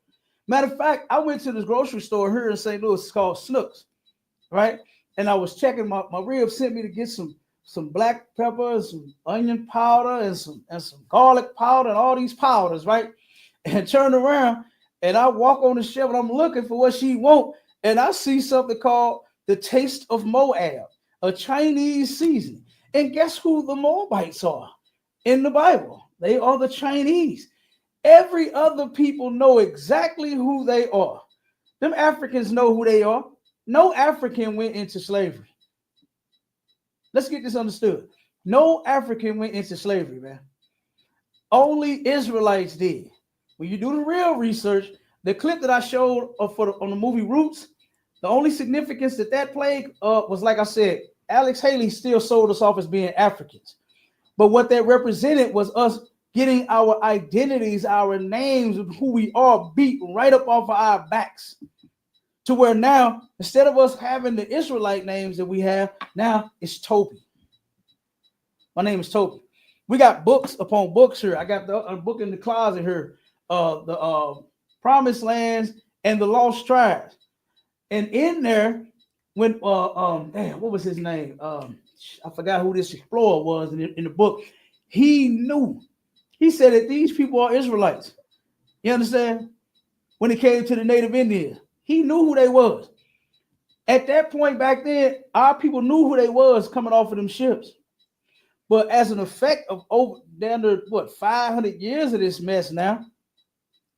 Matter of fact, I went to this grocery store here in St. Louis. It's called Snooks, right? And I was checking, my rib sent me to get some black pepper, some onion powder, and some garlic powder, and all these powders, right? And turned around, and I walk on the shelf, and I'm looking for what she want, and I see something called the Taste of Moab, a Chinese seasoning. And guess who the Moabites are in the Bible? They are the Chinese. Every other people know exactly who they are. Them Africans know who they are. No African went into slavery. Let's get this understood. No African went into slavery, man. Only Israelites did. When you do the real research, the clip that I showed on the movie Roots, the only significance that played was, like I said, Alex Haley still sold us off as being Africans. But what that represented was us getting our identities, our names of who we are beat right up off of our backs. To where now, instead of us having the Israelite names that we have, now it's Toby. My name is Toby. We got books upon books here. I got the book in the closet here, the Promised Lands and the Lost Tribes. And in there, when what was his name? I forgot who this explorer was in the book. He knew. He said that these people are Israelites. You understand? When it came to the Native Indians, he knew who they was. At that point back then, our people knew who they was coming off of them ships. But as an effect of over down to 500 years of this mess now,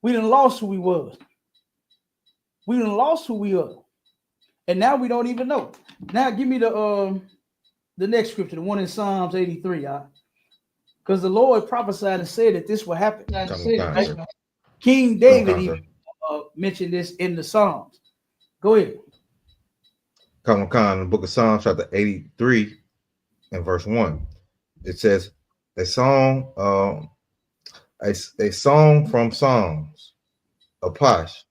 we done lost who we was. We done lost who we are. And now we don't even know. Now give me the next scripture, the one in Psalms 83, because the Lord prophesied and said that this will happen. King David even mentioned this in the Psalms. Go ahead. Khan, the book of Psalms, chapter 83 and verse 1. It says, a song from Psalms, a posh.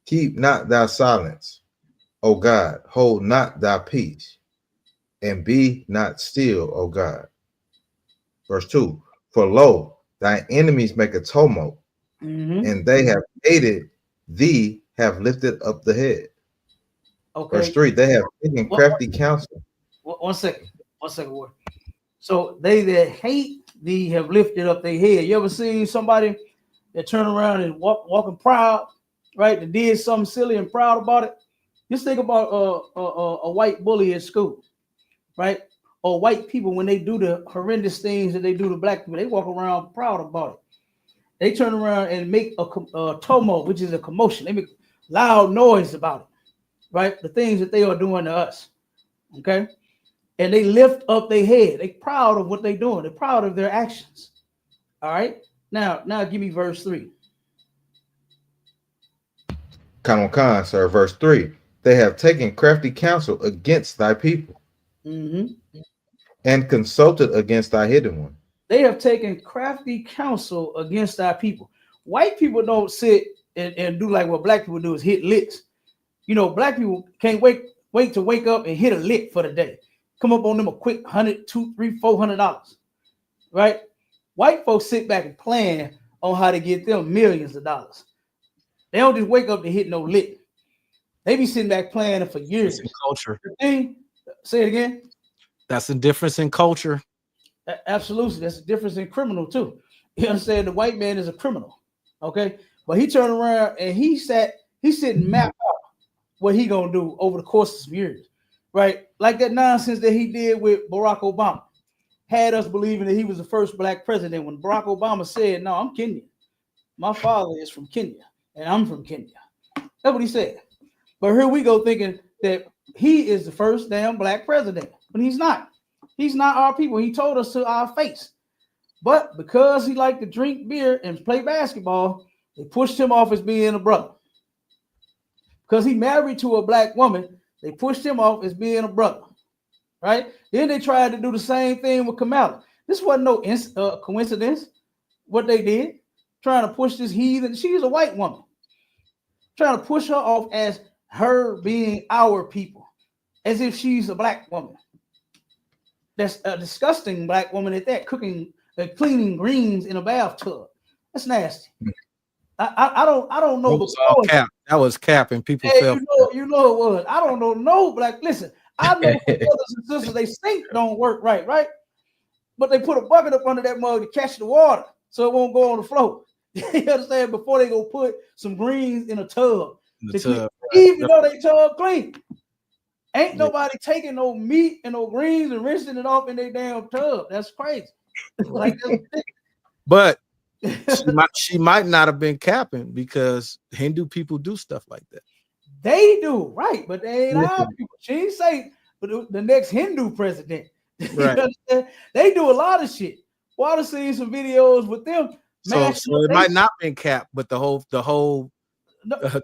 Keep not thy silence, O God, hold not thy peace, and be not still, O God. Verse 2, for lo, thy enemies make a tumult, and they have hated thee, have lifted up the head. Okay. Verse 3, they have taken crafty counsel. One second. Word. So they that hate thee have lifted up their head. You ever seen somebody that turn around and walking proud, right? That did something silly and proud about it? Just think about a white bully at school, right? Or white people when they do the horrendous things that they do to black people, they walk around proud about it. They turn around and make a tumult, which is a commotion. They make loud noise about it, right? The things that they are doing to us, okay? And they lift up their head. They're proud of what they're doing. They're proud of their actions, all right? Now give me verse 3. Con, sir. Verse 3, they have taken crafty counsel against thy people and consulted against thy hidden one. They have taken crafty counsel against our people. White people don't sit and do like what black people do is hit licks. You know, black people can't wait to wake up and hit a lick for the day. Come up on them a quick $100, $200, $300, $400, right? White folks sit back and plan on how to get them millions of dollars. They don't just wake up to hit no lick. They be sitting back planning for years. Culture. Say it again. That's the difference in culture. Absolutely. That's a difference in criminal too. You understand? The white man is a criminal. Okay. But he turned around and he sitting mapped out what he gonna do over the course of some years. Right? Like that nonsense that he did with Barack Obama. Had us believing that he was the first black president when Barack Obama said, no, I'm Kenyan. My father is from Kenya and I'm from Kenya. That's what he said. But here we go thinking that he is the first damn black president, but he's not. He's not our people. He told us to our face. But because he liked to drink beer and play basketball, they pushed him off as being a brother. Because he married to a black woman, they pushed him off as being a brother. Right? Then they tried to do the same thing with Kamala. This wasn't no coincidence what they did. Trying to push this heathen. She's a white woman. Trying to push her off as her being our people. As if she's a black woman. That's a disgusting black woman at that, cleaning greens in a bathtub. That's nasty. I don't know. That was cap, and people felt. You know it was. I don't know no black. Listen, I know brothers and sisters. They sink don't work right? But they put a bucket up under that mug to catch the water so it won't go on the floor. You understand? Before they go put some greens in a tub, even though they tub clean. Ain't nobody taking no meat and no greens and rinsing it off in their damn tub. That's crazy. But she might not have been capping because Hindu people do stuff like that. They do, right? But they ain't our people. She ain't say the next Hindu president. Right. They do a lot of shit. Well, I've seen some videos with them. So it might not been capped, but the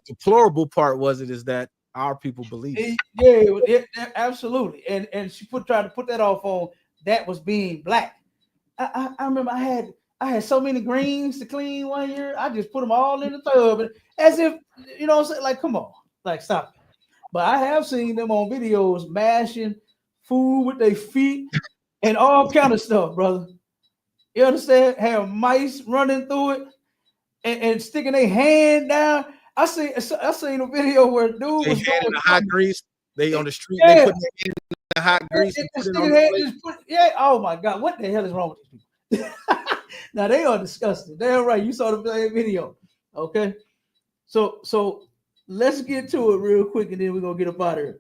deplorable part is that our people believe it. Yeah, absolutely. And she tried to put that off on that was being black. I remember I had so many greens to clean one year. I just put them all in the tub, as if you know what I'm saying. Like, come on, like stop it. But I have seen them on videos mashing food with their feet and all kind of stuff, brother. You understand? Have mice running through it and sticking their hand down. I seen a video where dude was in the hot grease. They on the street. Yeah. They put their hand in the hot grease. Oh my God, what the hell is wrong with these people? Now they are disgusting. Damn right. You saw the video. Okay. So let's get to it real quick and then we're gonna get up out of here.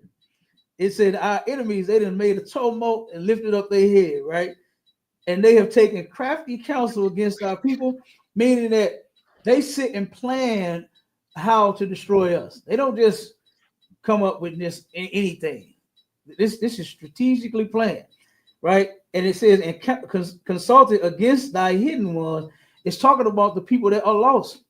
It said our enemies, they done made a tumult and lifted up their head, right? And they have taken crafty counsel against our people, meaning that they sit and plan how to destroy us. They don't just come up with this anything. This is strategically planned, right? And it says, and consulted against thy hidden ones. It's talking about the people that are lost.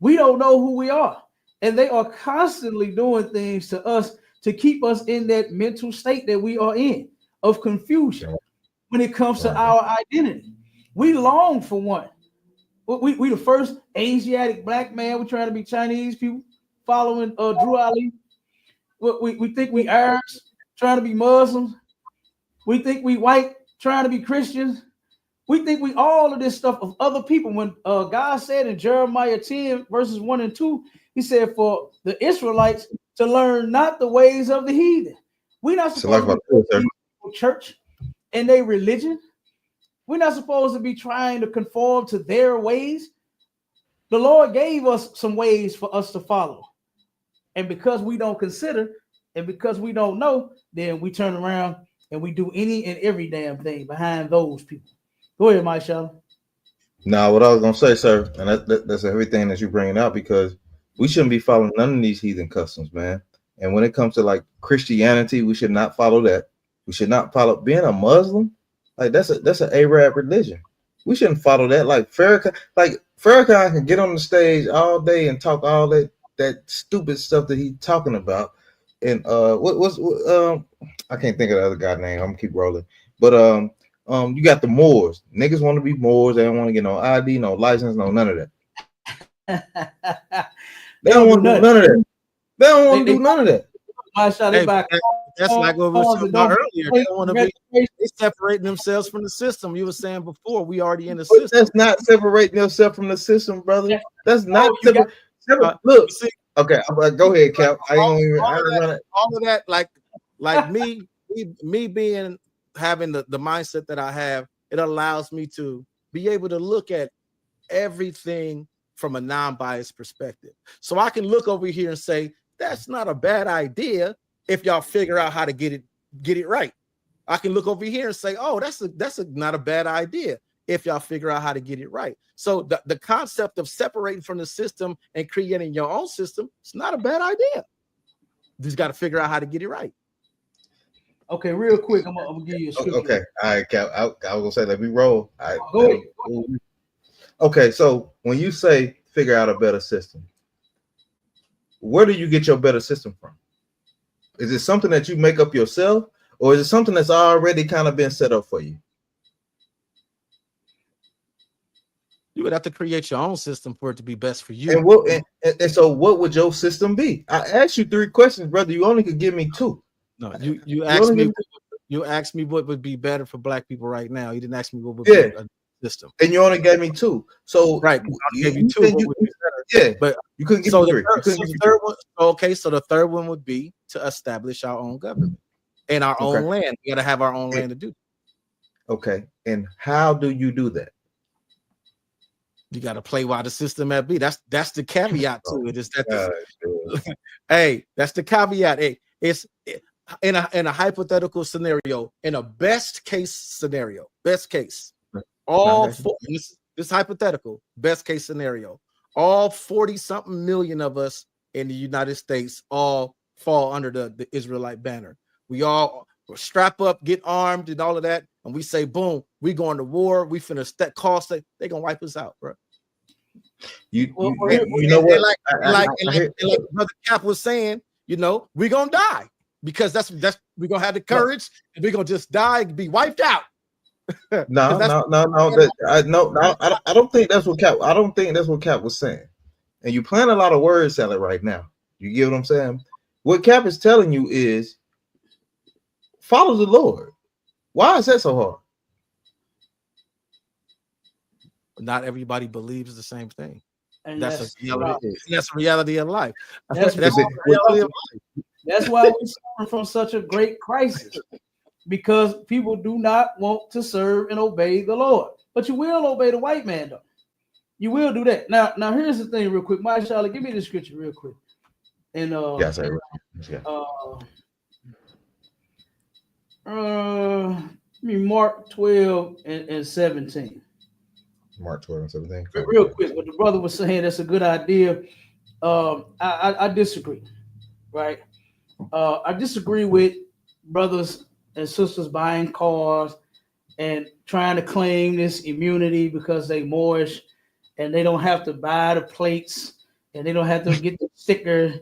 We don't know who we are. And they are constantly doing things to us to keep us in that mental state that we are in of confusion when it comes to our identity. We long for one. We the first Asiatic black man. We're trying to be Chinese people following Drew Ali. We think we Arabs trying to be Muslims. We think we white trying to be Christians. We think we all of this stuff of other people. When God said in Jeremiah 10 verses 1 and 2, He said for the Israelites to learn not the ways of the heathen. We're not supposed to be church and their religion. We're not supposed to be trying to conform to their ways. The Lord gave us some ways for us to follow. And because we don't consider and because we don't know, then we turn around and we do any and every damn thing behind those people. Go ahead, Mike Shelly. Now, what I was gonna say, sir, and that's everything that you're bringing out, because we shouldn't be following none of these heathen customs, man. And when it comes to like Christianity, we should not follow that. We should not follow being a Muslim. Like that's an Arab religion. We shouldn't follow that. Like Farrakhan can get on the stage all day and talk all that stupid stuff that he's talking about. And I can't think of the other guy's name. I'm gonna keep rolling. But you got the Moors. Niggas want to be Moors. They don't want to get no ID, no license, no none of that. They don't want to do none of that. They don't want to do none of that. That's like what we were talking about earlier. They don't want to be. They separating themselves from the system. You were saying before, we already in the system. That's not separating yourself from the system, brher. That's not look. Okay, go ahead, Cap. All of that, like me being having the mindset that I have, it allows me to be able to look at everything from a non-biased perspective. So I can look over here and say, that's not a bad idea if y'all figure out how to get it right. I can look over here and say, oh, that's not a bad idea if y'all figure out how to get it right. So the concept of separating from the system and creating your own system, it's not a bad idea. You just got to figure out how to get it right. Okay, real quick, I'm gonna give you a scripture. Okay, all right, Cap. I was gonna say, let me roll. Go ahead. Okay, so when you say figure out a better system, where do you get your better system from? Is it something that you make up yourself, or is it something that's already kind of been set up for you? You would have to create your own system for it to be best for you. And so what would your system be? I asked you 3 questions, brother. You only could give me 2. No, you asked me what would be better for black people right now. You didn't ask me what would be a system. And you only gave me 2. So right, I gave you 2. But you couldn't give me 3. So the third one would be to establish our own government and our own land. We got to have our own land to do. Okay, and how do you do that? You got to play while the system at be. That's the caveat to it. Is that hey, that's the caveat. Hey, it's in a hypothetical scenario, in a best case scenario, best case, this hypothetical best case scenario, all 40-something million of us in the United States all fall under the Israelite banner. We all strap up, get armed, and all of that, and we say, boom, we going to war. We finna they gonna wipe us out, bro. You know what? Like Brother Cap was saying, we're gonna die because that's we're gonna have the courage and we're gonna just die and be wiped out. No. I don't think that's what Cap. I don't think that's what Cap was saying. And you playing a lot of word salad right now. You get what I'm saying? What Cap is telling you is follow the Lord. Why is that so hard? Not everybody believes the same thing. And that's a reality of life. That's why we're suffering from such a great crisis, because people do not want to serve and obey the Lord. But you will obey the white man, though. You will do that. Now here's the thing, real quick. My Charlotte, give me the scripture real quick. And Mark 12 and 17. Mark 12 and 17. Real quick, what the brother was saying, that's a good idea. I disagree, right? I disagree with brothers and sisters buying cars and trying to claim this immunity because they Moorish and they don't have to buy the plates and they don't have to get the sticker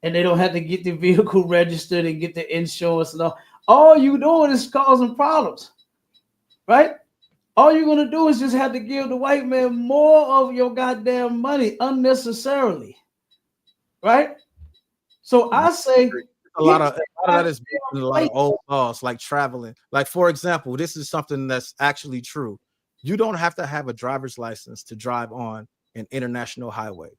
and they don't have to get the vehicle registered and get the insurance and all. All you doing is causing problems, right? All you're going to do is just have to give the white man more of your goddamn money unnecessarily, right? So I say a lot of that is a lot of old laws, like traveling. Like, for example, this is something that's actually true. You don't have to have a driver's license to drive on an international highway.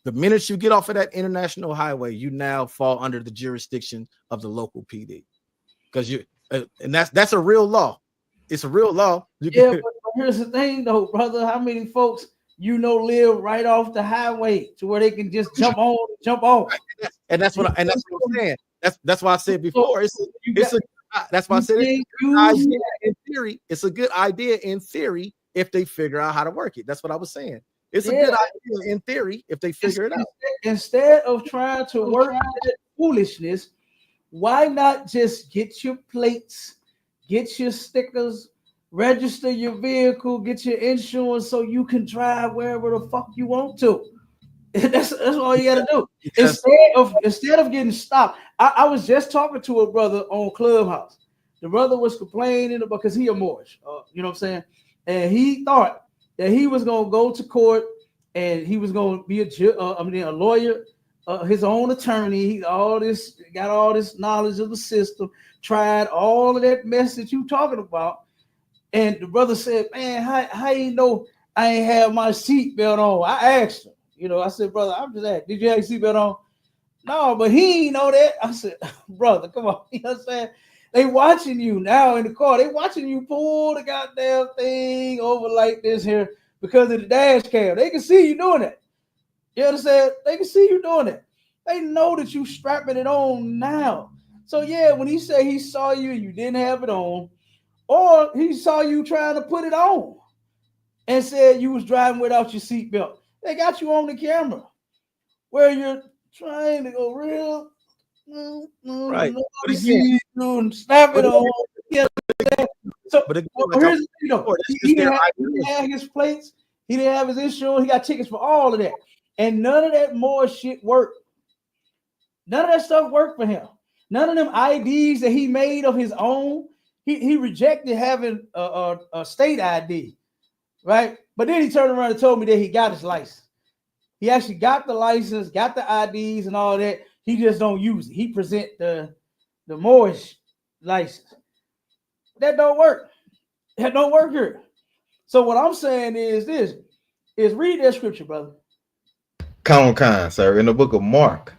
The minute you get off of that international highway, you now fall under the jurisdiction of the local PD, because you and that's a real law. It's a real law. Yeah, but here's the thing, though, brother. How many folks live right off the highway to where they can just jump on, jump off? And that's what I'm saying. That's why I said before. That's why I said it's a good idea in theory. It's a good idea in theory if they figure out how to work it. That's what I was saying. It's a good idea in theory if they figure it out. Instead of trying to work that foolishness, why not just get your plates, get your stickers, register your vehicle, get your insurance so you can drive wherever the fuck you want to? That's all you gotta do. Instead of getting stopped. I was just talking to a brother on Clubhouse. The brother was complaining because he a Moorish, you know what I'm saying? And he thought that he was gonna go to court and he was gonna be a lawyer, his own attorney. He got all this knowledge of the system, tried all of that mess that you talking about. And the brother said, "Man, how you know I ain't have my seatbelt on?" I asked him. I said, "Brother, I'm just asking, did you have your seatbelt on?" "No, but he ain't know that." I said, "Brother, come on." You know what I'm saying? They watching you now in the car. They watching you pull the goddamn thing over like this here because of the dash cam. They can see you doing it. You understand? They can see you doing it. They know that you strapping it on now. So yeah, when he said he saw you and you didn't have it on, or he saw you trying to put it on and said you was driving without your seatbelt, they got you on the camera where you're trying to go real. Right. But see you and snap it on. So here's the thing, he didn't have his plates. He didn't have his insurance. He got tickets for all of that. And none of that more shit worked. None of that stuff worked for him. None of them IDs that he made of his own. He rejected having a state ID, right? But then he turned around and told me that he got his license. He actually got the license, got the IDs and all that. He just don't use it. He present the Moorish license. That don't work. That don't work here. So what I'm saying is read that scripture, brother. Con, sir, in the book of Mark,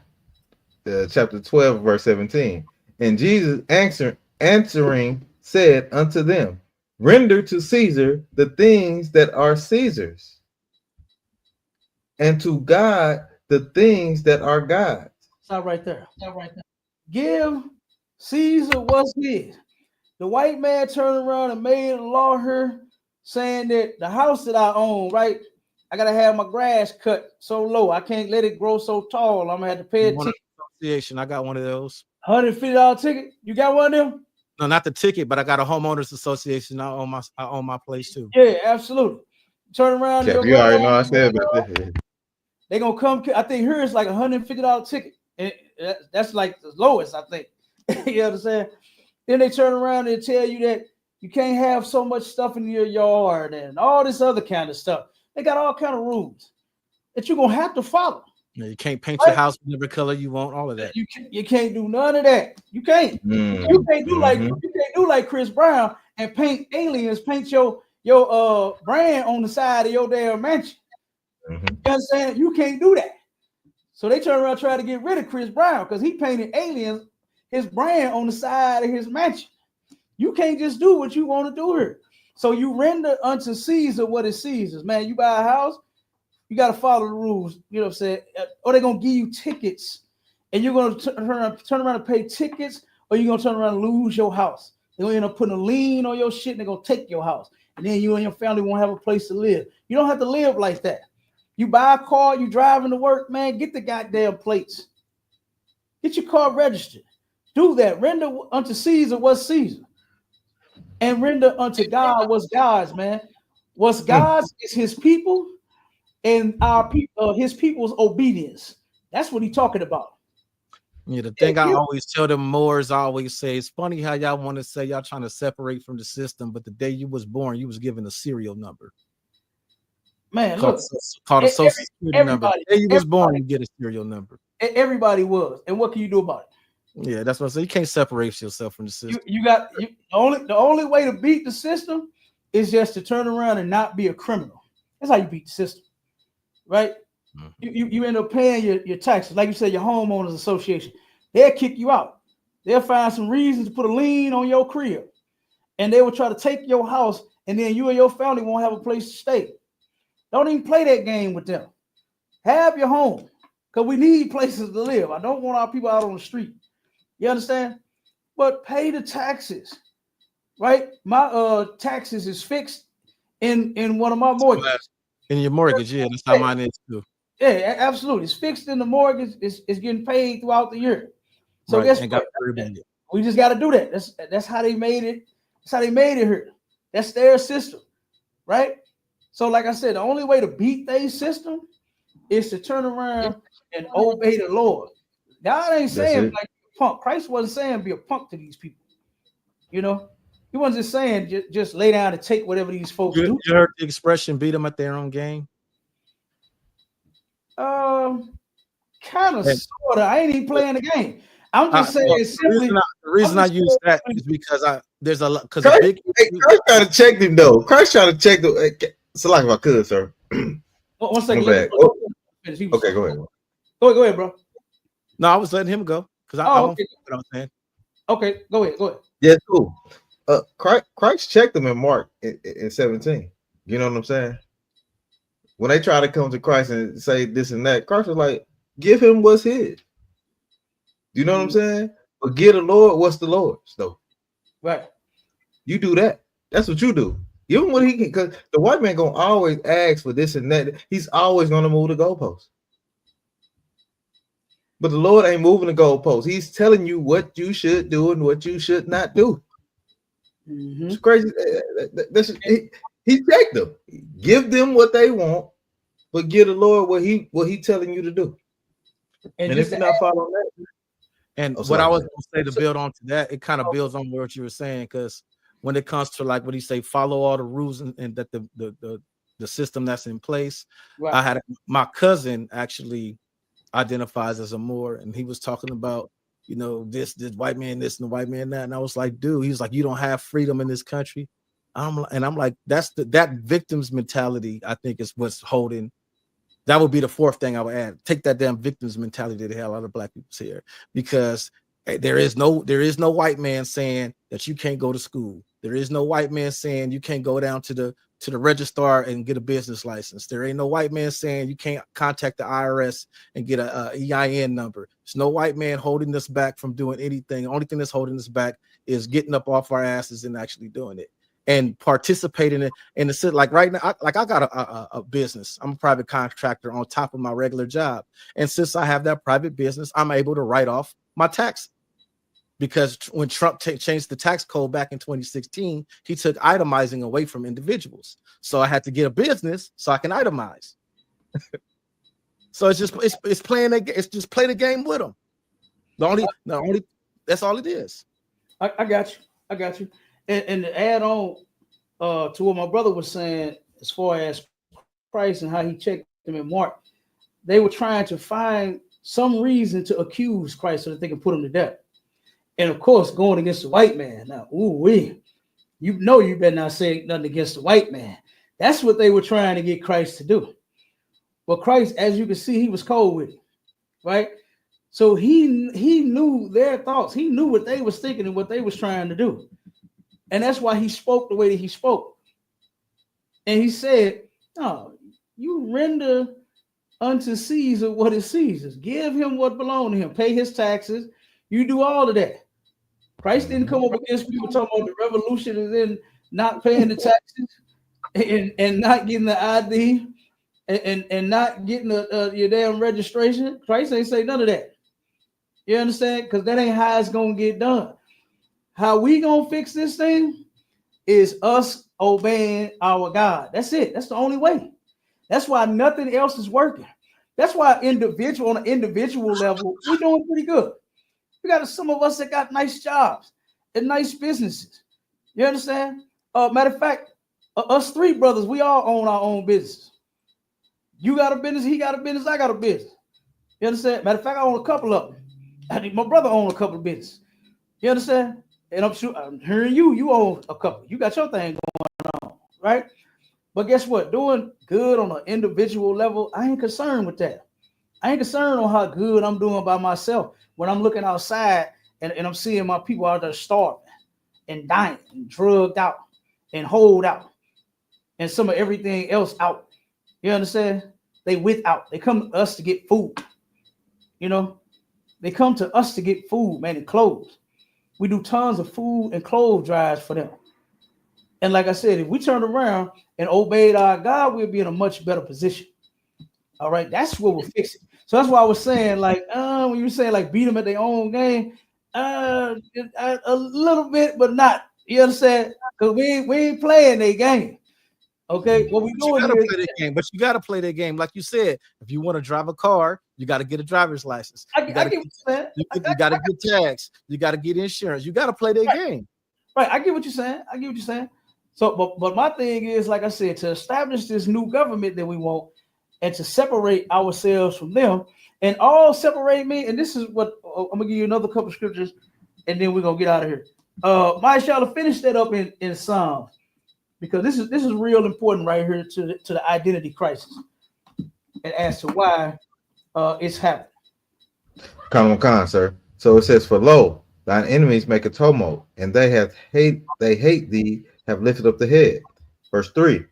chapter 12, verse 17. And Jesus answering said unto them, render to Caesar the things that are Caesar's, and to God the things that are God's. Stop right there. Give Caesar what's his. The white man turned around and made a law here saying that the house that I own, right, I gotta have my grass cut so low. I can't let it grow so tall. I'm gonna have to pay a ticket. Association. I got one of those. $150 ticket. You got one of them? No, not the ticket, but I got a homeowners association. I own my place too. Yeah, absolutely. Turn around. Yeah, you already know I said that. They gonna come. I think here it's like $150 ticket. And that's like the lowest, I think. You know what I'm saying? Then they turn around and tell you that you can't have so much stuff in your yard and all this other kind of stuff. They got all kind of rules that you're gonna have to follow. Yeah, you can't paint your house whatever color you want. All of that. You can't do none of that. You can't. You can't do like Chris Brown and paint aliens. Paint your brand on the side of your damn mansion. You know what I'm saying? You can't do that. So they turn around trying to get rid of Chris Brown because he painted aliens, his brand on the side of his mansion. You can't just do what you want to do here. So you render unto Caesar what is Caesar's. Man, you buy a house, you got to follow the rules. You know what I'm saying? Or they're going to give you tickets and you're going to turn around and pay tickets, or you're going to turn around and lose your house. They're going to end up putting a lien on your shit and they're going to take your house. And then you and your family won't have a place to live. You don't have to live like that. You buy a car, you driving to work, man, get the goddamn plates. Get your car registered. Do that. Render unto Caesar what's Caesar. And render unto God what's God's, man. What's God's is his people and our people, his people's obedience. That's what he's talking about. Yeah, the thing I always tell them Moors, I always say, it's funny how y'all want to say y'all trying to separate from the system, but the day you was born, you was given a serial number. Man, look, called a social security number. The day you was born, you get a serial number. Everybody was. And what can you do about it? Yeah, that's what I say. You can't separate yourself from the system. The only way to beat the system is just to turn around and not be a criminal. That's how you beat the system, right? you end up paying your taxes. Like you said, your homeowners association, they'll kick you out. They'll find some reasons to put a lien on your crib. And they will try to take your house, and then you and your family won't have a place to stay. Don't even play that game with them. Have your home, because we need places to live. I don't want our people out on the street. You understand? But pay the taxes, right? My taxes is fixed in one of my mortgages. In your mortgage, yeah, that's how mine is too. Yeah, absolutely. It's fixed in the mortgage. It's getting paid throughout the year. So guess what? We just got to do that. That's how they made it. That's how they made it here. That's their system, right? So, like I said, the only way to beat their system is to turn around and obey the Lord. God ain't saying like be a punk. Christ wasn't saying be a punk to these people. You know, he wasn't just saying just lay down and take whatever these folks do. You heard the expression "beat them at their own game." Kind of, sort of. I ain't even playing the game. I'm just saying simply. The reason I use that is because there's a lot because Christ trying to check him though. Christ trying to check the. It's like if I could, sir. 1 second. Okay, go ahead. Go ahead, bro. No, I was letting him go because I don't know what I'm saying. Okay, go ahead. Yeah, cool. Christ checked them in Mark in 17. You know what I'm saying? When they try to come to Christ and say this and that, Christ was like, give him what's his. You know what I'm saying? But give the Lord what's the Lord's, though. Right. You do that. That's what you do. Even when he can, because the white man gonna always ask for this and that. He's always gonna move the goalposts. But the Lord ain't moving the goalposts. He's telling you what you should do and what you should not do. It's crazy. He checked them. Give them what they want, but give the Lord what he telling you to do. And if you're not following that. And what I was going to say to build on to that, it kind of builds on what you were saying, because when it comes to like what he say, follow all the rules and that the system that's in place. Right. I had my cousin actually identifies as a Moor, and he was talking about, you know, this white man this and the white man that, and I was like, dude, he's like, you don't have freedom in this country. I'm like, that's that victim's mentality, I think, is what's holding. That would be the fourth thing I would add. Take that damn victim's mentality that the hell out of black people's here, because there is no white man saying that you can't go to school. There is no white man saying you can't go down to the registrar and get a business license. There ain't no white man saying you can't contact the IRS and get a EIN number. There's no white man holding us back from doing anything. The only thing that's holding us back is getting up off our asses and actually doing it and participating in the city. Like right now, I got a business. I'm a private contractor on top of my regular job. And since I have that private business, I'm able to write off my tax. Because when Trump changed the tax code back in 2016, he took itemizing away from individuals. So I had to get a business so I can itemize. So it's just play the game with them. The only that's all it is. I got you. And to add on to what my brother was saying, as far as Christ and how he checked them in Mark, they were trying to find some reason to accuse Christ so that they can put him to death. And of course, going against the white man. Now, you know you better not say nothing against the white man. That's what they were trying to get Christ to do. But Christ, as you can see, he was cold with it, right? So he knew their thoughts. He knew what they was thinking and what they was trying to do. And that's why he spoke the way that he spoke. And he said, no, you render unto Caesar what is Caesar's. Give him what belongs to him. Pay his taxes. You do all of that. Christ didn't come up against people talking about the revolution and then not paying the taxes and not getting the ID and not getting your damn registration. Christ ain't say none of that. You understand? Because that ain't how it's going to get done. How we going to fix this thing is us obeying our God. That's it. That's the only way. That's why nothing else is working. That's why on an individual level, we're doing pretty good. We got some of us that got nice jobs and nice businesses. You understand? Matter of fact, us three brothers, we all own our own business. You got a business, he got a business, I got a business. You understand? Matter of fact, I own a couple of them. I think my brother owns a couple of businesses. You understand? And I'm sure I'm hearing you own a couple. You got your thing going on, right? But guess what? Doing good on an individual level, I ain't concerned with that. I ain't concerned on how good I'm doing by myself. When I'm looking outside and I'm seeing my people out there starving and dying and drugged out and holed out and some of everything else out. You understand? They without. They come to us to get food. You know, they come to us to get food, man, and clothes. We do tons of food and clothes drives for them. And like I said, if we turn around and obeyed our God, we'll be in a much better position. All right, that's what we're fixing. So that's why I was saying, like, when you were saying like beat them at their own game, a little bit, but not. You understand? Because we ain't playing their game. Okay, what we doing gotta here? play their game, but you gotta play their game, like you said. If you want to drive a car, you got to get a driver's license. You got to get tax. You got to get insurance. You got to play their game. Right, I get what you're saying. I get what you're saying. So, but my thing is, like I said, to establish this new government that we want, and to separate ourselves from them, and all separate me. And this is what I'm gonna give you another couple scriptures, and then we're gonna get out of here. Mike, y'all to finish that up in Psalms, because this is real important right here to the identity crisis, and as to why it's happening. Come on, sir. So it says, "For lo, thine enemies make a tumult, and they hate thee, have lifted up the head." Verse 3.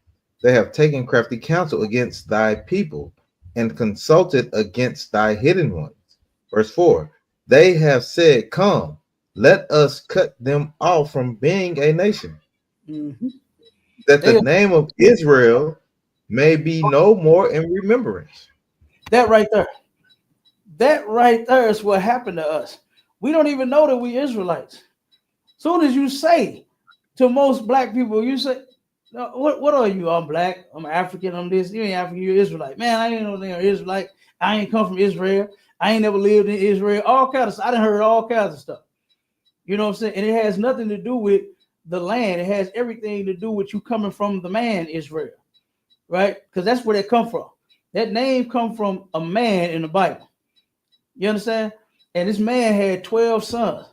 They have taken crafty counsel against thy people, and consulted against thy hidden ones. Verse 4. They have said, "Come, let us cut them off from being a nation, that the name of Israel may be no more in remembrance." That right there is what happened to us. We don't even know that we Israelites. Soon as you say to most black people, you say, no, what are you? I'm black, I'm African, I'm this. You ain't African, you're Israelite. Man, I ain't no damn Israelite. I ain't come from Israel. I ain't never lived in Israel. All kinds of stuff. I done heard all kinds of stuff. You know what I'm saying? And it has nothing to do with the land. It has everything to do with you coming from the man Israel, right? Because that's where they come from. That name come from a man in the Bible. You understand? And this man had 12 sons.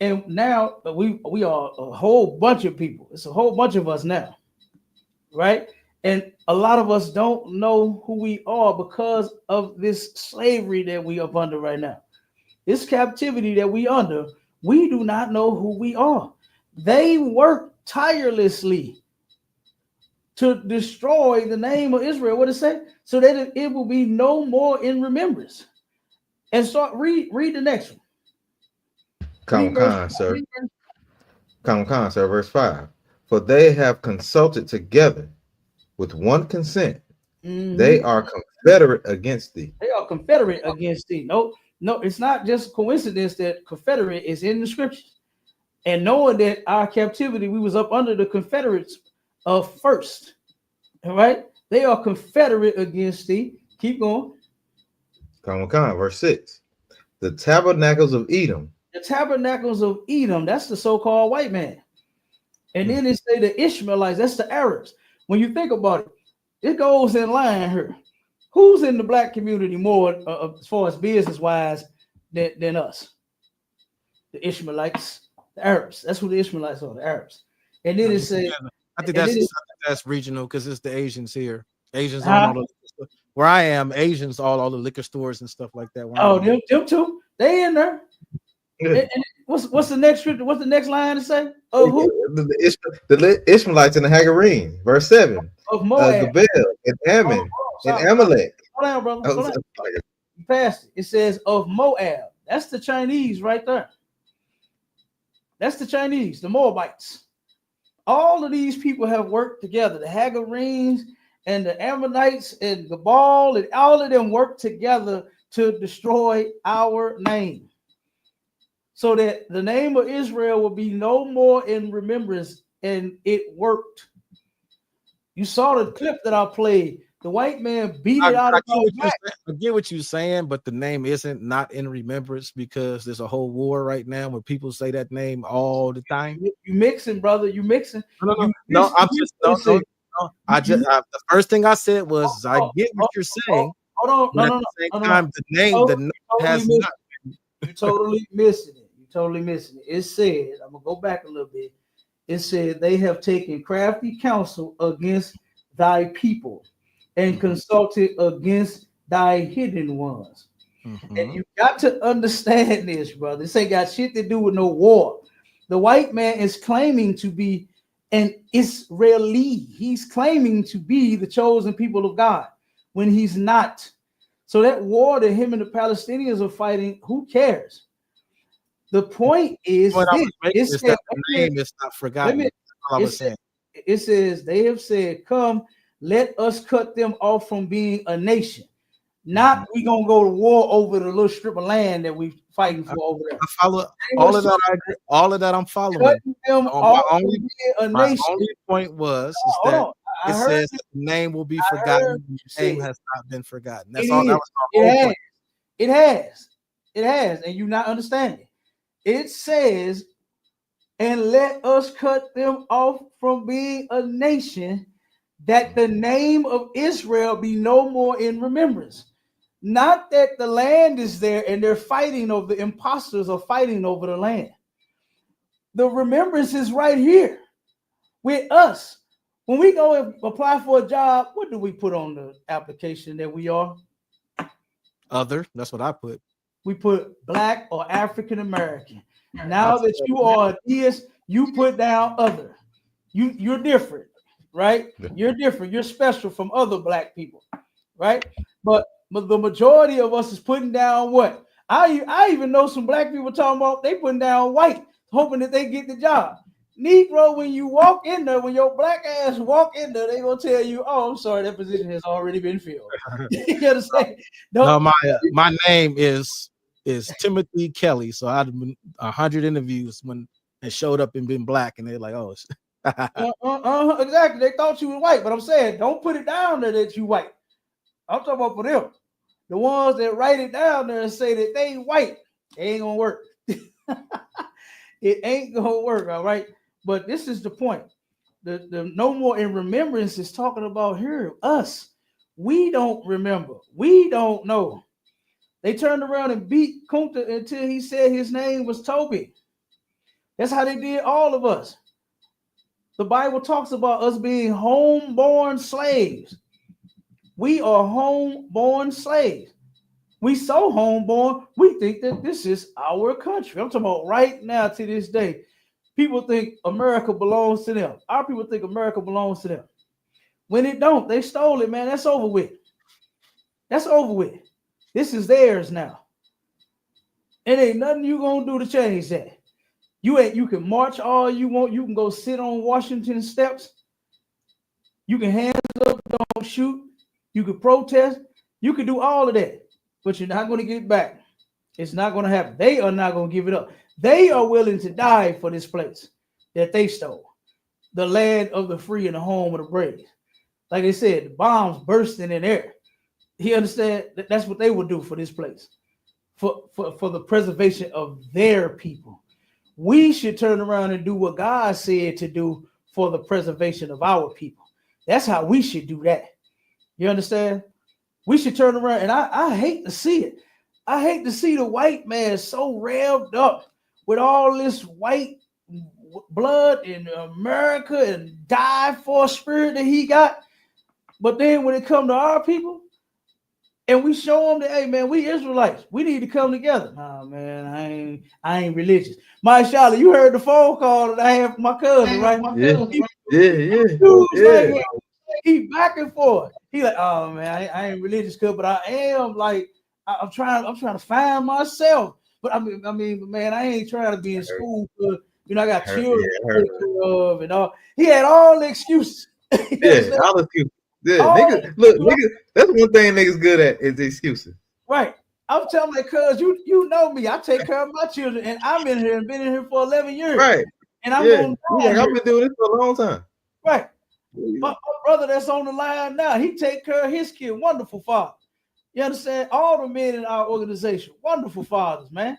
And now we are a whole bunch of people. It's a whole bunch of us now, right? And a lot of us don't know who we are because of this slavery that we are under right now. This captivity that we under, we do not know who we are. They work tirelessly to destroy the name of Israel. What it say? So that it will be no more in remembrance. And start read the next one. Come on, sir. Verse 5. For they have consulted together with one consent. They are confederate against thee. They are confederate against thee. No, it's not just coincidence that confederate is in the scriptures. And knowing that our captivity, we was up under the Confederates first. All right. They are confederate against thee. Keep going. Come on, verse 6. The tabernacles of Edom. The tabernacles of Edom, that's the so-called white man. And then they say the Ishmaelites, that's the Arabs. When you think about it, it goes in line here. Who's in the black community more as far as business-wise than us? The Ishmaelites, the Arabs. That's who the Ishmaelites are, the Arabs. And then it says, I think that's regional because it's the Asians here. Asians on all the where I am, Asians all the liquor stores and stuff like that. Them too. They in there. And what's the next scripture? What's the next line to say? Oh, who? The Ishmaelites and the Hagarine, verse 7. Of Moab, Gebel, and Ammon, and Amalek. Hold on, brother. Hold on. You passed it. It says of Moab. That's the Chinese right there. That's the Chinese, the Moabites. All of these people have worked together. The Hagarines and the Ammonites and Gebal and all of them worked together to destroy our name, so that the name of Israel will be no more in remembrance, and it worked. You saw the clip that I played. The white man beat it out of our back. I get what you're saying, but the name isn't not in remembrance because there's a whole war right now where people say that name all the time. You mixing, brother. You mixing. No. The first thing I said was I get what you're saying. Hold on. At the same time, the name has not. You're totally missing it. It said, I'm gonna go back a little bit. it said they have taken crafty counsel against thy people and consulted against thy hidden ones. And you got to understand this, brother. This ain't got shit to do with no war. The white man is claiming to be an Israeli. He's claiming to be the chosen people of God when he's not. So that war that him and the Palestinians are fighting, who cares? The point is this. The name is not forgotten. It says they have said, come, let us cut them off from being a nation. Not we gonna go to war over the little strip of land that we fighting for over there. I follow all of that. I agree. All of that I'm following. My only point was that it says that the name will be forgotten. The name has not been forgotten. That's all. That was my whole point. It has, and you're not understanding. It says, and let us cut them off from being a nation, that the name of Israel be no more in remembrance. Not that the land is there and they're fighting over, the imposters are fighting over the land. The remembrance is right here with us. When we go and apply for a job, what do we put on the application that we are? Other. That's what I put. We put Black or African American. Now that you are this, you put down other. You're different, right? You're different. You're special from other Black people, right? But the majority of us is putting down what? I even know some Black people talking about they putting down white, hoping that they get the job. Negro, when you walk in there, when your Black ass walk in there, they gonna tell you, "Oh, I'm sorry, that position has already been filled." You understand? No, my name is Timothy Kelly. So I'd been 100 interviews when they showed up and been Black, and they're like, "Oh, exactly." They thought you were white, but I'm saying, don't put it down there that you white. I'm talking about for them. The ones that write it down there and say that they white, it ain't gonna work. It ain't gonna work, all right. But this is the point. The no more in remembrance is talking about here, us. We don't remember. We don't know. They turned around and beat Kunta until he said his name was Toby. That's how they did all of us. The Bible talks about us being homeborn slaves. We are homeborn slaves. We so homeborn, we think that this is our country. I'm talking about right now to this day. People think America belongs to them. Our people think America belongs to them. When it don't, they stole it, man. That's over with. That's over with. This is theirs now. It ain't nothing you gonna do to change that. You can march all you want. You can go sit on Washington steps. You can hands up, don't shoot. You can protest. You can do all of that. But you're not going to get it back. It's not going to happen. They are not going to give it up. They are willing to die for this place that they stole. The land of the free and the home of the brave. Like they said, the bombs bursting in air. You understand? That's what they would do for this place. For the preservation of their people. We should turn around and do what God said to do for the preservation of our people. That's how we should do that. You understand? We should turn around, and I hate to see it. I hate to see the white man so revved up with all this white blood in America and die for spirit that he got. But then when it comes to our people, and we show them that, hey man, we Israelites, we need to come together. Nah, man, I ain't religious. My Charlotte, you heard the phone call that I had from my cousin, right? Yeah. He back and forth. He like, oh man, I ain't religious, but I am like, I'm trying to find myself. But I mean, man, I ain't trying to be in school. I got children to take care of and all. He had all the excuses. Yeah, all the excuses. Yeah, niggas, look, niggas, that's one thing niggas good at is excuses. Right. I'm telling my cuz you know me. I take care of my children, and I'm in here and been in here for 11 years. Right. And I'm going I've been doing this for a long time. Right. My brother that's on the line now, he take care of his kid. Wonderful father. You understand? All the men in our organization, wonderful fathers, man.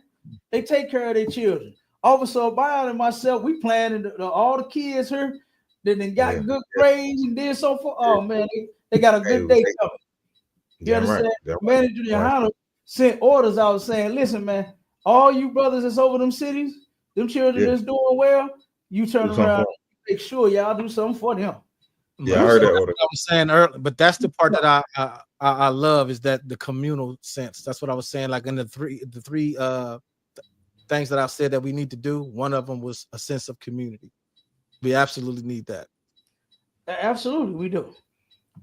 They take care of their children. Officer Byron and myself, we planning all the kids here. Then they got good grades and did so forth. Oh man, they got a good day coming. You understand? Manager YAHANNA sent orders out saying, listen, man, all you brothers that's over them cities, them children that's doing well, you turn around make sure y'all do something for them. Yeah, I heard that order. I was saying earlier, but that's the part that I love is that the communal sense. That's what I was saying. Like in the three things that I said that we need to do, one of them was a sense of community. We absolutely need that. Absolutely, we do.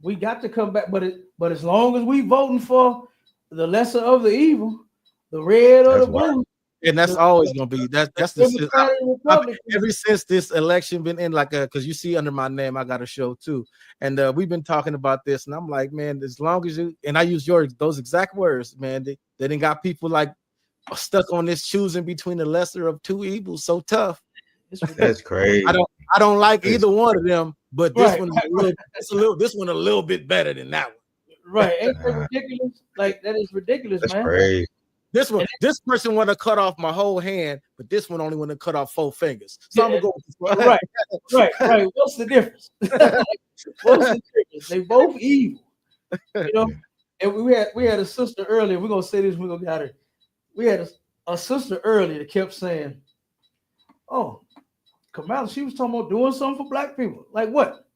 We got to come back, but as long as we voting for the lesser of the evil, the red or the blue, and that's always gonna be that's the ever since this election been in, like because you see under my name I got a show too, and we've been talking about this, and I'm like, man, as long as you, and I use those exact words, man, they didn't got people like stuck on this choosing between the lesser of two evils so tough. That's crazy. I don't like either one of them, but this one this one a little bit better than that one. Right? Ain't that ridiculous? Like that is ridiculous, that's man. Crazy. This person want to cut off my whole hand, but this one only want to cut off 4 fingers. So I'm gonna go with this. Right. What's the difference? What's the difference? They both evil, you know. And we had a sister earlier. We're gonna say this. We're gonna get out of it. We had a sister earlier that kept saying, "Oh, Kamala, she was talking about doing something for black people. Like what?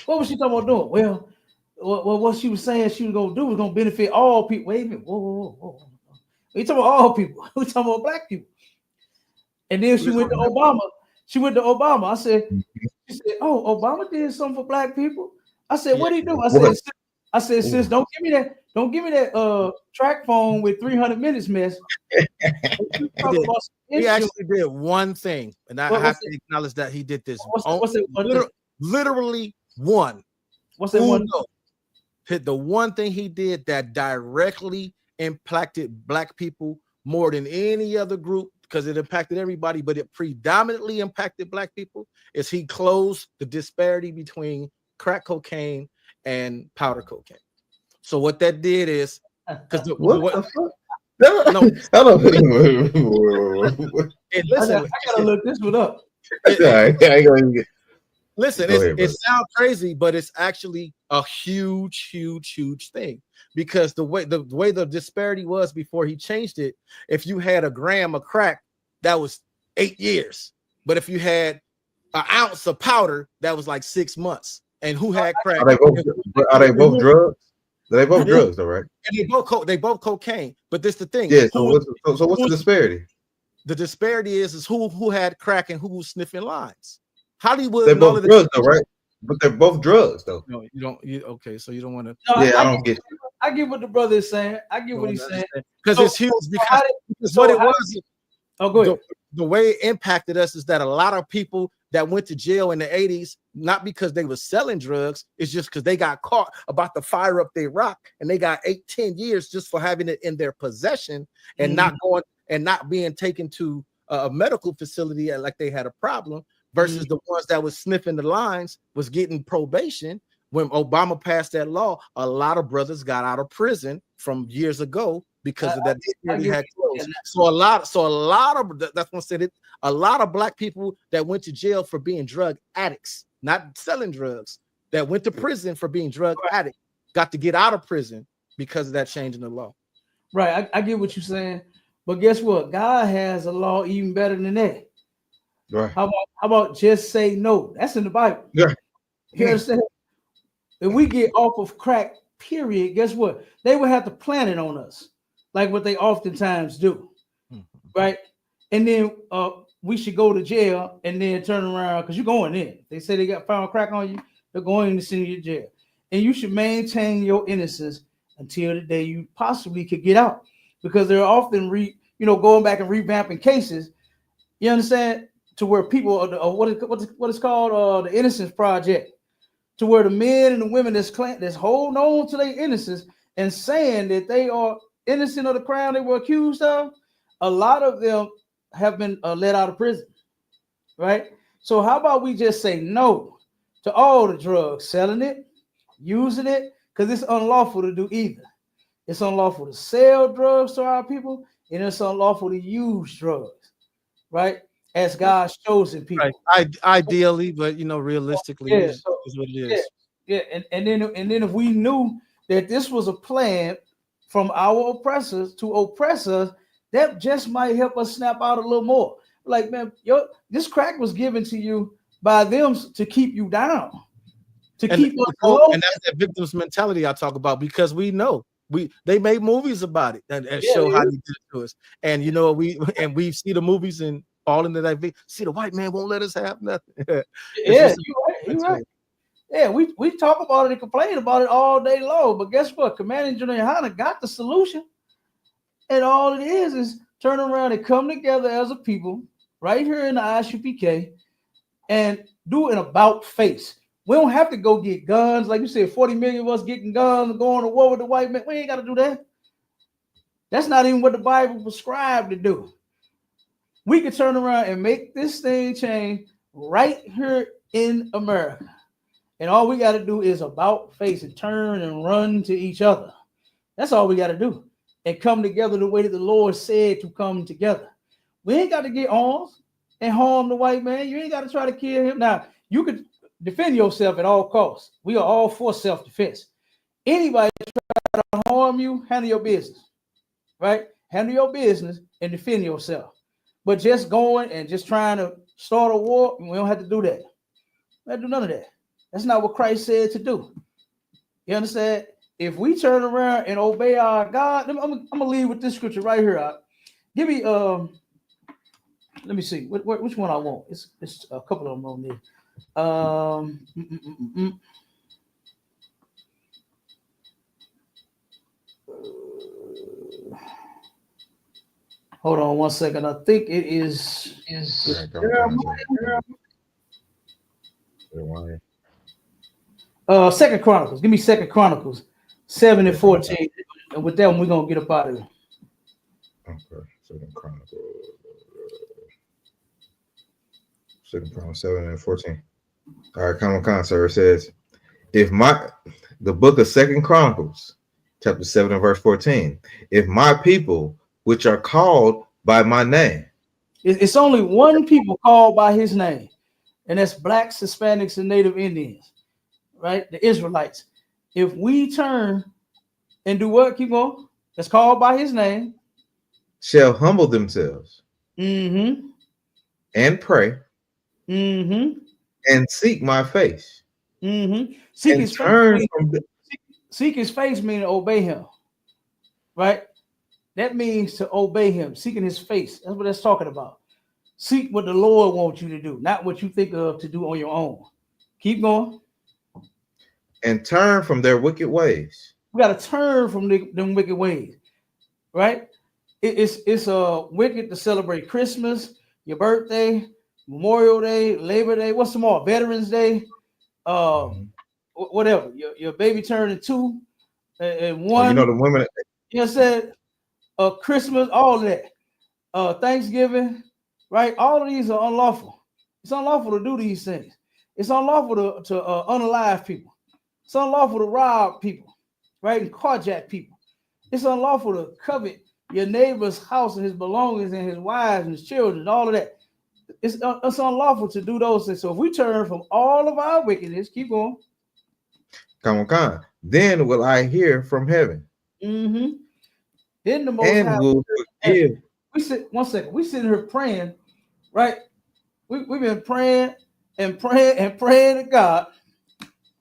What was she talking about doing? Well, what she was saying she was gonna do was gonna benefit all people. Wait a minute. Whoa. We talking about all people. We talking about black people." And then she went to Obama. I said, she said, "Oh, Obama did something for black people." I said, "What did he do?" I said, "Sis, don't give me that track phone with 300 minutes mess." He actually did one thing, and I have to acknowledge that he did this. What's it? Literally one. What's that one? The one thing he did that directly impacted black people more than any other group, because it impacted everybody, but it predominantly impacted black people, is he closed the disparity between crack cocaine and powder cocaine. So what that did is, because the fuck? No, I gotta look this one up. Listen, it sounds crazy, but it's actually a huge thing, because the way the disparity was before he changed it, if you had a gram of crack, that was 8 years, but if you had an ounce of powder, that was like 6 months. And who had crack? Are they both drugs? They both drugs, though, right? And they both cocaine. But this the thing. Yeah. So what's the disparity? The disparity is who had crack and who was sniffing lines. Hollywood. They're both drugs, though, right? But they're both drugs, though. No, you don't. Okay, so you don't want to. No, I don't get you. I get what the brother is saying. I get what he's saying. Because it's huge. Because what it was. Oh, go ahead. The way it impacted us is that a lot of people that went to jail in the 80s, not because they were selling drugs, it's just because they got caught about to fire up their rock, and they got 8-10 years just for having it in their possession and not going and not being taken to a medical facility like they had a problem, versus the ones that was sniffing the lines was getting probation. When Obama passed that law, a lot of brothers got out of prison from years ago because of that. So a lot of that's what I said. A lot of black people that went to jail for being drug addicts, not selling drugs, that went to prison for being drug addicts, got to get out of prison because of that change in the law. Right, I get what you're saying, but guess what? God has a law even better than that. Right. How about just say no? That's in the Bible. Yeah. You understand? If we get off of crack, period, guess what? They would have to plant it on us, like what they oftentimes do, right? And then we should go to jail and then turn around, because you're going in. They say they got found crack on you, they're going to send you to jail. And you should maintain your innocence until the day you possibly could get out, because they're often going back and revamping cases. You understand? To where people what is called the Innocence Project, to where the men and the women that's holding on to their innocence and saying that they are innocent of the crime they were accused of, a lot of them have been let out of prison, right? So how about we just say no to all the drugs, selling it, using it, because it's unlawful to do either. It's unlawful to sell drugs to our people, and it's unlawful to use drugs, right? As God's chosen people. Right. Ideally, but realistically, is what it is. Yeah. And then if we knew that this was a plan from our oppressors to oppress us, that just might help us snap out a little more. Like, man, this crack was given to you by them to keep you down, to And, keep us low. and that's that victim's mentality I talk about, because we know they made movies about it and show how they did it to us. And you know, we see the movies and fall into that. See, the white man won't let us have nothing. Yeah, you're right. Yeah, we talk about it and complain about it all day long. But guess what? Commanding General YAHANNA got the solution. And all it is turn around and come together as a people right here in the ISUPK and do an about face. We don't have to go get guns. Like you said, 40 million of us getting guns and going to war with the white man. We ain't got to do that. That's not even what the Bible prescribed to do. We could turn around and make this thing change right here in America. And all we got to do is about face and turn and run to each other. That's all we got to do. And come together the way that the Lord said to come together. We ain't got to get arms and harm the white man. You ain't got to try to kill him. Now, you could defend yourself at all costs. We are all for self-defense. Anybody try to harm you, handle your business. Right? Handle your business and defend yourself. But just going and just trying to start a war, we don't have to do that. We don't have to do none of that. That's not what Christ said to do. You understand? If we turn around and obey our God, I'm gonna leave with this scripture right here. Give me let me see which one I want. It's a couple of them on there. Hold on one second. I think it is Second Chronicles. Give me Second Chronicles 7 and 14. And with that one, we're gonna get up out of here. Okay, Second Chronicles 7 and 14. All right, come on, sir. It says, the book of Second Chronicles, chapter 7 and verse 14. If my people, which are called by my name. It's only one people called by his name, and that's blacks, Hispanics, and Native Indians, right? The Israelites. If we turn and do what? Keep going. That's called by his name. Shall humble themselves. Mm-hmm. And pray. Mm-hmm. And seek my face. Mm-hmm. Seek his face meaning obey him, right? That means to obey him, seeking his face. That's what that's talking about. Seek what the Lord wants you to do, not what you think of to do on your own. Keep going. And turn from their wicked ways. We got to turn from them wicked ways, right? It's wicked to celebrate Christmas, your birthday, Memorial Day, Labor Day. What's some more? Veterans Day, whatever. Your baby turning 2 and 1. You know the women. You know what I said? Christmas, all that. Thanksgiving, right? All of these are unlawful. It's unlawful to do these things. It's unlawful to unalive people. It's unlawful to rob people, right? And carjack people. It's unlawful to covet your neighbor's house and his belongings and his wives and his children and all of that. It's unlawful to do those things. So if we turn from all of our wickedness, keep going. Come on. Then will I hear from heaven. Mm-hmm. Then the Most High will forgive. We sitting here praying, right? We've been praying and praying to God,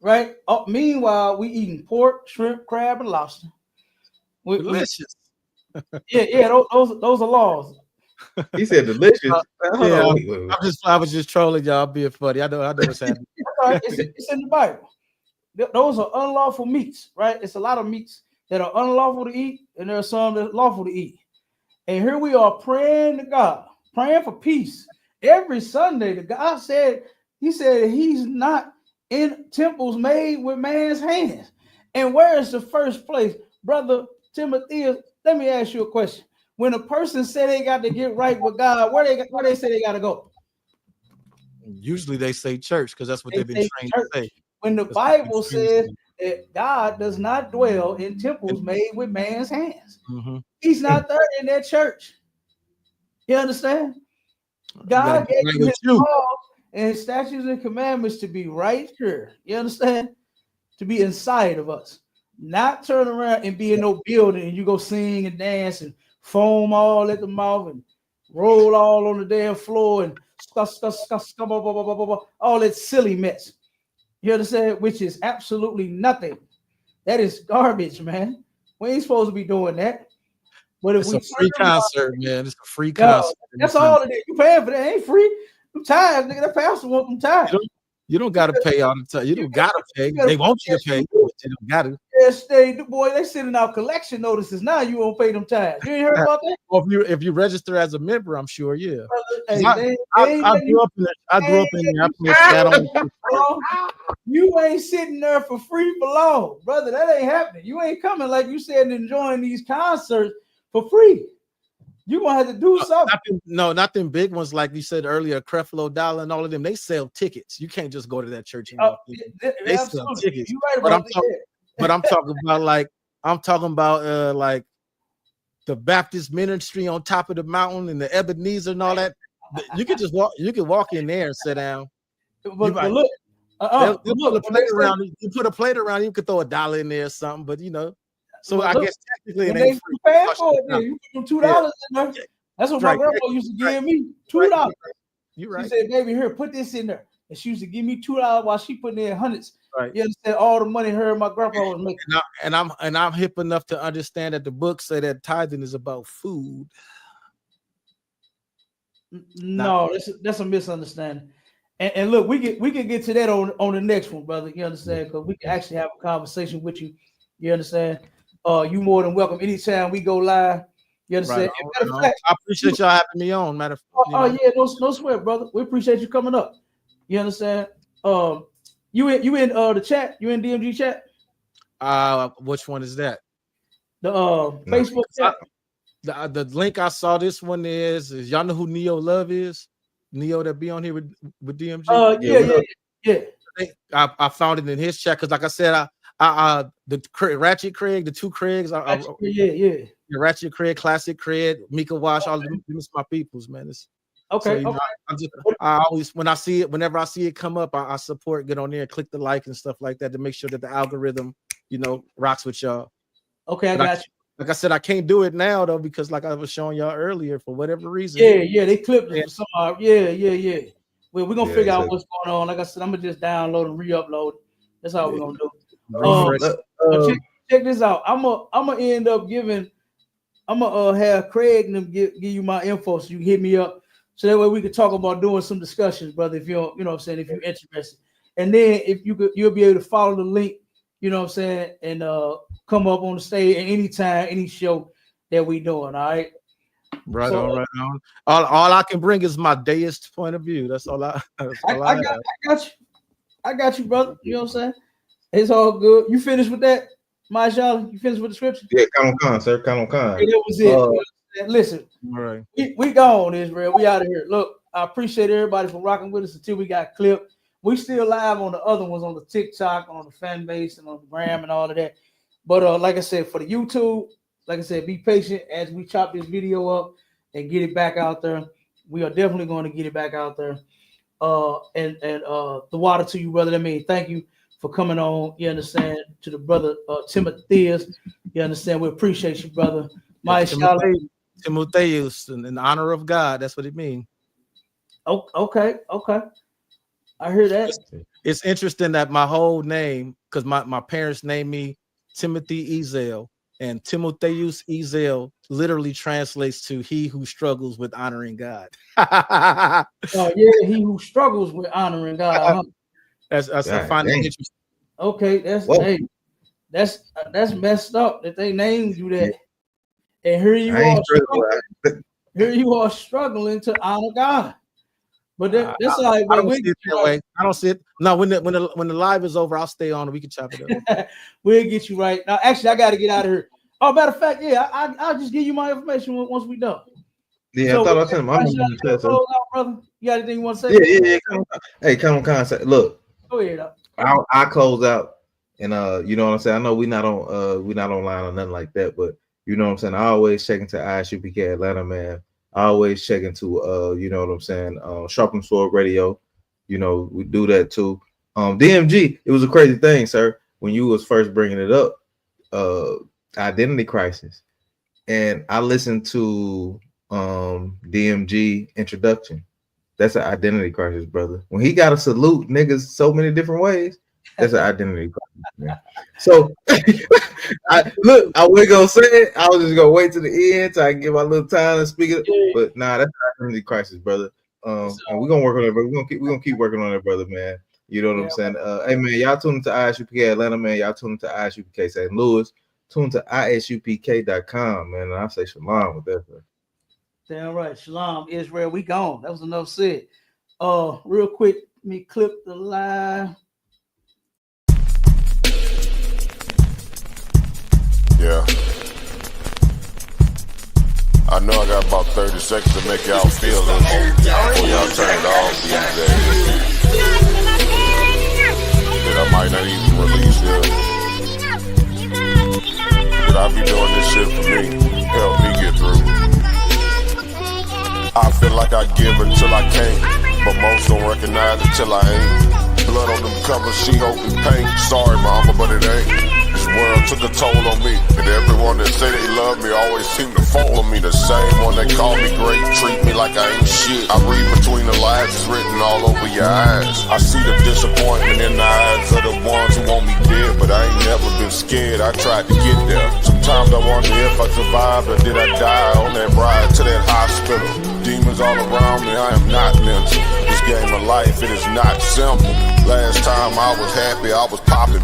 right? Meanwhile, we eating pork, shrimp, crab, and lobster. Delicious. Yeah. Those are laws. He said delicious. I was just trolling y'all, being funny. I know what's happening. It's in the Bible. Those are unlawful meats, right? It's a lot of meats that are unlawful to eat, and there are some that are lawful to eat. And here we are praying to God, praying for peace. Every Sunday, the God said, he said he's not in temples made with man's hands. And where is the first place? Brother Timothy, let me ask you a question. When a person said they got to get right with God, where they say they got to go? Usually they say church, because that's what they've been trained to say. When the Bible says that God does not dwell in temples made with man's hands. Mm-hmm. He's not there in that church. You understand? God gave his laws and his statutes and commandments to be right here. You understand? To be inside of us. Not turn around and be in no building and you go sing and dance and foam all at the mouth and roll all on the damn floor and all that silly mess. You understand? Which is absolutely nothing. That is garbage, man. We ain't supposed to be doing that. But if It's we a free turn around, concert, man. It's a free no, concert. that's all it is. You paying for that? It ain't free. I'm tired, nigga. That pastor want them tired. You don't gotta pay all the time. You don't gotta pay. They want you to pay, but you don't gotta. Yes, they sending out collection notices now. You won't pay them tithes. You ain't heard about that? Well, if you register as a member, I'm sure, yeah. Hey, I grew up in there. I played piano. You ain't sitting there for free for long, brother. That ain't happening. You ain't coming like you said and enjoying these concerts for free. You gonna have to do something. Not them big ones like you said earlier, Creflo Dollar and all of them. They sell tickets. You can't just go to that church. They sell tickets. You right about but I'm talking about like the Baptist ministry on top of the mountain and the Ebenezer and all that. You could just walk. You can walk in there and sit down. But look, they'll put a plate around. You put a plate around. You could throw $1 in there or something. But so I guess technically it ain't free. Paying for it, then. You put them $2 in there. That's what my grandma used to give me. $2. You right. She said, "Baby, here, put this in there." And she used to give me $2 while she putting in hundreds. Right. You understand all the money her and my grandpa was making. And I'm hip enough to understand that the books say that tithing is about food. No, that's a misunderstanding. And look, we can get to that on the next one, brother. You understand? Because we can actually have a conversation with you. You understand? You more than welcome anytime we go live. You understand? Right. I appreciate y'all having me on. Matter of fact, yeah, no sweat, brother. We appreciate you coming up. You understand? You in the chat? You in DMG chat? Which one is that? The Facebook chat. The link I saw. This one is y'all know who Neo Love is? Neo that be on here with DMG. Yeah. I found it in his chat because, like I said, the Ratchet Craig, the two Craigs, Ratchet Craig, Classic Craig, Mika Wash, all of them is my peoples, man. Okay. I always whenever I see it come up, I support, get on there, click the like and stuff like that to make sure that the algorithm, rocks with y'all. Okay, I got you. Like I said, I can't do it now though because, like I was showing y'all earlier, for whatever reason. Yeah, they clipped it for some. Yeah. Well, we're gonna figure out what's going on. Like I said, I'm gonna just download and re-upload. That's all we're gonna do. Check this out. I'm gonna end up giving. I'm gonna have Craig and them give you my info so you can hit me up. So that way we can talk about doing some discussions, brother. If you're, what I'm saying, if you're interested, and then if you'll be able to follow the link, what I'm saying, and come up on the stage at any time, any show that we doing. All right. Right on. All I can bring is my deist point of view. That's all I. I got you, brother. You know what I'm saying? It's all good. You finished with that, Mashallah? You finished with the scripture? Yeah, come on, sir. Come on. Hey, that was it. Listen, all right. We gone, Israel. We out of here. Look, I appreciate everybody for rocking with us until we got clipped. We still live on the other ones, on the TikTok, on the fan base, and on the gram and all of that. But like I said, for the YouTube, like I said, be patient as we chop this video up and get it back out there. We are definitely going to get it back out there. And the water to you, brother. Thank you for coming on. You understand? To the brother Timotheus. You understand? We appreciate you, brother. Timotheus, in honor of God. That's what it means. Okay. I hear that. It's interesting that my whole name, because my parents named me Timothy Ezel, and Timotheus Ezel literally translates to he who struggles with honoring God. He who struggles with honoring God. Huh? That's I find it interesting. Okay, that's messed up that they named you that. And here you are struggling to honor God. But that's all right. I don't see it that way. I don't see it. No, when the live is over, I'll stay on and we can chop it up. We'll get you right. Now, actually, I got to get out of here. Oh, matter of fact, I'll just give you my information once we done. Yeah, so, I thought I sent him. I'm brother. You got anything you want to say? Yeah. Hey, come on, look. Go ahead. I close out, and you know what I'm saying. I know we're not online or nothing like that, but you know what I'm saying. I always check into ISUPK Atlanta, man. I always check into you know what I'm saying, Sharpen Sword Radio. You know, we do that too. DMG, it was a crazy thing, sir, when you was first bringing it up, identity crisis. And I listened to DMG introduction. That's an identity crisis, brother. When he got to salute niggas so many different ways, that's an identity crisis, man. So I wasn't gonna say it. I was just gonna wait to the end so I can give my little time to speak it. But nah, that's an identity crisis, brother. And we're gonna work on it, brother. We're gonna keep working on it, brother, man. You know what I'm saying? Hey man, y'all tune into ISUPK Atlanta, man. Y'all tune into ISUPK St. Louis. Tune to ISUPK.com, man. And I say shalom with that, bro. Damn right. Shalom, Israel. We gone. That was enough said. Real quick, let me clip the live. Yeah. I know I got about 30 seconds to make y'all feel this before y'all turn it off these days. That I might not even release here. But I be doing this shit for me. Help me get through. I feel like I give until I can't, but most don't recognize it till I ain't. Blood on them covers, she hoping paint. Sorry mama, but it ain't. This world took a toll on me, and everyone that say they love me always seem to follow me. The same one that call me great, treat me like I ain't shit. I read between the lines, it's written all over your eyes. I see the disappointment in the eyes of the ones who want me dead, but I ain't never been scared. I tried to get there. Sometimes I wonder if I survived or did I die on that ride to that hospital. Demons all around me, I am not mental. This game of life, it is not simple. Last time I was happy, I was popping.